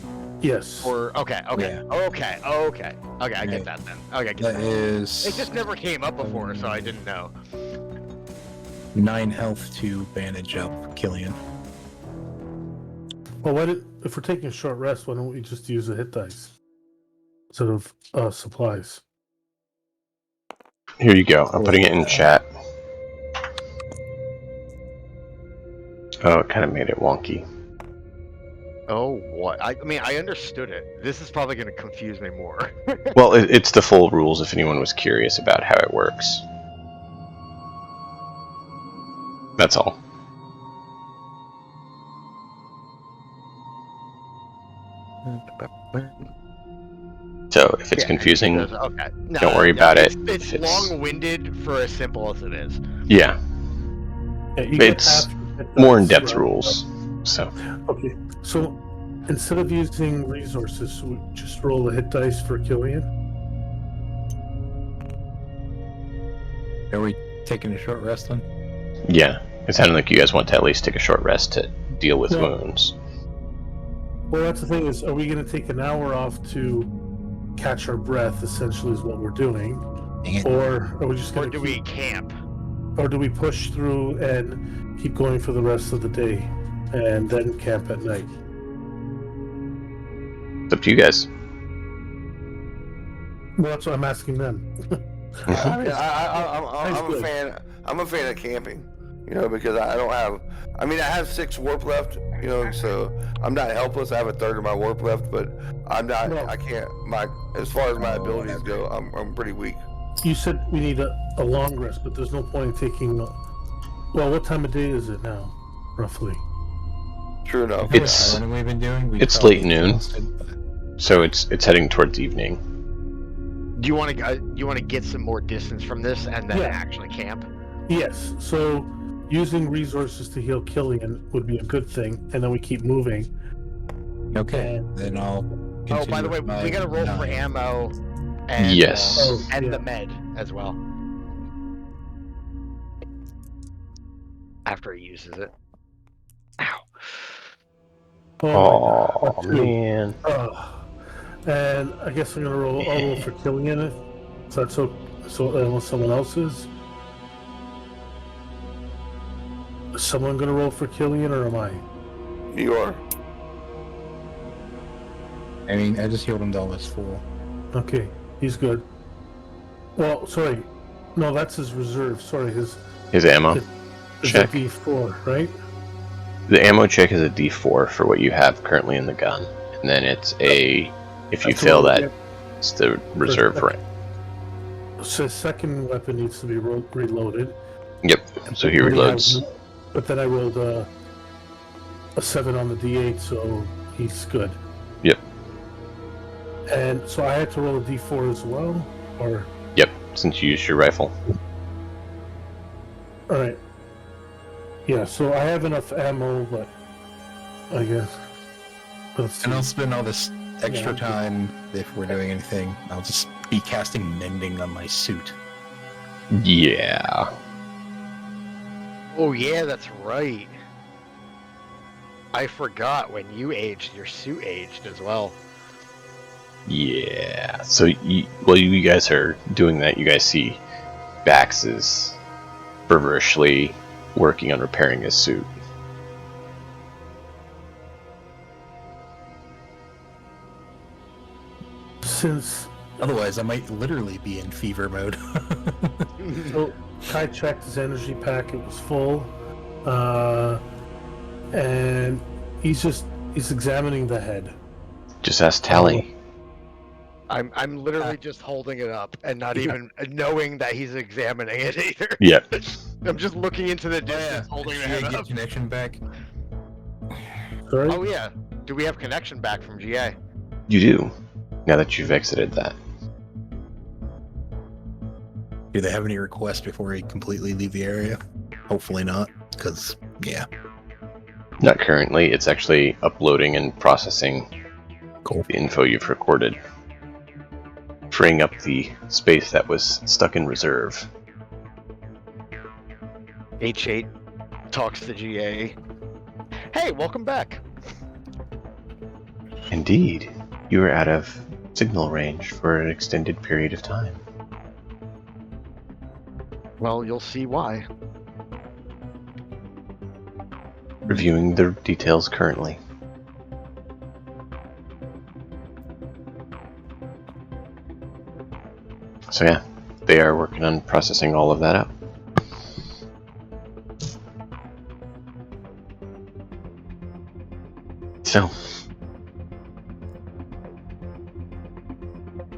Yes. Or okay, Yeah. I get that then. Okay, I get That that. is It just never came up before, so I didn't know. 9 health to bandage up Killian. Well, if we're taking a short rest, why don't we just use the hit dice instead of supplies? Here you go. I'm putting it in chat. Oh, it kind of made it wonky. Oh, what? I mean, I understood it. This is probably going to confuse me more. Well, it's the full rules if anyone was curious about how it works. That's all. So if it's confusing, Okay. No, don't worry about it. It's If it's- long-winded for as simple as it is. yeah, Yeah, you get it's half your hit more dice, in-depth right? rules. So Okay, so instead of using resources, we just roll the hit dice for Killian. Are we taking a short rest then? yeah, it sounded like you guys want to at least take a short rest to deal with Yeah. wounds. Well, that's the thing is, are we going to take an hour off to catch our breath? Essentially, is what we're doing, Dang it. or are we just Or going do we camp? or do we push through and keep going for the rest of the day, and then camp at night? It's up to you guys. Well, that's what I'm asking them. I mean, I'm That's a good. fan. I'm a fan of camping. You know, because I don't have. I mean, I have 6 warp left. You know, so I'm not helpless. I have a third of my warp left, but I'm not. No. I can't. As far as my abilities go, I'm pretty weak. You said we need a long rest, but there's no point in taking. Well, what time of day is it now, roughly? True enough. It's- How long have we been doing? We it's probably late noon. exhausted, but- So it's heading towards evening. Do you want to get some more distance from this and then Yeah. actually camp? Yes. So using resources to heal Killian would be a good thing, and then we keep moving. Okay, then I'll. Oh, by the way, we got to roll for ammo. And, Yes. and yeah. the med as well. After he uses it. Ow. Oh That's good. man. And I guess I'm gonna roll. I'll roll for Killian. If that's so. So unless someone else is someone gonna roll for Killian, or am I? You are. I mean, I just healed him to almost full. Okay, he's good. Well, sorry, no, that's his reserve. Sorry, his His ammo is check. a D4, right? The ammo check is a D4 for what you have currently in the gun, and then it's a if you That's fail what- that, it's the reserve second. rank. So his second weapon needs to be reloaded. Yep. So he But then I- reloads. But then I rolled a 7 on the D8, so he's good. Yep. And so I had to roll a D4 as well, or Yep. Since you used your rifle. all right. Yeah, so I have enough ammo, but I guess. Let's And I'll see. spend all this extra Yeah. time if we're doing anything. I'll just be casting mending on my suit. Yeah. Oh yeah, that's right. I forgot when you aged, your suit aged as well. Yeah. So, while you guys are doing that, you guys see Bax is feverishly working on repairing his suit. Since Otherwise, I might literally be in fever mode. so Kai checked his energy pack, it was full, and he's examining the head. Just ask Tally. I'm literally just holding it up and not even knowing that he's examining it either. Yeah. I'm just looking into the distance, holding the head Did up. connection back? Sorry? Oh yeah. Do we have connection back from GA? You do. Now that you've exited that. Do they have any requests before we completely leave the area? Hopefully not, because, yeah. Not currently. It's actually uploading and processing Cool. the info you've recorded, freeing up the space that was stuck in reserve. H8 talks to GA. Hey, welcome back. Indeed. You were out of signal range for an extended period of time. Well, you'll see why. Reviewing the details currently. So yeah, they are working on processing all of that up. So,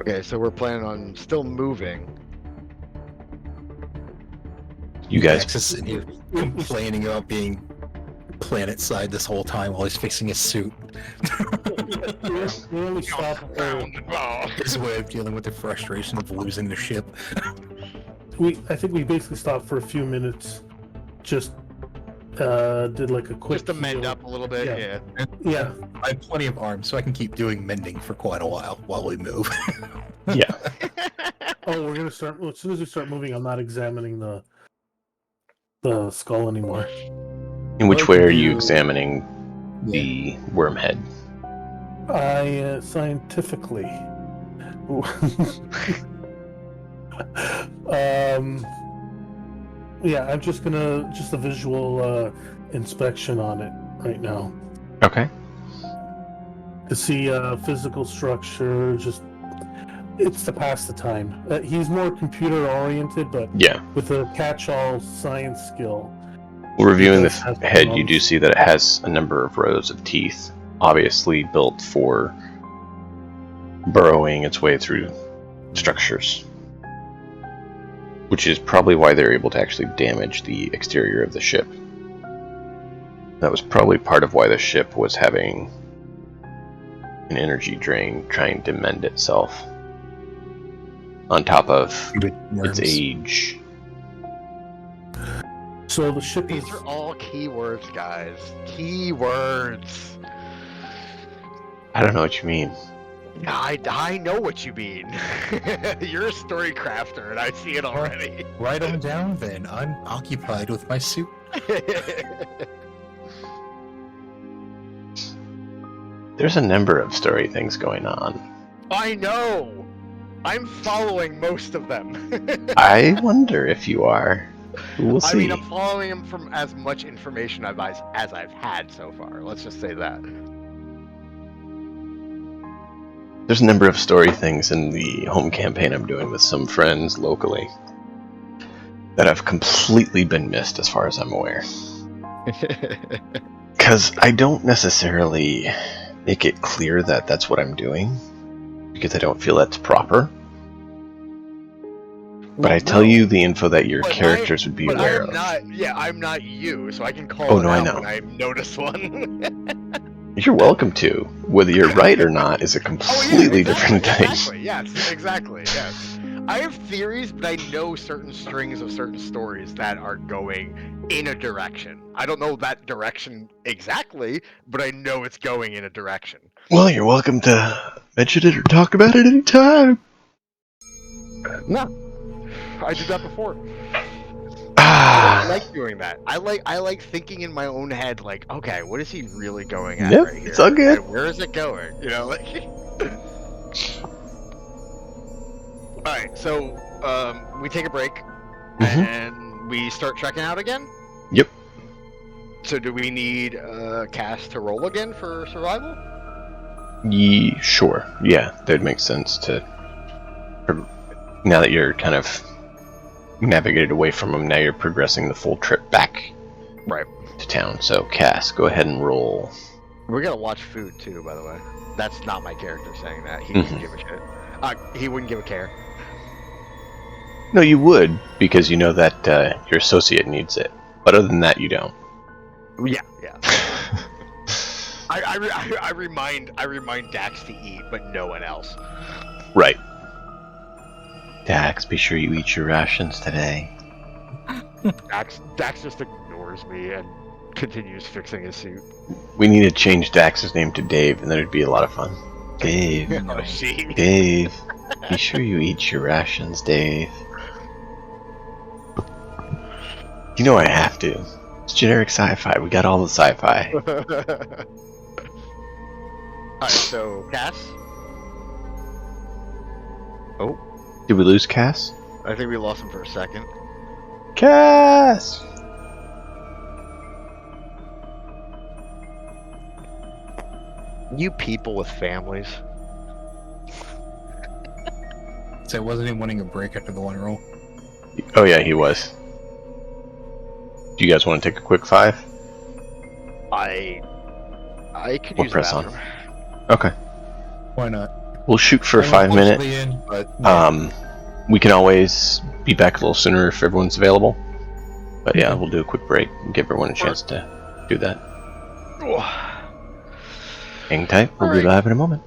Okay, so we're planning on still moving. you guys, Max is sitting here complaining about being planet side this whole time while he's fixing his suit. We only stopped for, His way of dealing with the frustration of losing the ship. I think we basically stopped for a few minutes, just did like a quick Just to mend heal. up a little bit, Yeah. yeah. Yeah, I have plenty of arms, so I can keep doing mending for quite a while we move. yeah, oh, we're gonna start, as soon as we start moving, I'm not examining the skull anymore. in which Well, way to are you do- examining the worm head? I scientifically. Yeah, I'm just a visual inspection on it right now Okay. to see physical structure. Just it's to pass the time. He's more computer oriented, but Yeah. with a catch-all science skill. Well, reviewing the does have head, you bones. do see that it has a number of rows of teeth, obviously built for burrowing its way through structures. Which is probably why they're able to actually damage the exterior of the ship. That was probably part of why the ship was having an energy drain trying to mend itself. On top of its age. So the ship is. These are all keywords, guys. Keywords. I don't know what you mean. I know what you mean. You're a story crafter, and I see it already. Write them down then. I'm occupied with my suit. There's a number of story things going on. I know. I'm following most of them. I wonder if you are. We'll see. I mean, I'm following them from as much information as I've had so far. Let's just say that. There's a number of story things in the home campaign I'm doing with some friends locally that have completely been missed as far as I'm aware. Because I don't necessarily make it clear that that's what I'm doing, because I don't feel that's proper. But I tell you the info that your characters would be aware of. I'm not you, so I can call Oh, it no, I out know. when I notice one. You're welcome to. Whether you're right or not is a completely different thing. Exactly, yes, exactly, yes. I have theories, but I know certain strings of certain stories that are going in a direction. I don't know that direction exactly, but I know it's going in a direction. Well, you're welcome to mention it or talk about it anytime. No, I did that before. I like doing that. I like thinking in my own head, like, okay, what is he really going at Yep, right here? it's all good. And where is it going? You know, like. All right, so we take a break Mhm. and we start checking out again. Yep. So do we need Cass to roll again for survival? Sure. Yeah, that'd make sense to. Now that you're kind of navigated away from him, now you're progressing the full trip back Right. to town. So, Cass, go ahead and roll. We gotta watch food too, by the way. That's not my character saying that. He Mhm. wouldn't give a shit. He wouldn't give a care. No, you would, because you know that your associate needs it. But other than that, you don't. Yeah, yeah. I remind Dax to eat, but no one else. Right. Dax, be sure you eat your rations today. Dax just ignores me and continues fixing his suit. We need to change Dax's name to Dave, and then it'd be a lot of fun. Dave. No. Oh, she. Dave. Be sure you eat your rations, Dave. You know I have to. It's generic sci-fi. We got all the sci-fi. Alright, so Cass? Oh, Did we lose Cass? I think we lost him for a second. Cass! You people with families. So wasn't he wanting a break after the one roll? Oh yeah, he was. Do you guys want to take a quick 5? I could We'll use press the on. bathroom. Okay. Why not? We'll shoot for a I'm 5-minute. unfortunately in, but yeah. We can always be back a little sooner if everyone's available. But yeah, we'll do a quick break and give everyone a chance to do that. Hang tight. We'll be Alright. live in a moment.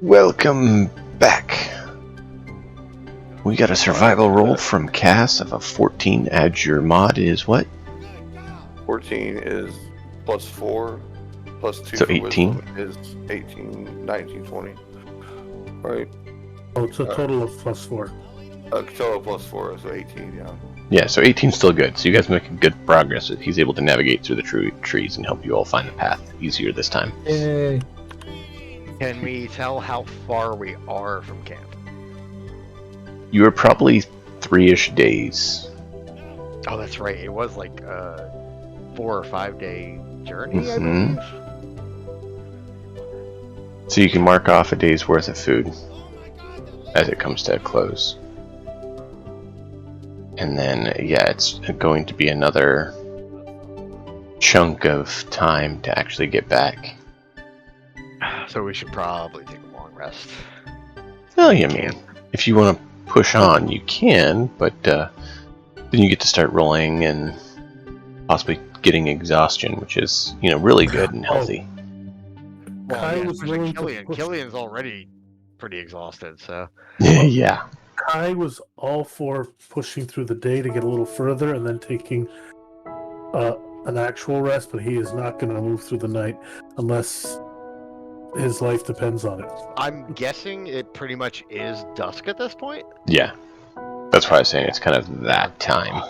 Welcome back. We got a survival roll from Cass of a 14. Add your mod is what? 14 is +4, +2 So for 18? wisdom is 18, 19, 20. Right? Oh, it's a total of +4. Total +4, so 18, yeah. Yeah, so 18's still good. So you guys making good progress. He's able to navigate through the trees and help you all find the path easier this time. Yay. Can we tell how far we are from camp? You are probably 3-ish days. Oh, that's right. It was like a 4 or 5 day journey, I Mhm. believe. So you can mark off a day's worth of food as it comes to a close. And then, yeah, it's going to be another chunk of time to actually get back. So we should probably take a long rest. Well, I mean, if you want to push on, you can, but then you get to start rolling and possibly getting exhaustion, which is, really good and healthy. Well, Kai yeah, was especially willing to Killian. push- Killian's already pretty exhausted, so. Yeah. Kai was all for pushing through the day to get a little further and then taking an actual rest, but he is not going to move through the night unless his life depends on it. I'm guessing it pretty much is dusk at this point. Yeah. That's why I was saying it's kind of that time.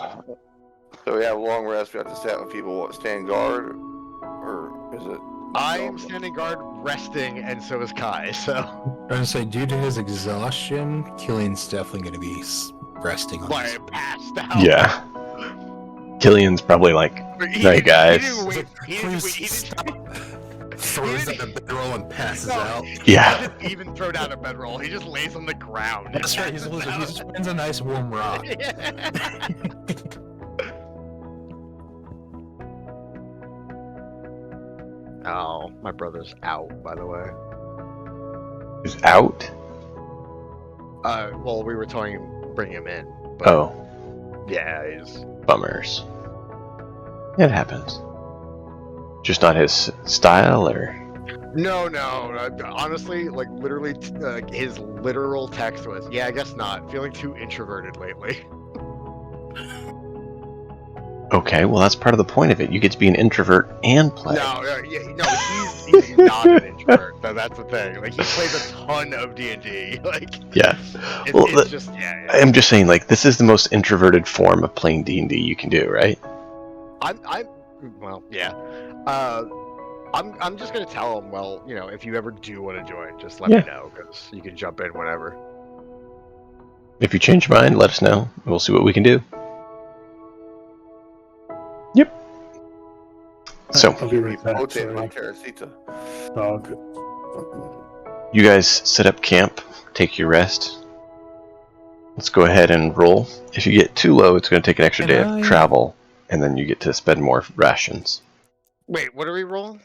So we have long rest. We have to stand when people stand guard, or is it? I am standing guard resting, and so is Kai, so. I'm gonna say, due to his exhaustion, Killian's definitely gonna be resting on this. Like, passed out. Yeah. Killian's probably like, He Night, didn't- guys. He didn't wait. He didn't wait. He Please didn't, Throws out a bedroll and passes no, out. Yeah. He doesn't even throw down a bedroll. He just lays on the ground. That's right, he's a loser. He just finds a nice warm rock. Oh, my brother's out, by the way. Is out? Well, we were telling bring him in. But Oh, yeah, he's. bummers. It happens. Just not his style, or? No. Honestly, like literally, his literal text was, "Yeah, I guess not. Feeling too introverted lately." Okay, well that's part of the point of it. You get to be an introvert and play. He's not an introvert. That's the thing. Like he plays a ton of D&D. Like Yeah. it's, Well, it's just yeah. I'm just saying, like, this is the most introverted form of playing D&D you can do, right? Well, yeah. I'm just gonna tell him. Well, if you ever do want to join, just let me know because you can jump in whenever. If you change your mind, let us know. We'll see what we can do. Yep. So, I'll be right back. Rotate my Sorry. Teresita. Dog. you guys set up camp, take your rest. Let's go ahead and roll. If you get too low, it's going to take an extra day of travel, and then you get to spend more rations. Wait, what are we rolling?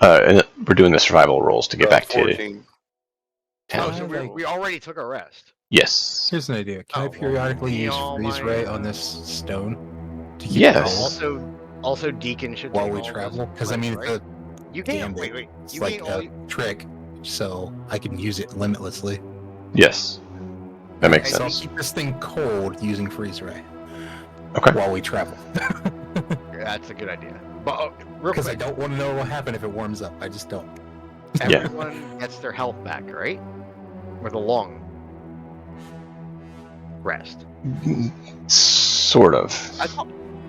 And we're doing the survival rolls to get back to 14. Oh, town. so we already took a rest. Yes. Here's an idea. Can I Oh, periodically use well, freeze my- ray on this stone? To keep Yes. it cold Also, Deacon should while take we all travel? those Because I mean, points, right? You can't. gambit. Wait. It's You like can't a only. trick, so I can use it limitlessly. Yes. That makes So I'll sense. keep this thing cold using freeze ray Okay. while we travel. That's a good idea. But real Because I quick, don't want to know what will happen if it warms up. I just don't. Yeah. everyone gets their health back, right? With a long rest. Sort of.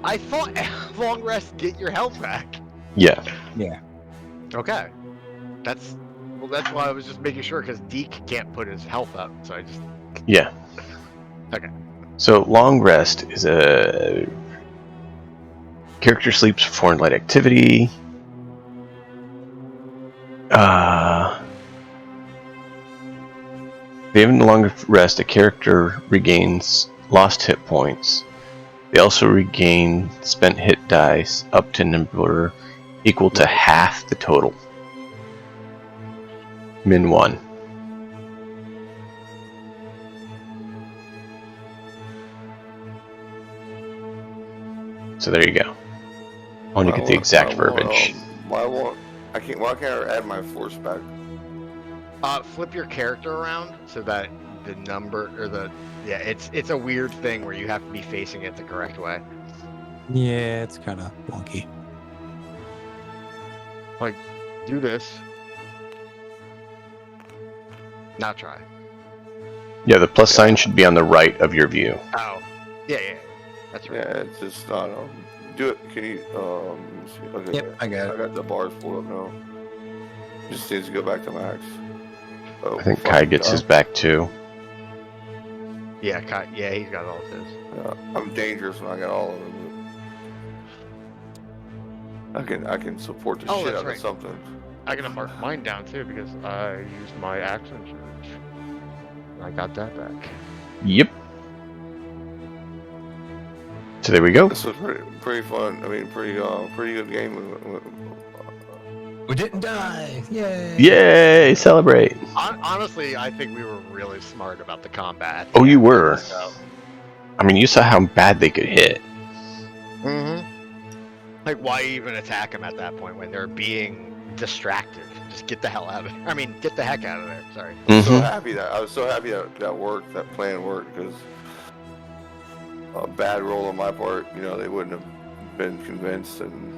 I thought long rest get your health back. Yeah. Okay. That's why I was just making sure because Deke can't put his health up, so I just. Yeah. Okay. So long rest is a character sleeps before light activity. They have no longer rest. A character regains lost hit points. They also regain spent hit dice up to a number equal to half the total. Min 1. So there you go. I want to get the exact verbiage. Why can't I add my force back? Flip your character around so that the number or it's a weird thing where you have to be facing it the correct way. Yeah, it's kind of wonky. Like, do this. Now try. Yeah, the plus sign should be on the right of your view. Oh, yeah. That's right. Yeah, it's just not. Do it. Can you? Let me see. Okay. Yep, I got I it. got the bars pulled up now. Just needs to go back to max. Oh, I think fuck, Kai gets his back too. Yeah, he's got all of his. I'm dangerous when I got all of them. I can support the shit that's out right. of something. I gotta mark mine down too because I used my action charge. I got that back. Yep. So there we go. This was pretty fun. I mean, pretty good game. We didn't die! Yay! Yay! Celebrate. Honestly, I think we were really smart about the combat. Oh, you were. I mean, you saw how bad they could hit. Mm-hmm. Like, why even attack them at that point when they're being distracted? Just get the hell out of it. I mean, get the heck out of there. Sorry. I Mm-hmm. was so happy that worked. That plan worked because a bad roll on my part, they wouldn't have been convinced, and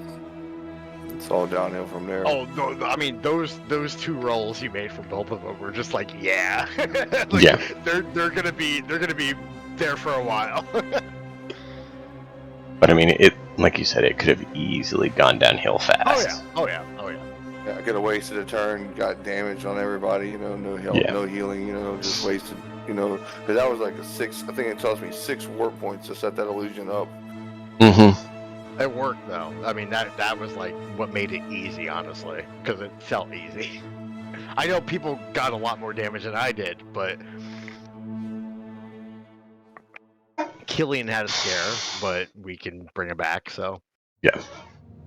it's all downhill from there. Oh no! I mean, those two rolls you made for both of them were just like, yeah, like, Yeah. They're gonna be there for a while. But I mean, it, like you said, it could have easily gone downhill fast. Oh yeah. Yeah, I could have wasted a turn, got damage on everybody. No health, Yeah. no healing. Just wasted. Because that was like a 6. I think it tells me 6 warp points to set that illusion up. Mm-hmm. It worked though. I mean, that was like what made it easy, honestly, because it felt easy. I know people got a lot more damage than I did, but Killian had a scare, but we can bring it back. So Yeah.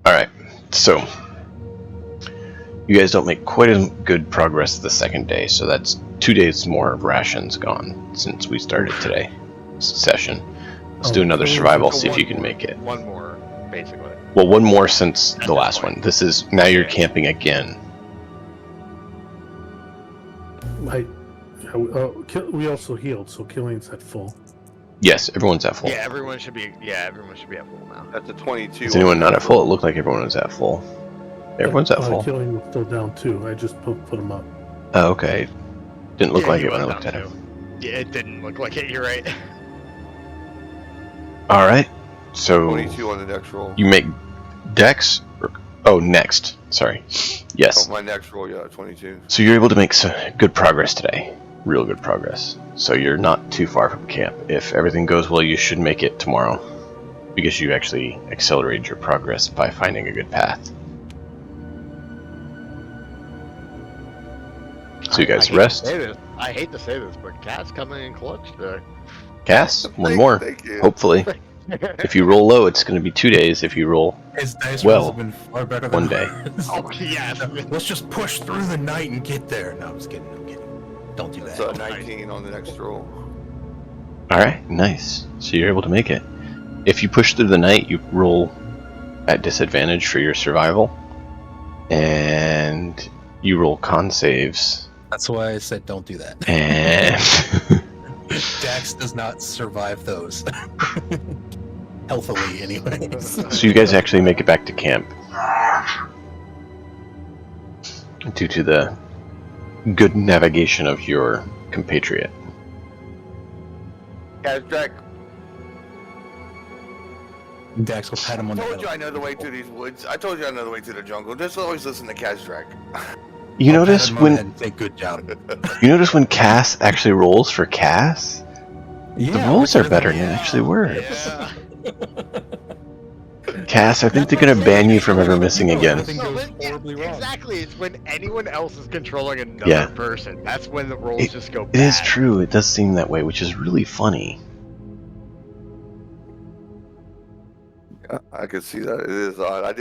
All right. So you guys don't make quite as good progress the second day, so that's 2 days more of rations gone since we started today session. Let's do another survival, see if you can make it. one more, basically. Well, one more since At the this last point. one. This is now you're Okay. camping again. We also healed, so Killian's at full. Yes, everyone's at full. Yeah, everyone should be at full now. That's a 22. Is anyone not at full? It looked like everyone was at full. Everyone's at full. Killian was still down too. I just put him up. Oh, okay. Didn't look Yeah, like he it when I was looked at down him. too. Yeah, it didn't look like it. You're right. All right. So 22 on the next roll. you make Dex. Next. Sorry. Yes. Oh, my next roll, yeah, 22. So you're able to make some good progress today. Real good progress. So you're not too far from camp. If everything goes well, you should make it tomorrow. Because you actually accelerated your progress by finding a good path. So you guys rest. I hate to say this, but Cat's coming in clutch today. Cass, one more. Thank you. Hopefully. If you roll low, it's going to be 2 days. If you roll His dice Well, rolls have been far better than 1 day. ours. Oh yes. Let's just push through the night and get there. No, I'm just kidding. Don't do that. So 19 on the next roll. Alright, nice. So you're able to make it. If you push through the night, you roll at disadvantage for your survival. And you roll con saves. That's why I said don't do that. And Dax does not survive those. Healthily, anyways. so you guys actually make it back to camp. Due to the good navigation of your compatriot. Guys, Jack, Dax will pat him on the told you I head. know the way through these woods. I told you I know the way through the jungle. Just always listen to Kazrak. You I'll pat notice him on the head when and say good job. Cass actually rolls for Cass? Yeah, The rolls are we're better together. than they actually were. Yeah. Cass, I think they're gonna ban you from ever missing again. Everything goes horribly wrong. Exactly. It's when anyone else is controlling another Yeah. person. That's when the rolls just go bad. It is true, it does seem that way, which is really funny. I could see that. It is odd. I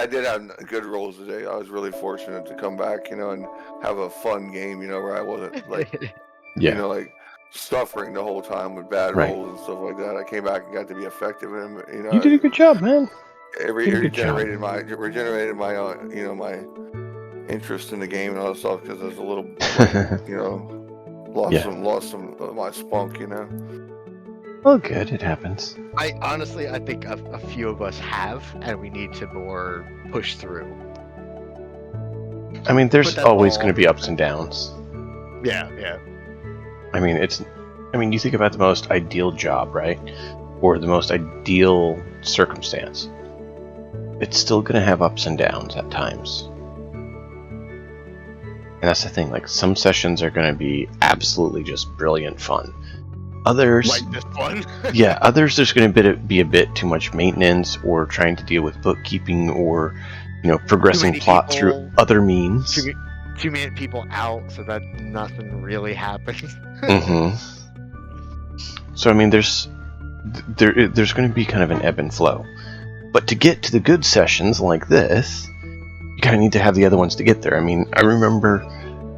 did have good rolls today. I was really fortunate to come back, and have a fun game, where I wasn't like, Yeah. like suffering the whole time with bad Right. rolls and stuff like that. I came back and got to be effective in them. You did a good job, man. It did a good job. regenerated my interest in the game and all that stuff because I was a little, you know, lost some of my spunk, you know. Oh, good. It happens. I honestly, I think a few of us have, and we need to more push through. I mean, there's that's always all. going to be ups and downs. Yeah. I mean, you think about the most ideal job, right? Or the most ideal circumstance. It's still going to have ups and downs at times. And that's the thing, like, some sessions are going to be absolutely just brilliant fun. Others, Like this one. yeah, others there's going to be a bit too much maintenance or trying to deal with bookkeeping or, you know, progressing plot through other means. Too many people out so that nothing really happens. Mm-hmm. So, I mean, there's going to be kind of an ebb and flow. But to get to the good sessions like this, you kind of need to have the other ones to get there. I mean, I remember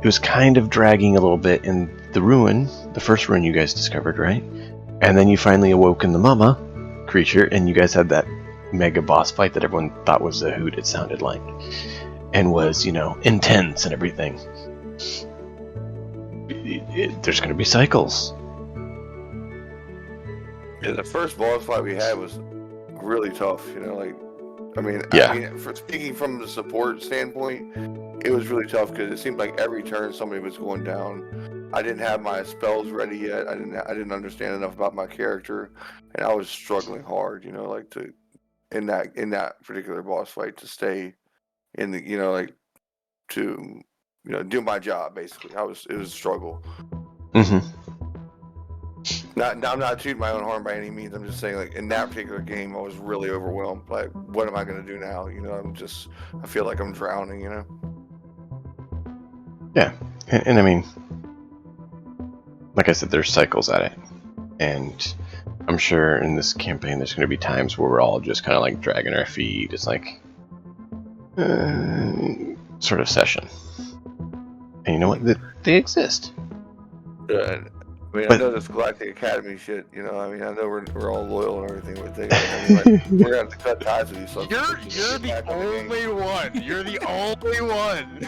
it was kind of dragging a little bit in the ruin, the first ruin you guys discovered, right? And then you finally awoke in the mama creature, and you guys had that mega boss fight that everyone thought was a hoot, it sounded like. And was, you know, intense and everything. There's going to be cycles. Yeah, the first boss fight we had was really tough, you know, like, I mean, for speaking from the support standpoint, it was really tough because it seemed like every turn somebody was going down. I didn't have my spells ready yet. I didn't understand enough about my character, and I was struggling hard, you know, like in that particular boss fight to stay in the, you know, like to, you know, do my job basically. It was a struggle. Mm-hmm. I'm not tooting my own horn by any means. I'm just saying, like, in that particular game, I was really overwhelmed. Like, what am I going to do now? You know, I feel like I'm drowning, you know? Yeah. And I mean, like I said, there's cycles at it. And I'm sure in this campaign, there's going to be times where we're all just kind of like dragging our feet. It's like, sort of session. And you know what? They exist. I mean, I know this Galactic Academy shit, you know, I mean, I know we're all loyal and everything, but I mean, like, we're gonna have to cut ties with these folks. You're the only one. You're the only one.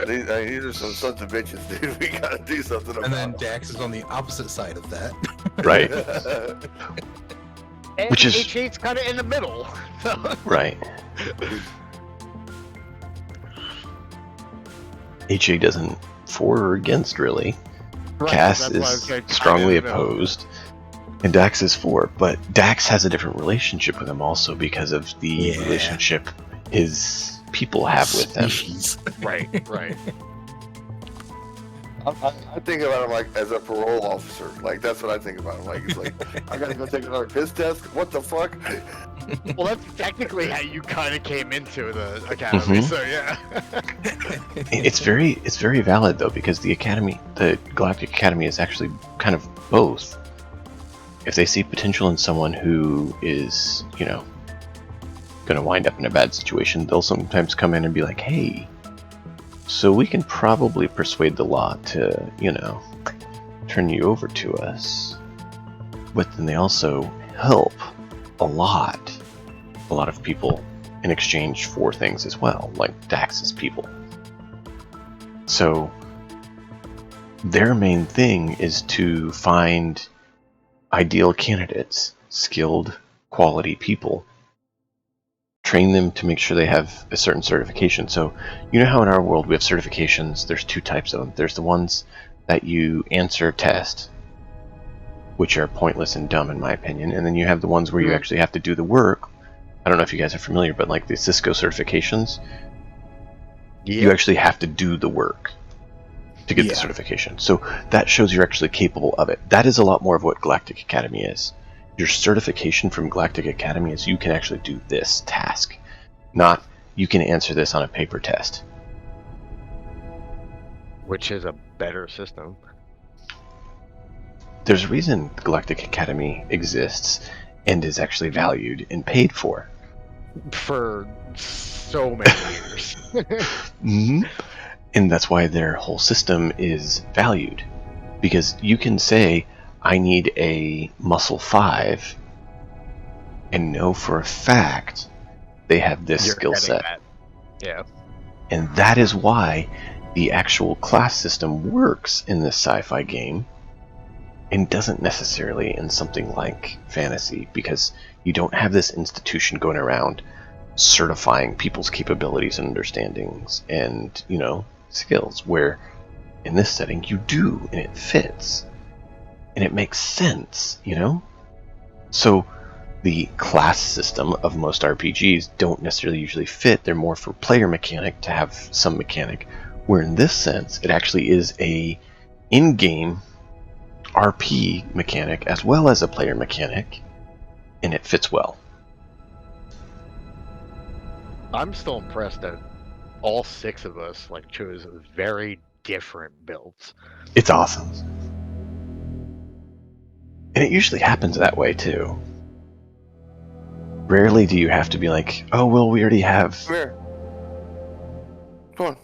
These are some sons of bitches, dude. We gotta do something about And then them. Dax is on the opposite side of that. Right. And Which is H8's kind of in the middle. So. right. HA doesn't for or against, really. Right, Cass so is strongly opposed, and Dax is for. But Dax has a different relationship with him also because of the relationship his people have with them. Right. I think about him like as a parole officer. Like, that's what I think about him. Like, it's like, I gotta go take another piss test? What the fuck? Well, that's technically how you kind of came into the academy. Mhm. So yeah. It's very valid though, because the Galactic Academy is actually kind of both. If they see potential in someone who is, you know, going to wind up in a bad situation, they'll sometimes come in and be like, hey, so we can probably persuade the law to, you know, turn you over to us. But then they also help a lot of people in exchange for things as well, like Dax's people. So their main thing is to find ideal candidates, skilled, quality people, train them to make sure they have a certain certification. So you know how in our world we have certifications, there's two types of them. There's the ones that you answer test, which are pointless and dumb in my opinion, and then you have the ones where you actually have to do the work. I don't know if you guys are familiar, but like the Cisco certifications, you actually have to do the work to get the certification. So that shows you're actually capable of it. That is a lot more of what Galactic Academy is. Your certification from Galactic Academy is you can actually do this task, not you can answer this on a paper test. Which is a better system. There's a reason the Galactic Academy exists and is actually valued and paid for. For so many years. Mm-hmm. And that's why their whole system is valued. Because you can say, I need a muscle 5, and know for a fact they have this skill set. Yeah. And that is why the actual class system works in this sci-fi game and doesn't necessarily in something like fantasy, because you don't have this institution going around certifying people's capabilities and understandings and, skills, where in this setting you do, and it fits. And it makes sense, So the class system of most RPGs don't necessarily usually fit. They're more for player mechanic to have some mechanic, where in this sense it actually is a in-game RP mechanic as well as a player mechanic, and it fits well. I'm still impressed that all 6 of us chose very different builds. It's awesome. And it usually happens that way too. Rarely do you have to be like, oh, well, we already have... Come here. Come on.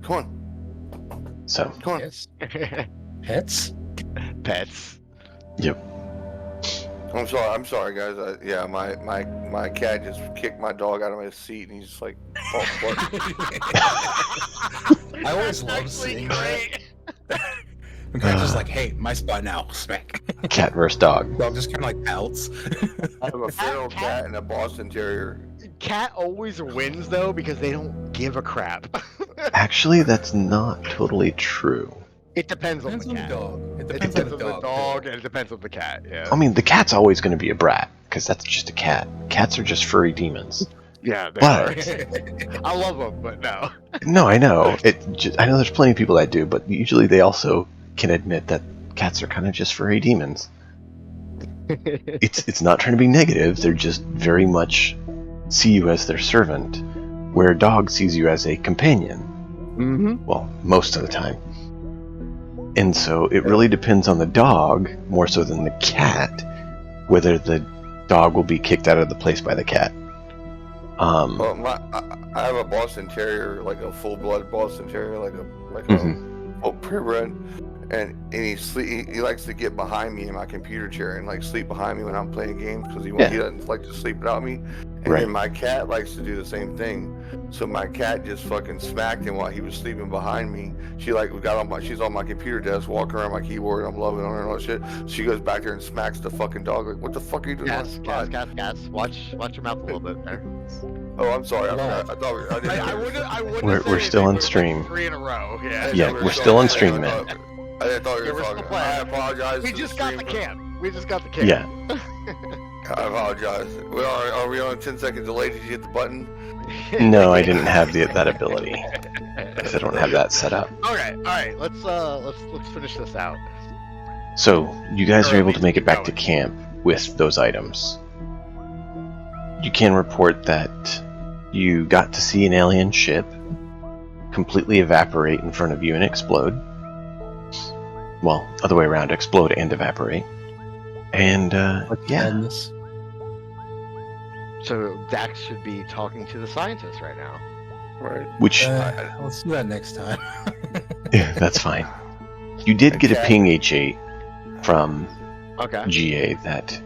Come on. So. Come on. Yes. Pets? Pets. Yep. I'm sorry, guys. My cat just kicked my dog out of my seat, and he's just like, oh, what? I always love seeing that. The guy's just like, hey, my spot now. Smack. Cat versus dog. Dog just kind of like pouts. I have a feral cat and a Boston Terrier. Cat always wins though because they don't give a crap. Actually, that's not totally true. It depends on the cat. It depends on the dog, and it depends on the cat. Yeah. I mean, the cat's always going to be a brat because that's just a cat. Cats are just furry demons. Yeah, they But are. I love them, but no. no, I know. I know there's plenty of people that do, but usually they also can admit that cats are kind of just furry demons. It's not trying to be negative. They're just very much see you as their servant, where a dog sees you as a companion. Mm-hmm. Well, most of the time. And so it really depends on the dog, more so than the cat, whether the dog will be kicked out of the place by the cat. Well, I have a Boston Terrier, like a full-blood Boston Terrier, like a purebred, and he likes to get behind me in my computer chair and sleep behind me when I'm playing games because he doesn't like to sleep without me. And then my cat likes to do the same thing. So my cat just fucking smacked him while he was sleeping behind me. She's on my computer desk, walking around my keyboard, and I'm loving on her and all that shit. She goes back there and smacks the fucking dog. Like, what the fuck are you doing? Cats. Watch your mouth a little bit there. Oh, I'm sorry. I wouldn't. We're still on stream. 3 in a row. Yeah, we're still on stream, man. I didn't thought you were talking. I apologize. We just got the can. Yeah. I apologize. Are we on a 10-second delay? Did you hit the button? No, I didn't have that ability. Because I don't have that set up. Okay, alright, let's finish this out. So, you guys are able to make it back to camp with those items. You can report that you got to see an alien ship completely evaporate in front of you and explode. Well, other way around, explode and evaporate. And, yeah. So Dax should be talking to the scientists right now. Right. Which... let's do that next time. Yeah, that's fine. You did get a ping H8 from GA that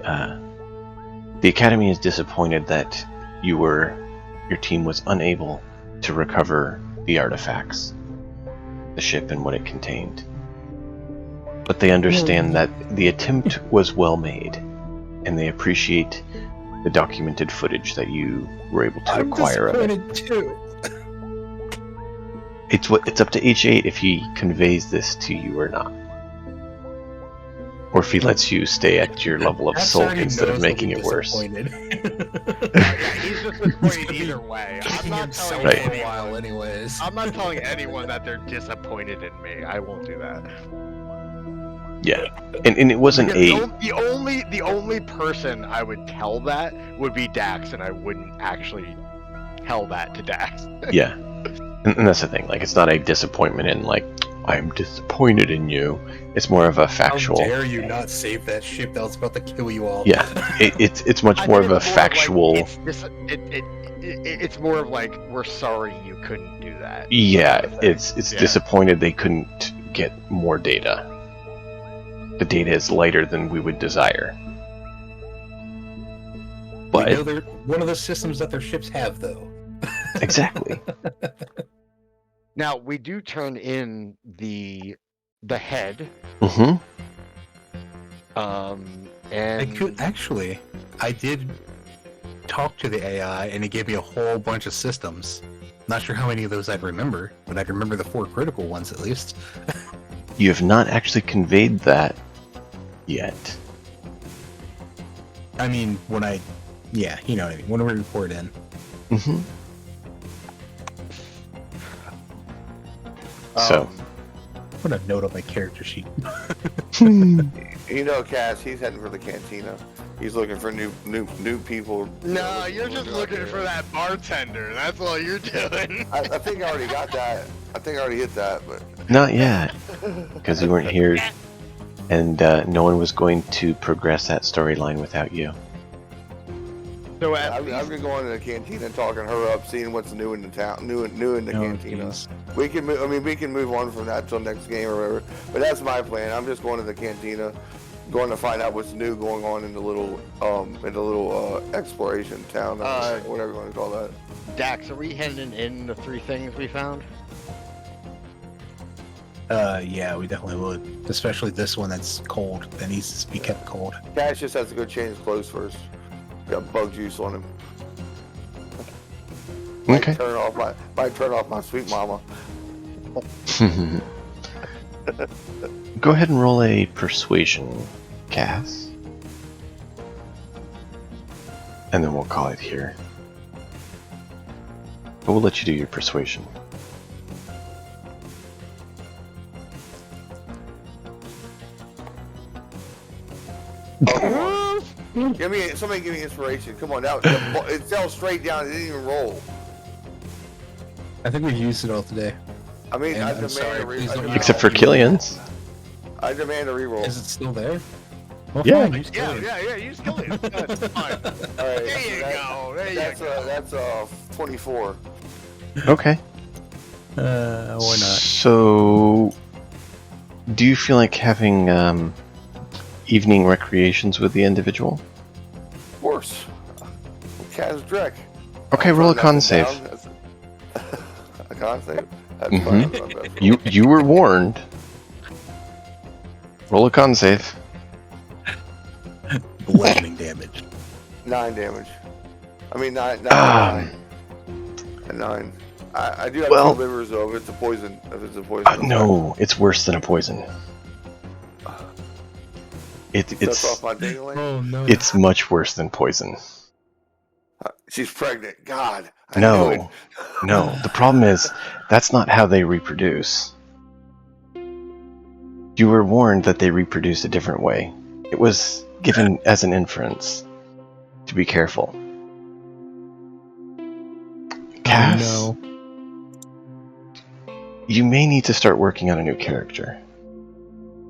the Academy is disappointed that your team was unable to recover the artifacts, the ship and what it contained. But they understand that the attempt was well made, and they appreciate the documented footage that you were able to acquire of it. Too. It's up to H8 if he conveys this to you or not. Or if he lets you stay at your level of sulk instead of making it worse. He's just disappointed either way. I'm not telling I'm not telling anyone that they're disappointed in me. I won't do that. Yeah, and it wasn't the only person I would tell that would be Dax, and I wouldn't actually tell that to Dax. Yeah, and that's the thing. It's not a disappointment in I'm disappointed in you. It's more of a factual. How dare you not save that ship that was about to kill you all? Yeah, it's much more of a factual. It's more of we're sorry you couldn't do that. Yeah, it's disappointed they couldn't get more data. The data is lighter than we would desire. But we know they're one of the systems that their ships have, though. Exactly. Now we do turn in the head. Mm-hmm. And I did talk to the AI, and it gave me a whole bunch of systems. Not sure how many of those I'd remember, but I'd remember the 4 critical ones at least. You have not actually conveyed that yet. I mean, yeah, you know what I mean. When we report in. Mm-hmm. So. Put a note on my character sheet. You know, Cass, he's heading for the cantina. He's looking for new people. no, you're just looking for that bartender. That's all you're doing. I think I already got that. I think I already hit that, but Not yet, because you weren't here, and no one was going to progress that storyline without you. So I've been going to the cantina, talking her up, seeing what's new in the town, new in the cantina. Geez. We can move. I mean, we can move on from that till next game or whatever. But that's my plan. I'm just going to the cantina, going to find out what's new going on in the little exploration town, whatever you want to call that. Dax, are we handing in the 3 things we found? Yeah, we definitely would. Especially this one that's cold. That needs to be kept cold. Cash just has to go change his clothes first. Got bug juice on him. Okay. Might turn off my sweet mama. Go ahead and roll a persuasion, Cass. And then we'll call it here. But we'll let you do your persuasion. Somebody give me inspiration. Come on, it fell straight down. It didn't even roll. I think we've used it all today. I mean, And I I'm demand sorry, a please don't use Except for Killian's. I demand a reroll. Is it still there? Well, Yeah. fine, use Killian. Yeah, use Killian. That's fine. All right, There you go. That's 24. Okay. Why not? So, do you feel like having evening recreations with the individual? Of course. Kaz Drek. Okay, roll a con save. A con save? That's Mhm. fine. That's not bad. You were warned. Roll a con save. Lightning damage. 9 damage. I mean, 9. Um, 9. I do have well- 2 livers though. If it's a poison. no, it's worse than a poison. That's It's off my dingling. Oh no. it's much worse than poison. She's pregnant. God. I knew it. No. The problem is that's not how they reproduce. You were warned that they reproduce a different way. It was given as an inference to be careful. Cass, no. you may need to start working on a new character.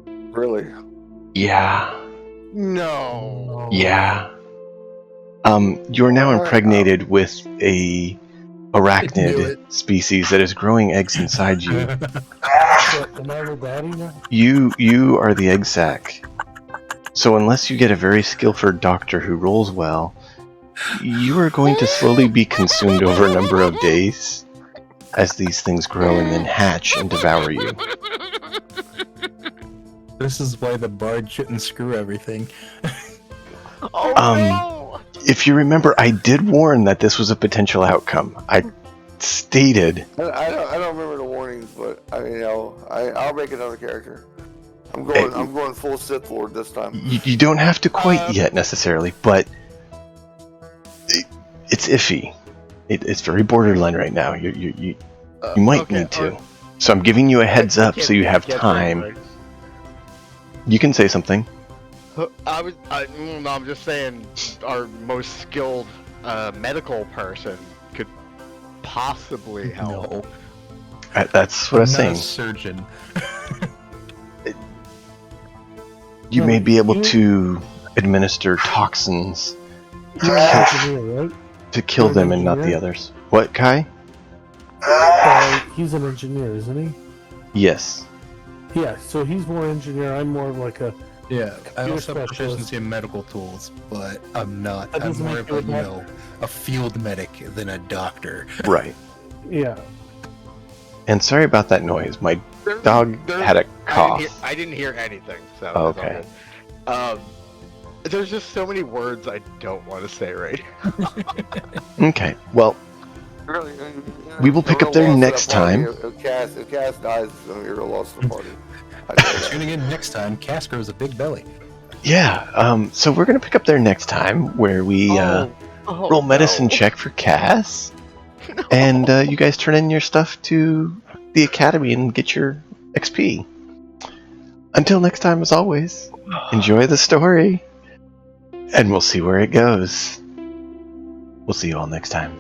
Really? Yeah. No. Yeah. You're now impregnated with a knew arachnid species that is growing eggs inside you. Am I the daddy now? You are the egg sac. So unless you get a very skillful doctor who rolls well, you are going to slowly be consumed over a number of days as these things grow and then hatch and devour you. This is why the bard shouldn't screw everything. Oh no! If you remember, I did warn that this was a potential outcome. I stated... I don't remember the warnings, but I mean, I'll make another character. I'm going full Sith Lord this time. You don't have to quite yet necessarily, but it's iffy. It's very borderline right now. You might okay, need to. So I'm giving you a heads up so you have time. You can say something. I'm just saying, our most skilled medical person could possibly help. No. That's what I was I'm not a saying. surgeon. You may be able to administer toxins You're an engineer, right? to kill You're an them and not the engineer? others. What, Kai? He's an engineer, isn't he? Yes. Yeah, so he's more engineer. I'm more of like a Yeah, I also have specialist. proficiency in medical tools, but I'm not. That I'm doesn't more make of a, you a a field medic than a doctor. Right. Yeah. And sorry about that noise. My dog had a cough. I didn't hear anything, so Oh, it's all okay. good. There's just so many words I don't want to say right now. Okay, well, we will pick up there next time. If Cass dies, it's going to be a real loss to the party. Tuning in next time, Cass grows a big belly. Yeah, so we're going to pick up there next time where we roll medicine check for Cass. And you guys turn in your stuff to the academy and get your XP. Until next time, as always, enjoy the story. And we'll see where it goes. We'll see you all next time.